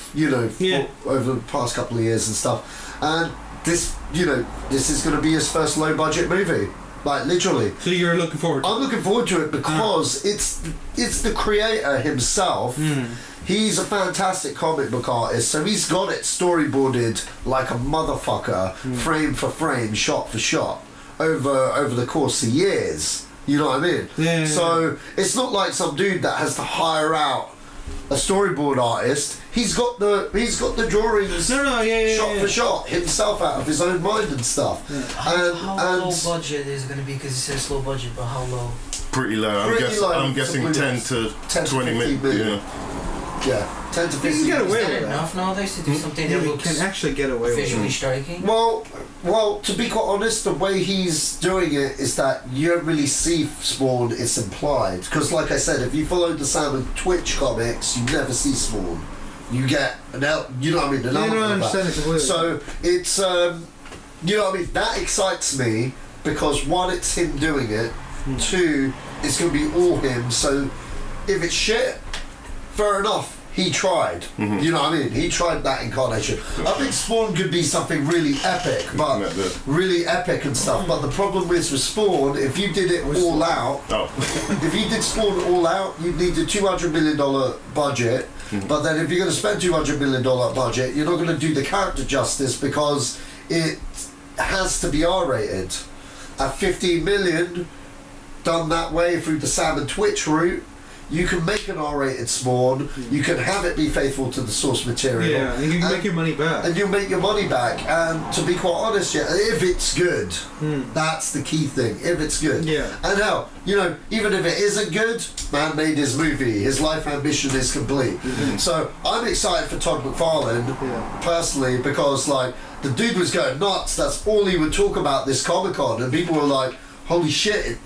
E: Over the past couple of years and stuff, and this is going to be his first low budget movie, like literally.
L: So you're looking forward to it?
E: I'm looking forward to it because it's the creator himself. He's a fantastic comic book artist, so he's got it storyboarded like a motherfucker, frame for frame, shot for shot, over the course of years. You know what I mean? So it's not like some dude that has to hire out a storyboard artist. He's got the drawings shot for shot himself out of his own mind and stuff.
J: How low budget is it going to be? Because it says low budget, but how low?
K: Pretty low. I'm guessing 10 to 20 million.
E: Yeah, 10 to 15.
L: You can get away with
J: that. Enough nowadays to do something that looks
L: can actually get away with
J: visually striking.
E: Well, to be quite honest, the way he's doing it is that you don't really see Spawn, it's implied. Because like I said, if you follow the Sam and Twitch comics, you never see Spawn. You get an element of that. So it's, that excites me because 1, it's him doing it, 2, it's going to be all him. So if it's shit, fair enough. he tried. You know what I mean? He tried that incarnation. I think Spawn could be something really epic, but really epic and stuff. But the problem is with Spawn, if you did it all out, if you did Spawn all out, you'd need a $200 million budget. But then if you're going to spend $200 million budget, you're not going to do the character justice because it has to be R-rated. At 15 million, done that way through the Salmon Twitch route, you can make an R-rated Spawn, you can have it be faithful to the source material.
L: Yeah, and you can make your money back.
E: And you'll make your money back. And to be quite honest, if it's good, that's the key thing. If it's good.
L: Yeah.
E: And hell, even if it isn't good, man made his movie. His life ambition is complete. So I'm excited for Todd McFarlane, personally, because the dude was going nuts. That's all he would talk about this Comic-Con, and people were like, holy shit,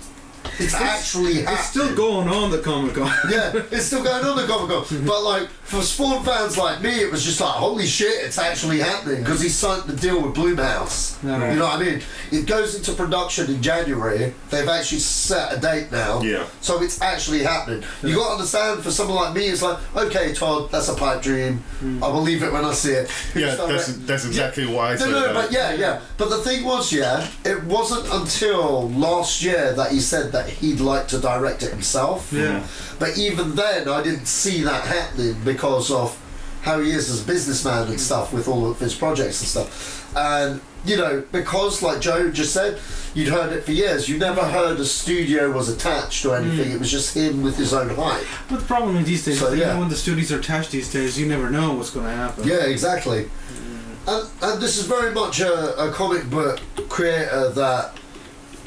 E: it's actually happening.
L: It's still going on, the Comic-Con.
E: Yeah, it's still going on, the Comic-Con. But for Spawn fans like me, it was just like, holy shit, it's actually happening, because he signed the deal with Blumhouse. You know what I mean? It goes into production in January. They've actually set a date now.
K: Yeah.
E: So it's actually happening. You got to understand, for someone like me, it's like, okay, Todd, that's a pipe dream. I believe it when I see it.
K: Yeah, that's exactly why I said that.
E: But yeah. But the thing was, it wasn't until last year that he said that he'd like to direct it himself.
L: Yeah.
E: But even then, I didn't see that happening because of how he is as a businessman and stuff with all of his projects and stuff. And, because, like Joe just said, you'd heard it for years. You never heard a studio was attached or anything. It was just him with his own hype.
L: But the problem with these days is even when the studios are attached these days, you never know what's going to happen.
E: Yeah, exactly. And this is very much a comic book creator that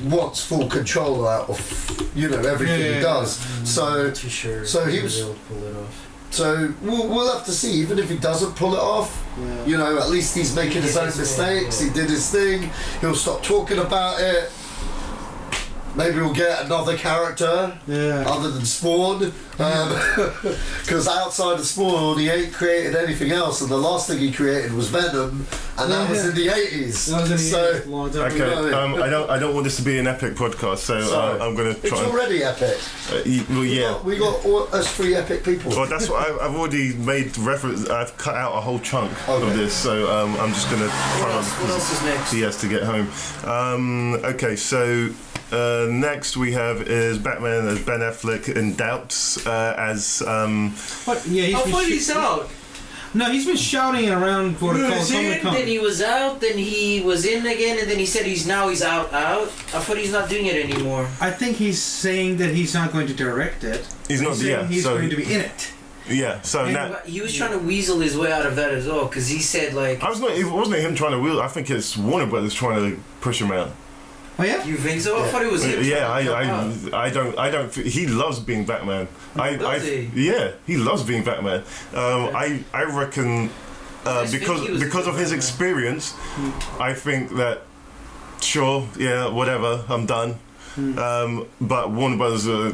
E: wants full control out of everything he does. So
J: Not too sure
E: he was
J: able to pull it off.
E: So we'll have to see. Even if he doesn't pull it off, at least he's making his own mistakes. He did his thing. He'll stop talking about it. Maybe we'll get another character other than Spawn, because outside of Spawn he ain't created anything else, and the last thing he created was Venom, and that was in the 80s.
L: That was in the 80s, long time
K: ago. I don't want this to be an epic podcast, so I'm going to try.
E: It's already epic. We got us three epic people.
K: Well, that's what I've already made reference. I've cut out a whole chunk of this, so I'm just going to try.
J: What else is next?
K: He has to get home. Okay, so. Next we have is Batman as Ben Affleck in Doubts as
L: What? Yeah,
J: he's out.
L: No, he's been shouting around what it calls Comic-Con.
J: Then he was out, then he was in again, and then he said he's out. I thought he's not doing it anymore.
L: I think he's saying that he's not going to direct it.
K: He's not. Yeah,
L: he's going to be in it.
K: Yeah, so now
J: he was trying to weasel his way out of that as well, because he said It
K: wasn't him trying to weasel. I think it's Warner Brothers trying to push him out.
L: Oh yeah?
J: You think so? I thought it was him.
K: I don't. He loves being Batman. He loves being Batman. I reckon because of his experience, I think that whatever, I'm done. But Warner Brothers, we'll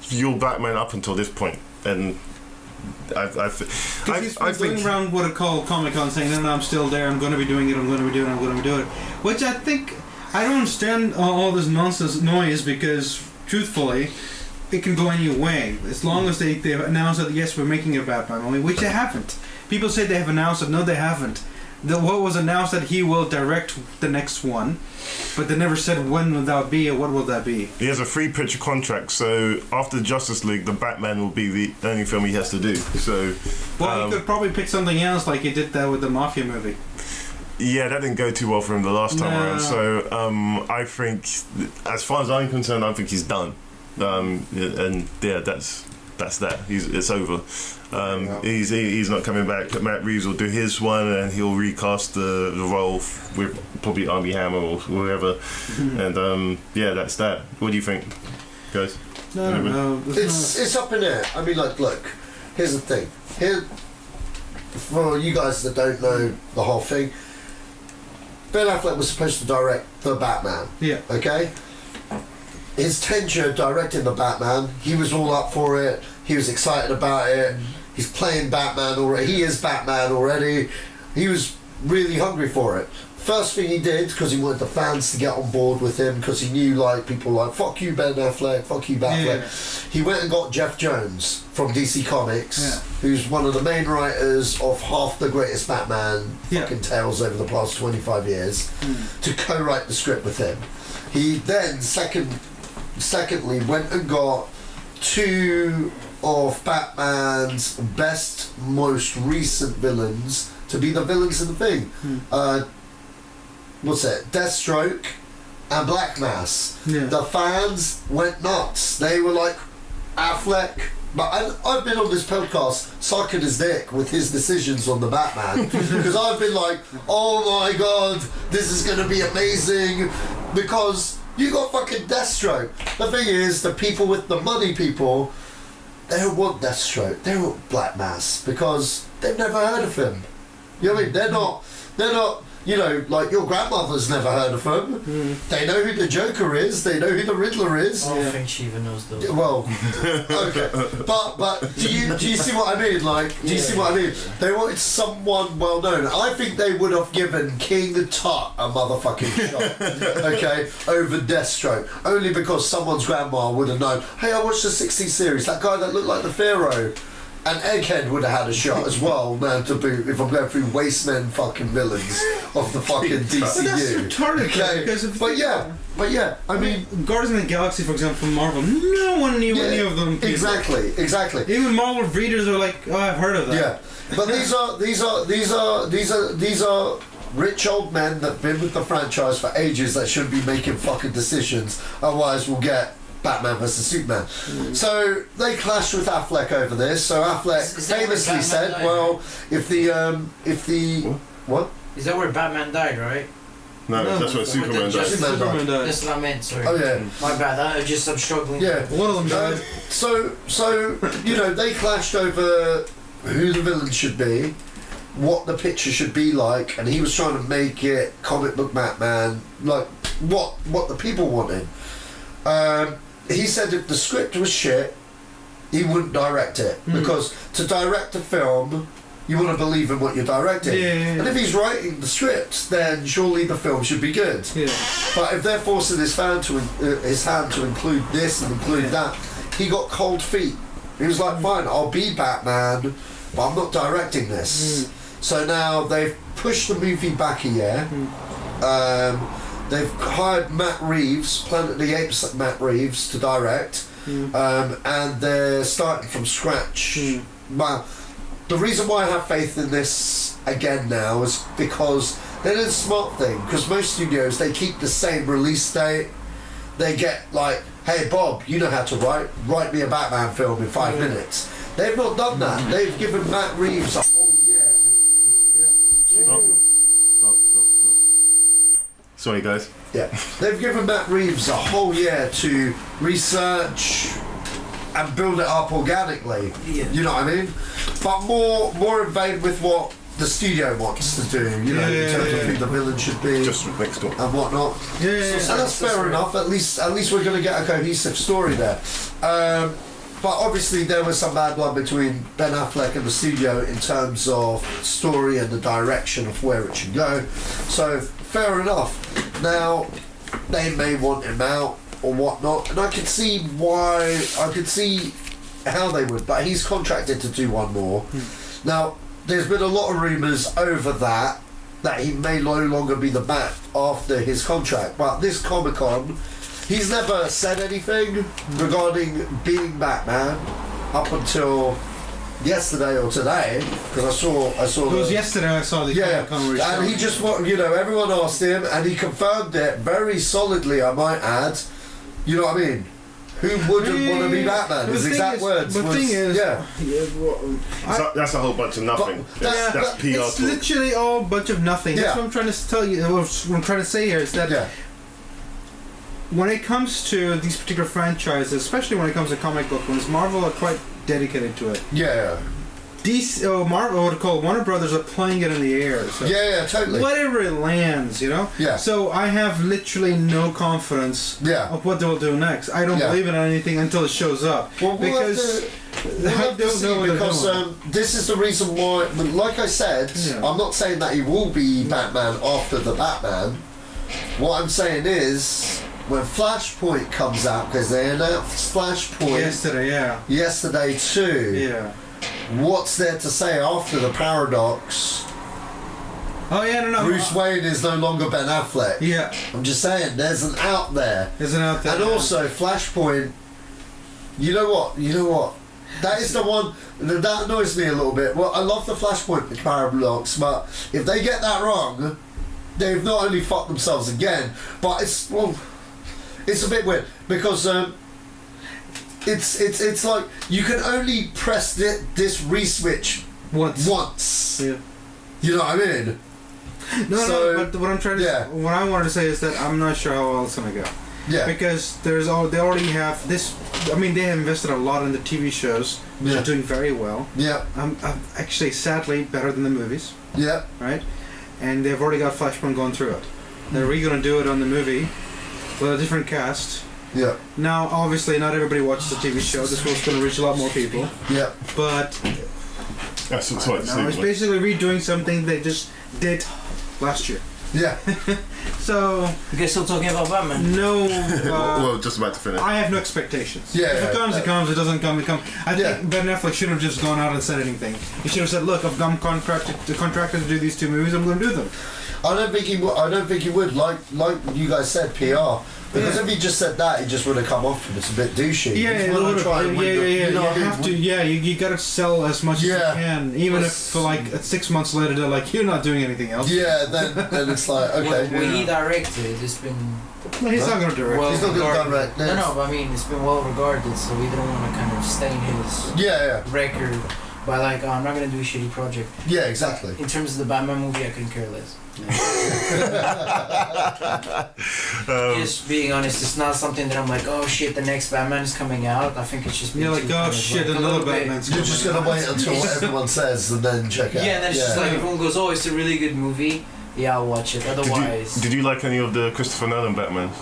K: you're Batman up until this point, and I
L: he's going around what it called Comic-Con saying, no, I'm still there, I'm going to be doing it, I'm going to be doing it. Which I think, I don't understand all this nonsense noise, because truthfully, it can go any way. As long as they've announced that, yes, we're making a Batman movie, which they haven't. People say they have announced it, no, they haven't. What was announced that he will direct the next one, but they never said when will that be or what will that be.
K: He has a 3-picture contract, so after Justice League, the Batman will be the only film he has to do. So,
L: he could probably pick something else, like he did that with the Mafia movie.
K: Yeah, that didn't go too well for him the last time around. So I think, as far as I'm concerned, I think he's done. That's that. It's over. He's not coming back. Matt Reeves will do his one, and he'll recast the role with probably Armie Hammer or whoever. And that's that. What do you think, guys?
L: No.
E: It's up in there. I mean, look. Here's the thing. For you guys that don't know the whole thing, Ben Affleck was supposed to direct the Batman.
L: Yeah.
E: Okay. His tenure directing the Batman, he was all up for it. He was excited about it. He's playing Batman already. He is Batman already. He was really hungry for it. First thing he did, because he wanted the fans to get on board with him, because he knew like people like fuck you Ben Affleck, fuck you Ben Affleck. He went and got Jeff Jones from DC Comics, who's one of the main writers of half the greatest Batman fucking tales over the past 25 years, to co-write the script with him. He then secondly went and got two of Batman's best, most recent villains to be the villains in the thing. What's it? Deathstroke and Black Mass. The fans went nuts. They were like, Affleck. But I've been on this podcast sucking his dick with his decisions on the Batman, because I've been like, oh my god, this is going to be amazing, because you got fucking Deathstroke. The thing is, the people with the money people, they don't want Deathstroke, they want Black Mass, because they've never heard of him. You know what I mean? They're not, you know, like your grandmother's never heard of him. They know who the Joker is, they know who the Riddler is.
J: I don't think she even knows those.
E: Well, okay. But do you see what I mean? Like, do you see what I mean? They wanted someone well known. I think they would have given King Tut a motherfucking shot, okay, over Deathstroke. Only because someone's grandma would have known, hey, I watched the 60s series, that guy that looked like the Pharaoh. And Egghead would have had a shot as well, man, to boot, if I'm going through wastemen fucking villains of the fucking DCU.
L: But that's retarded,
E: okay?
L: because of
E: but yeah, I mean...
L: Guardians of the Galaxy, for example, from Marvel, no one knew any of them people.
E: Exactly.
L: Even Marvel readers are like, oh, I've heard of that.
E: Yeah, but these are rich old men that've been with the franchise for ages that shouldn't be making fucking decisions, otherwise we'll get Batman vs Superman. So they clashed with Affleck over this. So Affleck famously said, "Well, if the what?
J: Is that where Batman died, right?
K: No, that's where Superman died.
L: Superman died.
J: That's what I meant. Sorry.
E: Oh yeah.
J: My bad. I'm struggling.
E: Yeah,
L: one of them died.
E: So you know, they clashed over who the villain should be, what the picture should be like, and he was trying to make it comic book Batman, like what the people wanted. He said if the script was shit, he wouldn't direct it, because to direct a film, you want to believe in what you're directing. And if he's writing the script, then surely the film should be good. But if they're forcing his hand to include this and include that, he got cold feet. He was like, fine, I'll be Batman, but I'm not directing this. So now they've pushed the movie back a year. They've hired Matt Reeves, Planet of the Apes Matt Reeves, to direct, and they're starting from scratch. Well, the reason why I have faith in this again now is because they did a smart thing, because most studios, they keep the same release date. They get like, hey Bob, you know how to write me a Batman film in 5 minutes. They've not done that. They've given Matt Reeves a whole year.
K: Stop. Sorry, guys.
E: Yeah, they've given Matt Reeves a whole year to research and build it up organically. You know what I mean? But more in vain with what the studio wants to do. You know, in terms of who the villain should be,
K: just next door
E: and whatnot. And that's fair enough. At least we're going to get a cohesive story there. But obviously there was some bad blood between Ben Affleck and the studio in terms of story and the direction of where it should go. So fair enough. Now they may want him out or whatnot, and I could see how they would, but he's contracted to do one more. Now there's been a lot of rumours over that he may no longer be the Bat after his contract, but this Comic-Con, he's never said anything regarding being Batman up until yesterday or today, because I saw. It
L: was yesterday I saw the Comic-Con.
E: And he just, everyone asked him, and he confirmed it very solidly, I might add. You know what I mean? Who wouldn't want to be Batman? His exact words.
L: The thing is,
K: that's a whole bunch of nothing. That's PR.
L: It's literally all a bunch of nothing. That's what I'm trying to tell you. What I'm trying to say here is that when it comes to these particular franchises, especially when it comes to comic book ones, Marvel are quite dedicated to it. Warner Brothers are playing it in the air. So
E: totally.
L: Whatever it lands, So I have literally no confidence of what they'll do next. I don't believe in anything until it shows up.
E: Well, We'll have to see, because this is the reason why, like I said, I'm not saying that he will be Batman after the Batman. What I'm saying is, when Flashpoint comes out, because they announced Flashpoint yesterday too.
L: Yeah.
E: What's there to say after the paradox?
L: Oh yeah, no.
E: Bruce Wayne is no longer Ben Affleck.
L: Yeah.
E: I'm just saying, there's an out there. And also, Flashpoint. You know what? That is the one that annoys me a little bit. Well, I love the Flashpoint paradox, but if they get that wrong, they've not only fucked themselves again, but it's a bit weird because it's like you can only press this re-switch once. Yeah. You know what I mean?
L: No, but what I'm trying to what I wanted to say is that I'm not sure how well it's gonna go. Yeah. Because they already have this. I mean, they have invested a lot in the TV shows, which are doing very well. Yeah. Actually, sadly, better than the movies. Yeah. Right. And they've already got Flashpoint going through it. They're really gonna do it on the movie with a different cast. Yeah. Now, obviously, not everybody watches the TV show. This one's gonna reach a lot more people. Yeah. But
K: it's
L: basically redoing something they just did last year.
E: Yeah.
J: So you guys still talking about Batman?
L: No.
K: Well, just about to finish.
L: I have no expectations.
E: Yeah.
L: If it comes, it comes. It doesn't come, it comes. I think Ben Affleck should have just gone out and said anything. He should have said, "Look, I'm contracted to do these two movies. I'm going to do them."
E: I don't think he would. Like you guys said, PR. Because if he just said that, he just would have come off. It's a bit douchey.
L: Yeah. You got to sell as much as you can, even if for like 6 months later they're like, "You're not doing anything else."
E: Yeah, then it's like, okay.
J: When he directed, it's been.
L: No, he's not going to direct.
E: He's not going to direct.
J: No, but I mean, it's been well regarded, so we didn't want to kind of stain his record by like, I'm not going to do a shitty project.
E: Yeah, exactly.
J: In terms of the Batman movie, I couldn't care less. Just being honest, it's not something that I'm like, oh shit, the next Batman is coming out. I think it's just.
L: You're like, oh shit, another Batman's coming out.
E: You're just gonna wait until what everyone says and then check out.
J: Yeah, and then it's just like everyone goes, oh, it's a really good movie. Yeah, I'll watch it. Otherwise,
K: did you like any of the Christopher Nolan Batmans?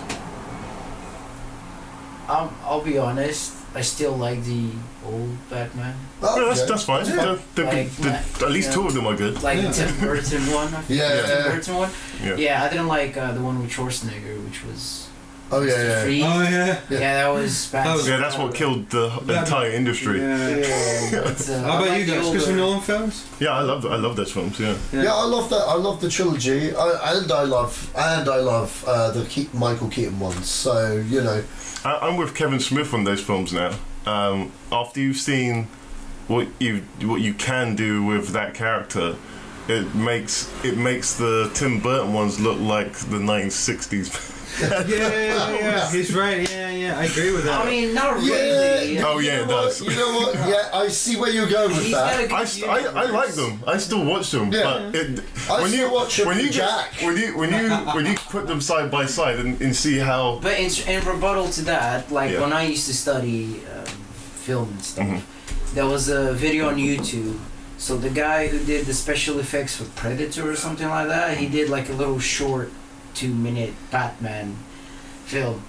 J: I'll be honest. I still like the old Batman.
K: Oh, that's fine. Yeah. At least two of them are good.
J: Like the Tim Burton one. Tim Burton one. Yeah, I didn't like the one with Schwarzenegger, which was.
E: Oh yeah.
J: Yeah, that was bad.
K: That's what killed the entire industry.
L: How about you guys? Christopher Nolan films?
K: Yeah, I love those films. Yeah,
E: I love that. I love the trilogy, and I love the Michael Keaton ones. So you know.
K: I'm with Kevin Smith on those films now. After you've seen what you can do with that character, it makes the Tim Burton ones look like the 1960s.
L: Yeah. He's right. Yeah. I agree with that.
J: I mean, not really.
K: Oh yeah, it does.
E: You know what? Yeah, I see where you're going with that.
K: I like them. I still watch them.
E: Yeah.
K: But
E: when
K: you put them side by side and see how.
J: But in rebuttal to that, like when I used to study film and stuff, there was a video on YouTube. So the guy who did the special effects for Predator or something like that, he did like a little short 2-minute Batman film.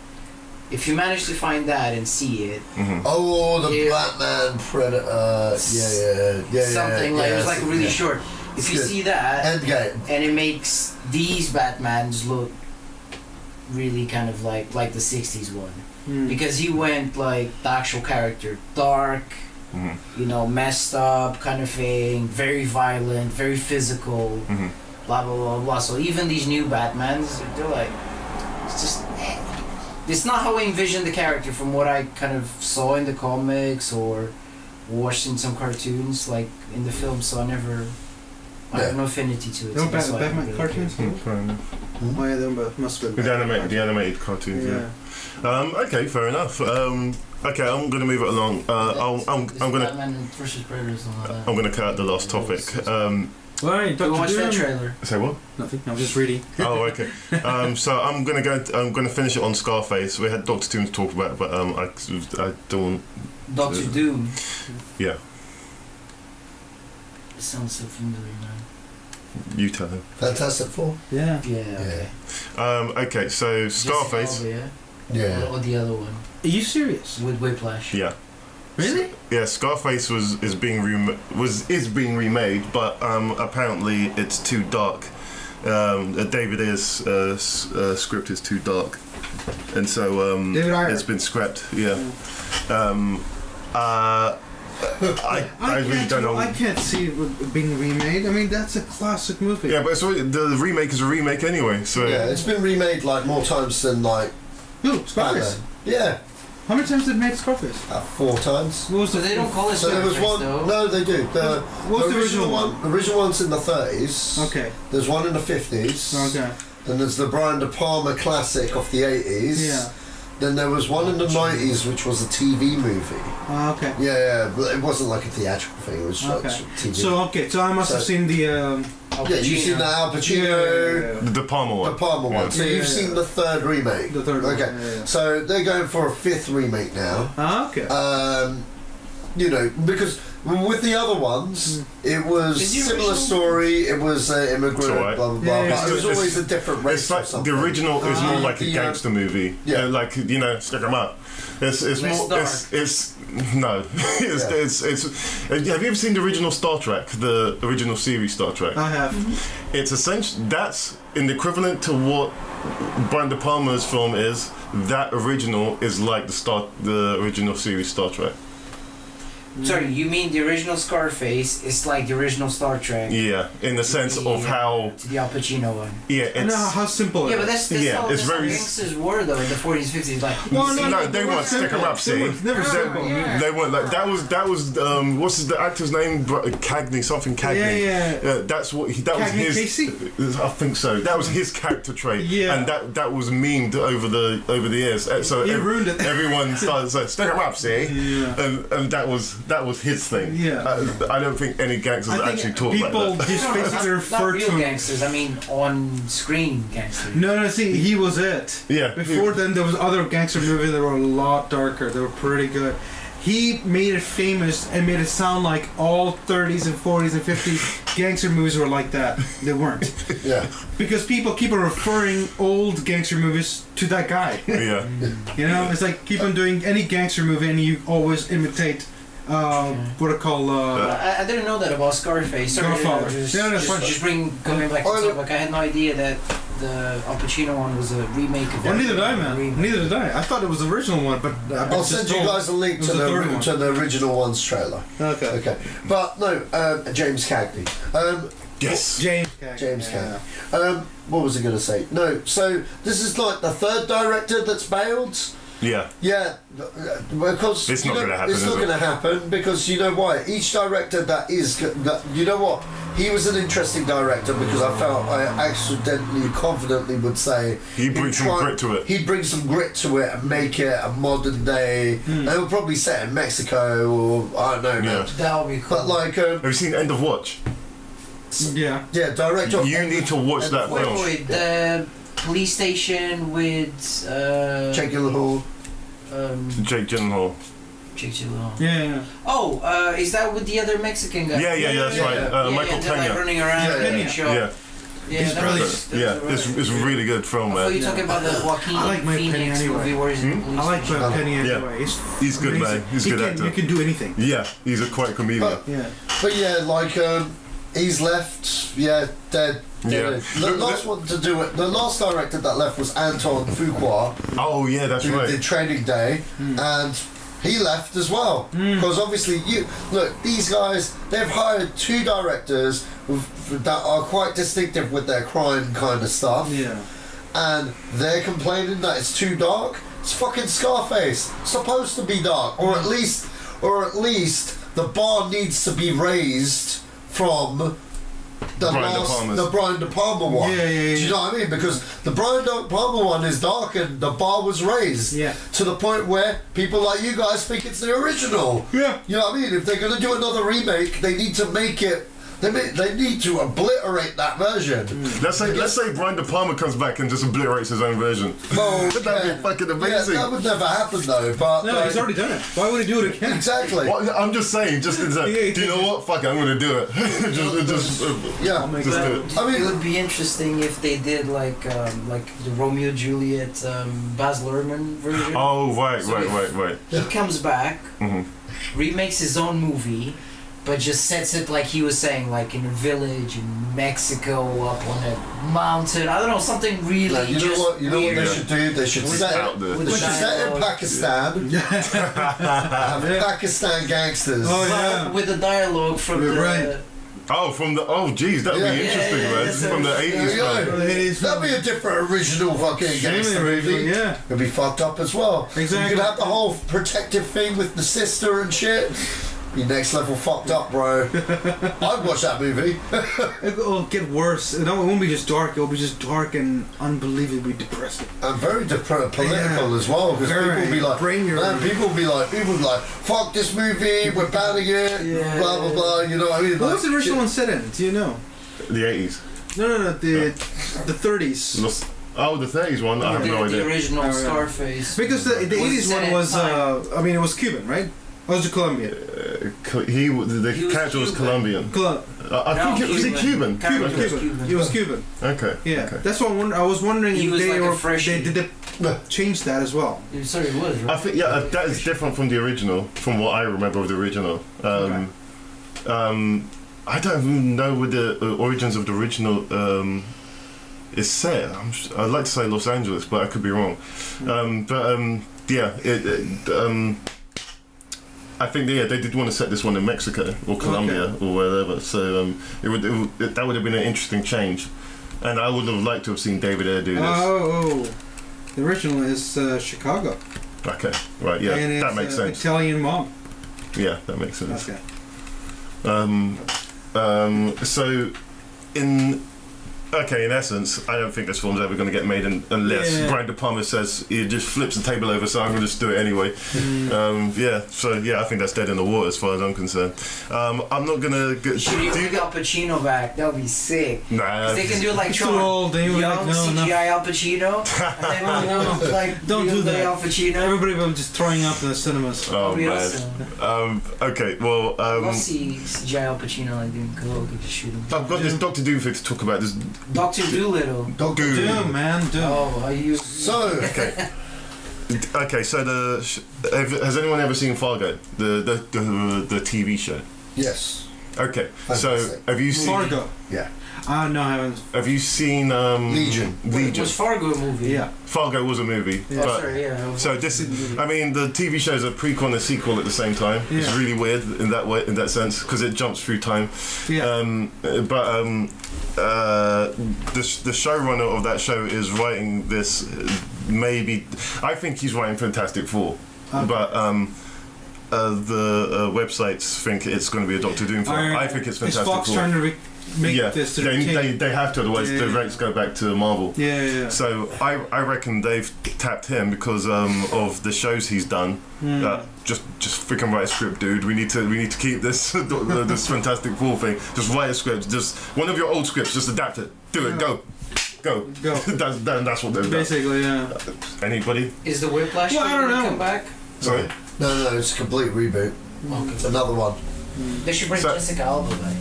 J: If you manage to find that and see it,
E: oh, the Batman Predator,
J: something like it was like really short. If you see that,
E: Endgame,
J: and it makes these Batmans look really kind of like the '60s one, because he went like the actual character dark, messed up kind of thing, very violent, very physical. Blah blah blah blah. So even these new Batmans, they're like, it's not how I envisioned the character from what I kind of saw in the comics or watched in some cartoons, like in the film. So I have no affinity to it.
L: No Batman cartoons. Oh yeah, they must have been
K: the animated cartoons. Yeah. Okay, fair enough. Okay, I'm gonna move it along. I'm gonna.
J: Batman versus Predators and all that.
K: I'm gonna cut out the last topic.
J: Right, watch that trailer.
K: Say what?
L: Nothing. I'm just reading.
K: Oh, okay. So I'm gonna finish it on Scarface. We had Dr. Doom to talk about, but I don't.
J: Dr. Doom.
K: Yeah.
J: It sounds so familiar, man.
K: You tell him.
E: Fantastic Four.
J: Yeah. Okay.
K: Okay. So Scarface.
J: Yeah. Or the other one.
L: Are you serious?
J: With Whiplash.
K: Yeah.
L: Really?
K: Yeah, Scarface is being remade, but apparently it's too dark. David Ayer's script is too dark, and so it's been scrapped. Yeah. I really don't know.
L: I can't see it being remade. I mean, that's a classic movie.
K: Yeah, but the remake is a remake anyway. So
E: yeah, it's been remade like more times than like.
L: Who? Scarface?
E: Yeah.
L: How many times did they make Scarface?
E: 4 times.
J: So they don't call it
E: So there was
J: Scarface,
E: one.
J: though.
E: No, they do.
L: What's the original one?
E: The original one's in the 30s.
L: Okay.
E: There's one in the 50s.
L: Okay.
E: Then there's the Brian De Palma classic of the 80s.
L: Yeah.
E: Then there was one in the 90s, which was a TV movie.
L: Okay.
E: Yeah, but it wasn't like a theatrical thing. It was like TV.
L: So I must have seen the.
E: Yeah, you've seen the Al Pacino.
K: The De Palma one.
E: The Palma one. So you've seen the 3rd remake.
L: The 3rd one.
E: Okay.
L: Yeah.
E: So they're going for a 5th remake now.
L: Okay.
E: You know, because with the other ones, it was similar story. It was immigrant,
K: right.
E: blah blah blah.
L: Yeah,
E: but it was always a different race.
K: It's like
E: or something.
K: the original is more like a gangster movie.
E: Yeah.
K: Like stick 'em up. It's more.
J: dark.
K: It's no. It's. Have you ever seen the original Star Trek? The original series Star Trek.
L: I have.
K: It's essentially that's in the equivalent to what Brian De Palma's film is. That original is like the original series Star Trek.
J: Sorry, you mean the original Scarface is like the original Star Trek?
K: Yeah, in the sense of how.
J: To the Al Pacino one.
K: Yeah,
L: I know how simple.
J: Yeah, but that's
K: yeah,
J: how,
K: it's
J: that's
K: very.
J: how gangsters were though in the 40s, 50s. Like,
K: No, they weren't stick 'em up. See, they weren't like that. Was what's the actor's name? Cagney, something Cagney.
L: Yeah.
K: That's what that
L: Cagney
K: was his.
L: Casey?
K: I think so. That was his character trait.
L: Yeah.
K: And that was memed over the years. So
L: He ruined it.
K: Everyone started saying stick 'em up, see.
L: Yeah.
K: And that was his thing.
L: Yeah.
K: I don't think any gangsters actually talk like
L: people
K: that.
L: just basically
J: not
L: refer
J: real
L: to him.
J: gangsters. I mean, on-screen gangsters.
L: No, see, he was it.
K: Yeah.
L: Before then, there was other gangster movies that were a lot darker. They were pretty good. He made it famous and made it sound like all 30s and 40s and 50s gangster movies were like that. They weren't.
E: Yeah.
L: Because people keep on referring old gangster movies to that guy.
K: Yeah.
L: You know, it's like keep on doing any gangster movie and you always imitate what I call
J: I didn't know that about Scarface. Sorry,
L: Godfather.
J: Just coming back to the topic. I had no idea that the Al Pacino one was a remake of
L: Well, neither did I, man. Neither did I. I thought it was the original one, but
E: I'll send you guys a link to the original one's trailer.
L: Okay.
E: Okay. But no, James Cagney.
K: Yes.
L: James
E: Cagney. What was I going to say? No. So this is like the 3rd director that's bailed.
K: Yeah.
E: Yeah, because
K: it's not going to happen.
E: It's not going to happen because you know why? Each director you know what? He was an interesting director because I confidently would say
K: he'd bring some grit to it.
E: He'd bring some grit to it and make it a modern day. And he'll probably set in Mexico or I don't know.
K: Yeah.
J: That would be cool.
E: But like,
K: have you seen End of Watch?
L: Yeah.
E: Yeah, director.
K: You need to watch that film.
J: Wait, the police station with
E: Jake Gyllenhaal.
K: Jake Gyllenhaal.
J: Jake Gyllenhaal.
L: Yeah.
J: Oh, is that with the other Mexican guy?
K: Yeah, that's right. Michael
J: Pena. Like running around.
K: Yeah.
J: Yeah,
L: He's brilliant.
K: It's a really good film, man.
J: I thought you were talking about the Joaquin
L: I like Mike Penny
J: Phoenix
L: anyway.
J: movie where he's in the police
L: I like
J: station.
L: Mike Penny anyway.
K: He's good, man. He's a good actor.
L: You can do anything.
K: Yeah, he's a quite comedian.
E: But yeah, like he's left. Yeah, dead.
K: Yeah.
E: The last one to do it. The last director that left was Anton Fuqua.
K: Oh yeah, that's
E: who
K: right.
E: did Training Day, and he left as well because obviously these guys, they've hired 2 directors that are quite distinctive with their crime kind of stuff.
L: Yeah.
E: And they're complaining that it's too dark. It's fucking Scarface. It's supposed to be dark, or at least the bar needs to be raised from the Brian De Palma one.
L: Yeah.
E: Do you know what I mean? Because the Brian De Palma one is dark and the bar was raised to the point where people like you guys think it's the original.
L: Yeah.
E: You know what I mean? If they're going to do another remake, they need to make it. They need to obliterate that version.
K: Let's say Brian De Palma comes back and just obliterates his own version.
E: Well,
K: that'd be fucking amazing.
E: Yeah, that would never happen though. But
L: no, he's already done it. Why would he do it again?
E: Exactly.
K: Well, I'm just saying. Do you know what? Fuck it, I'm gonna do it. just do it.
J: I mean, it would be interesting if they did like the Romeo Juliet Baz Luhrmann version.
K: Oh right.
J: He comes back. remakes his own movie, but just sets it like he was saying, like in a village in Mexico, up on a mountain. I don't know, something really
E: Like, you know
J: just
E: what? You know what
J: weird.
E: they should do? They should set in Pakistan. Have Pakistan gangsters.
J: But with the dialogue from the.
K: Oh, geez, that'd be interesting, man. From the 80s.
E: That'd be a different original fucking gangster movie.
L: Yeah.
E: It'd be fucked up as well.
L: Exactly.
E: You could have the whole protective thing with the sister and shit. Be next level fucked up, bro. I'd watch that movie.
L: It'll get worse. It won't be just dark. It'll be just dark and unbelievably depressing.
E: And very political as well, because people will be like, people will be like, fuck this movie, we're banning it, blah blah blah. You know what I mean?
L: What was the original one set in? Do you know?
K: The 80s.
L: No, the 30s.
K: The 30s one. I have no idea.
J: The original Scarface.
L: Because the 80s one was, it was Cuban, right? Or was it Colombian?
K: The character was Colombian. I think it was Cuban.
L: Cuban. He was Cuban.
K: Okay.
L: Yeah.
K: Okay.
L: That's what I was wondering
J: He
L: if
J: was
L: they
J: like a freshie.
L: did they change that as well.
J: Sorry, it was, right?
K: I think that is different from the original, from what I remember of the original. I don't even know where the origins of the original is set. I'd like to say Los Angeles, but I could be wrong. I think they did want to set this one in Mexico or Colombia or wherever. So that would have been an interesting change, and I would have liked to have seen David Ayer do this.
L: The original is Chicago.
K: Okay, right, yeah,
L: and
K: that makes sense.
L: Italian mob.
K: Yeah, that makes sense.
L: Okay.
K: So in essence, I don't think this film's ever going to get made unless Brian De Palma says he just flips the table over, so I'm going to just do it anyway. I think that's dead in the water as far as I'm concerned. I'm not going to...
J: Should you bring Al Pacino back? That would be sick.
K: Nah.
J: They can do it like
L: Too old. They
J: young
L: like,
J: CGI Al Pacino. And then
L: don't do that.
J: Al Pacino.
L: Everybody will just throwing up in the cinemas.
K: Oh, man.
J: Awesome.
K: Okay, well...
J: I'll see CGI Al Pacino like doing coke and just shoot him.
K: I've got this Dr. Doom thing to talk about. This
J: Dr. Doolittle.
E: Doctor
L: Doom, man, Doom.
J: Oh, are you...
K: Okay, so has anyone ever seen Fargo, the TV show?
E: Yes.
K: Okay,
E: Fantastic.
K: so have you seen
L: Fargo?
E: Yeah.
L: No, I haven't.
K: Have you seen
E: Legion?
J: Was Fargo a movie?
L: Yeah.
K: Fargo was a movie.
J: Yeah.
K: But, so this is, the TV show is a prequel and a sequel at the same time.
L: Yeah.
K: It's really weird in that sense, because it jumps through time.
L: Yeah.
K: The showrunner of that show is writing this. I think he's writing Fantastic Four, but the websites think it's going to be a Doctor Doom film. I think it's Fantastic
L: Fox
K: Four.
L: trying to make this?
K: They have to, otherwise the rights go back to Marvel.
L: Yeah.
K: So I reckon they've tapped him because of the shows he's done. Just freaking write a script, dude. We need to keep this this Fantastic Four thing. Just write a script. Just one of your old scripts. Just adapt it. Do it. Go. That's what they've done.
L: Basically, yeah.
K: Anybody?
J: Is the Whiplash
L: I don't know.
J: come back?
K: Sorry.
E: No, it's a complete reboot.
J: Okay.
E: Another one.
J: They should bring Jessica Alba back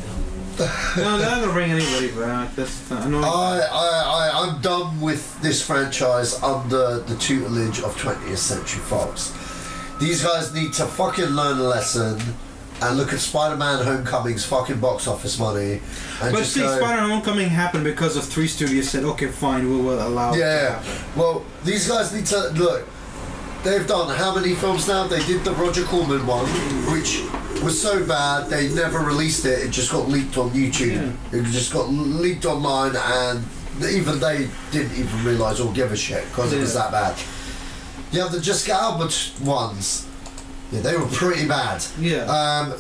J: though.
L: No, they're not gonna bring anybody back. That's annoying.
E: I'm done with this franchise under the tutelage of 20th Century Fox. These guys need to fucking learn a lesson and look at Spider-Man Homecoming's fucking box office money. And
L: But see, Spider-Man Homecoming happened because of 3 studios said, okay, fine, we will allow it.
E: Yeah. Well, these guys need to look. They've done how many films now? They did the Roger Corman one, which was so bad they never released it. It just got leaked on YouTube. Yeah. It just got leaked online, and even they didn't even realise or give a shit because it was that bad. You have the Jessica Alba ones. Yeah, they were pretty bad.
L: Yeah.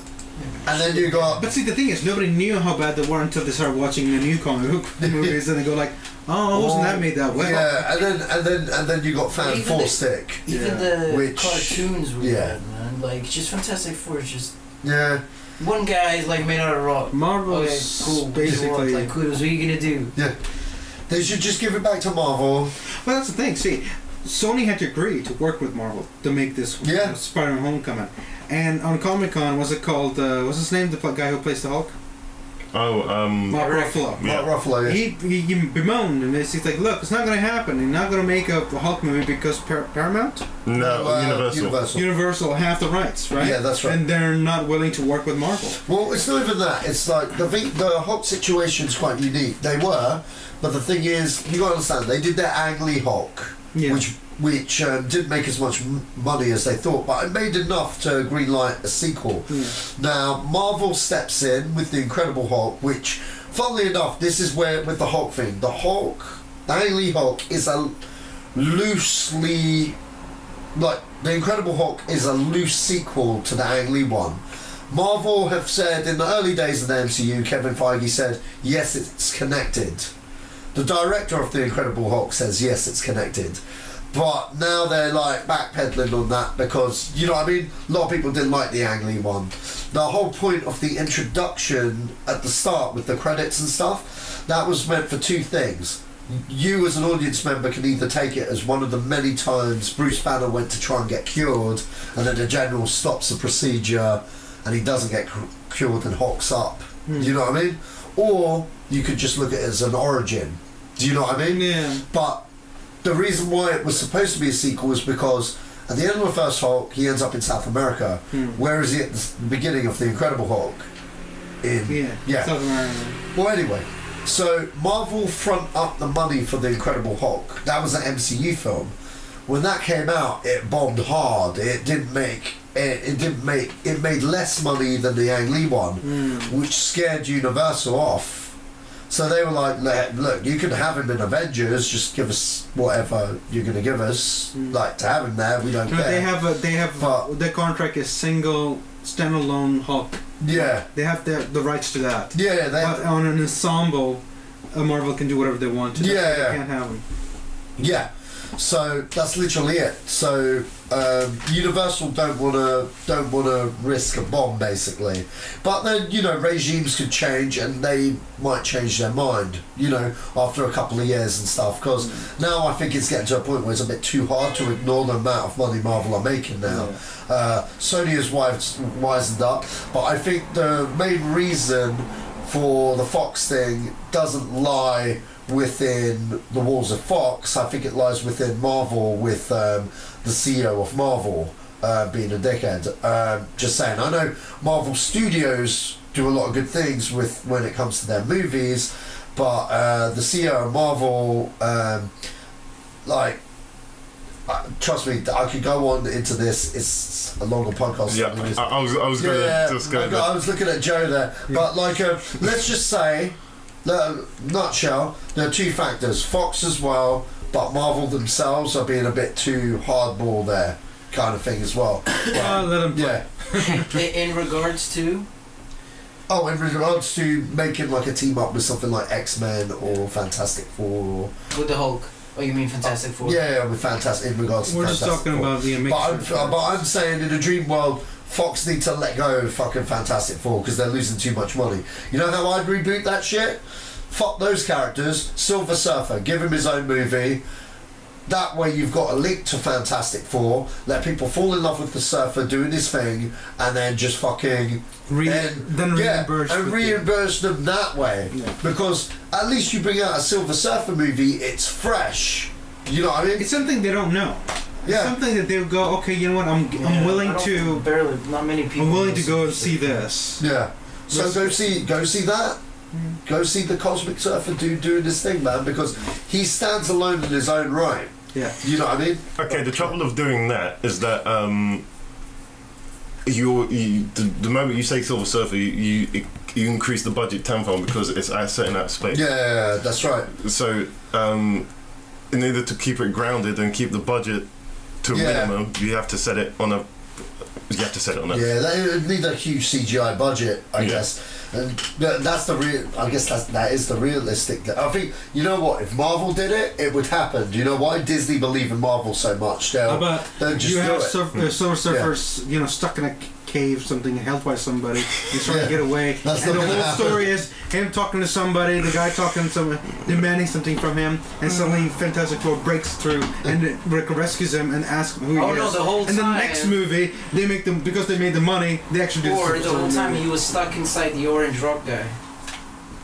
E: And then you got...
L: But see, the thing is, nobody knew how bad they were until they started watching the new comic book movies, and they go like, "Oh, wasn't that made that well?"
E: Yeah, and then you got Fan Four Stick.
J: Even the cartoons were bad, man. Like, just Fantastic Four is just...
E: Yeah.
J: One guy is like made out of rock.
L: Marvel's
J: cool.
L: basically...
J: Like, kudos, what are you gonna do?
E: Yeah. They should just give it back to Marvel.
L: Well, that's the thing. See, Sony had to agree to work with Marvel to make this Spider-Man Homecoming. And on Comic-Con, was it called, what's his name, the guy who plays the Hulk? Mark Ruffalo.
K: Yeah.
E: Mark Ruffalo, yeah.
L: He bemoaned and he's like, look, it's not going to happen. You're not going to make a Hulk movie because Paramount?
K: No,
L: Universal have the rights, right?
E: Yeah, that's right.
L: And they're not willing to work with Marvel.
E: Well, it's not even that. It's like the Hulk situation's quite unique. They were, but the thing is, you got to understand, they did their Ang Lee Hulk, which didn't make as much money as they thought, but it made enough to greenlight a sequel. Now, Marvel steps in with the Incredible Hulk, which, funnily enough, this is where, with the Hulk thing, the Ang Lee Hulk is a loosely, like, the Incredible Hulk is a loose sequel to the Ang Lee one. Marvel have said, in the early days of the MCU, Kevin Feige said, yes, it's connected. The director of the Incredible Hulk says, yes, it's connected. But now they're like backpedaling on that because, you know what I mean? A lot of people didn't like the Ang Lee one. The whole point of the introduction at the start with the credits and stuff, that was meant for two things. You as an audience member can either take it as one of the many times Bruce Banner went to try and get cured and then the general stops the procedure and he doesn't get cured and Hulk's up. You know what I mean? Or you could just look at it as an origin. Do you know what I mean?
L: Yeah.
E: But the reason why it was supposed to be a sequel is because at the end of the first Hulk, he ends up in South America. Where is he at the beginning of the Incredible Hulk?
L: South America.
E: Well, anyway, so Marvel front up the money for the Incredible Hulk. That was an MCU film. When that came out, it bombed hard. It made less money than the Ang Lee one, which scared Universal off. So they were like, look, you can have him in Avengers, just give us whatever you're going to give us. Like, to have him there, we don't care.
L: Their contract is single, standalone Hulk.
E: Yeah.
L: They have the rights to that.
E: Yeah,
L: but on an ensemble, Marvel can do whatever they want to. They can't have them.
E: Yeah. So that's literally it. So Universal don't wanna risk a bomb basically, but then regimes could change and they might change their mind after a couple of years and stuff. Because now I think it's getting to a point where it's a bit too hard to ignore the amount of money Marvel are making now. Sony has wisened up, but I think the main reason for the Fox thing doesn't lie within the walls of Fox. I think it lies within Marvel with the CEO of Marvel being a dickhead. Just saying, I know Marvel Studios do a lot of good things when it comes to their movies, but the CEO of Marvel, trust me, I could go on into this. It's a longer podcast.
K: Yeah, I was gonna just go.
E: I was looking at Joe there, but let's just say, nutshell, there are two factors: Fox as well, but Marvel themselves are being a bit too hardball there, kind of thing as well.
L: Let them play.
J: Yeah. In regards to.
E: Oh, in regards to making like a team up with something like X-Men or Fantastic Four or
J: with the Hulk. Oh, you mean Fantastic Four?
E: Yeah, with Fantastic in regards to Fantastic
L: Four. We're just talking about the mixture.
E: But I'm saying in a dream world, Fox need to let go of fucking Fantastic Four because they're losing too much money. You know how I'd reboot that shit? Fuck those characters. Silver Surfer, give him his own movie. That way you've got a link to Fantastic Four. Let people fall in love with the Surfer doing his thing, and then just fucking reimburse them that way. Yeah. Because at least you bring out a Silver Surfer movie, it's fresh. You know what I mean?
L: It's something they don't know.
E: Yeah.
L: It's something that they'll go, okay, you know what? I'm willing to.
J: Not many people.
L: I'm willing to go and see this.
E: Yeah. So go see that. Go see the Cosmic Surfer dude doing this thing, man, because he stands alone in his own right.
L: Yeah.
E: You know what I mean?
K: Okay, the trouble of doing that is that the moment you say Silver Surfer, you increase the budget tenfold because it's set in that space.
E: Yeah, that's right.
K: So in order to keep it grounded and keep the budget to a minimum, you have to set it on a. Yeah, they need a huge CGI budget, I guess, and that's the real. I guess that is the realistic. I think you know what? If Marvel did it, it would happen. Do you know why Disney believe in Marvel so much? They'll just
L: you
E: do
L: have
E: it.
L: Silver Surfers, stuck in a cave, something held by somebody. He's trying to get away. And the whole story is him talking to somebody, the guy talking to someone, demanding something from him, and suddenly Fantastic Four breaks through and rescues him and asks him who he is.
J: No, the whole time.
L: And the next movie, they make them because they made the money. They actually do.
J: Or the whole time he was stuck inside the Orange Rock guy.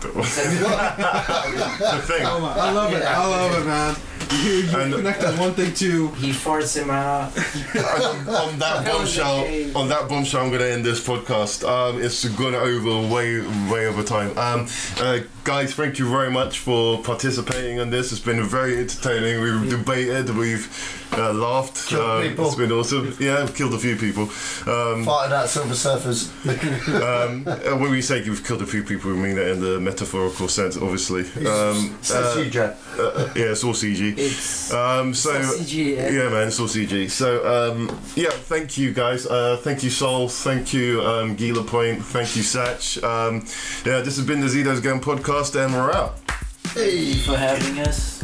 K: The thing.
L: Oh my, I love it. I love it, man. You connected one thing to.
J: He farts him out.
K: on that bombshell, I'm going to end this podcast. It's gone over way over time. Guys, thank you very much for participating in this. It's been very entertaining. We've debated, we've laughed.
E: Killed people.
K: It's been awesome. Yeah, we've killed a few people.
E: Farted out Silver Surfers.
K: When we say we've killed a few people, we mean that in the metaphorical sense, obviously.
E: CG.
K: Yeah, it's all CG.
J: It's all CG,
K: yeah, man, it's all CG. So, yeah, thank you guys. Thank you, Sol. Thank you, Gila Point. Thank you, Sach. Yeah, this has been the Zedos Game podcast, and we're out.
J: Thank you for having us.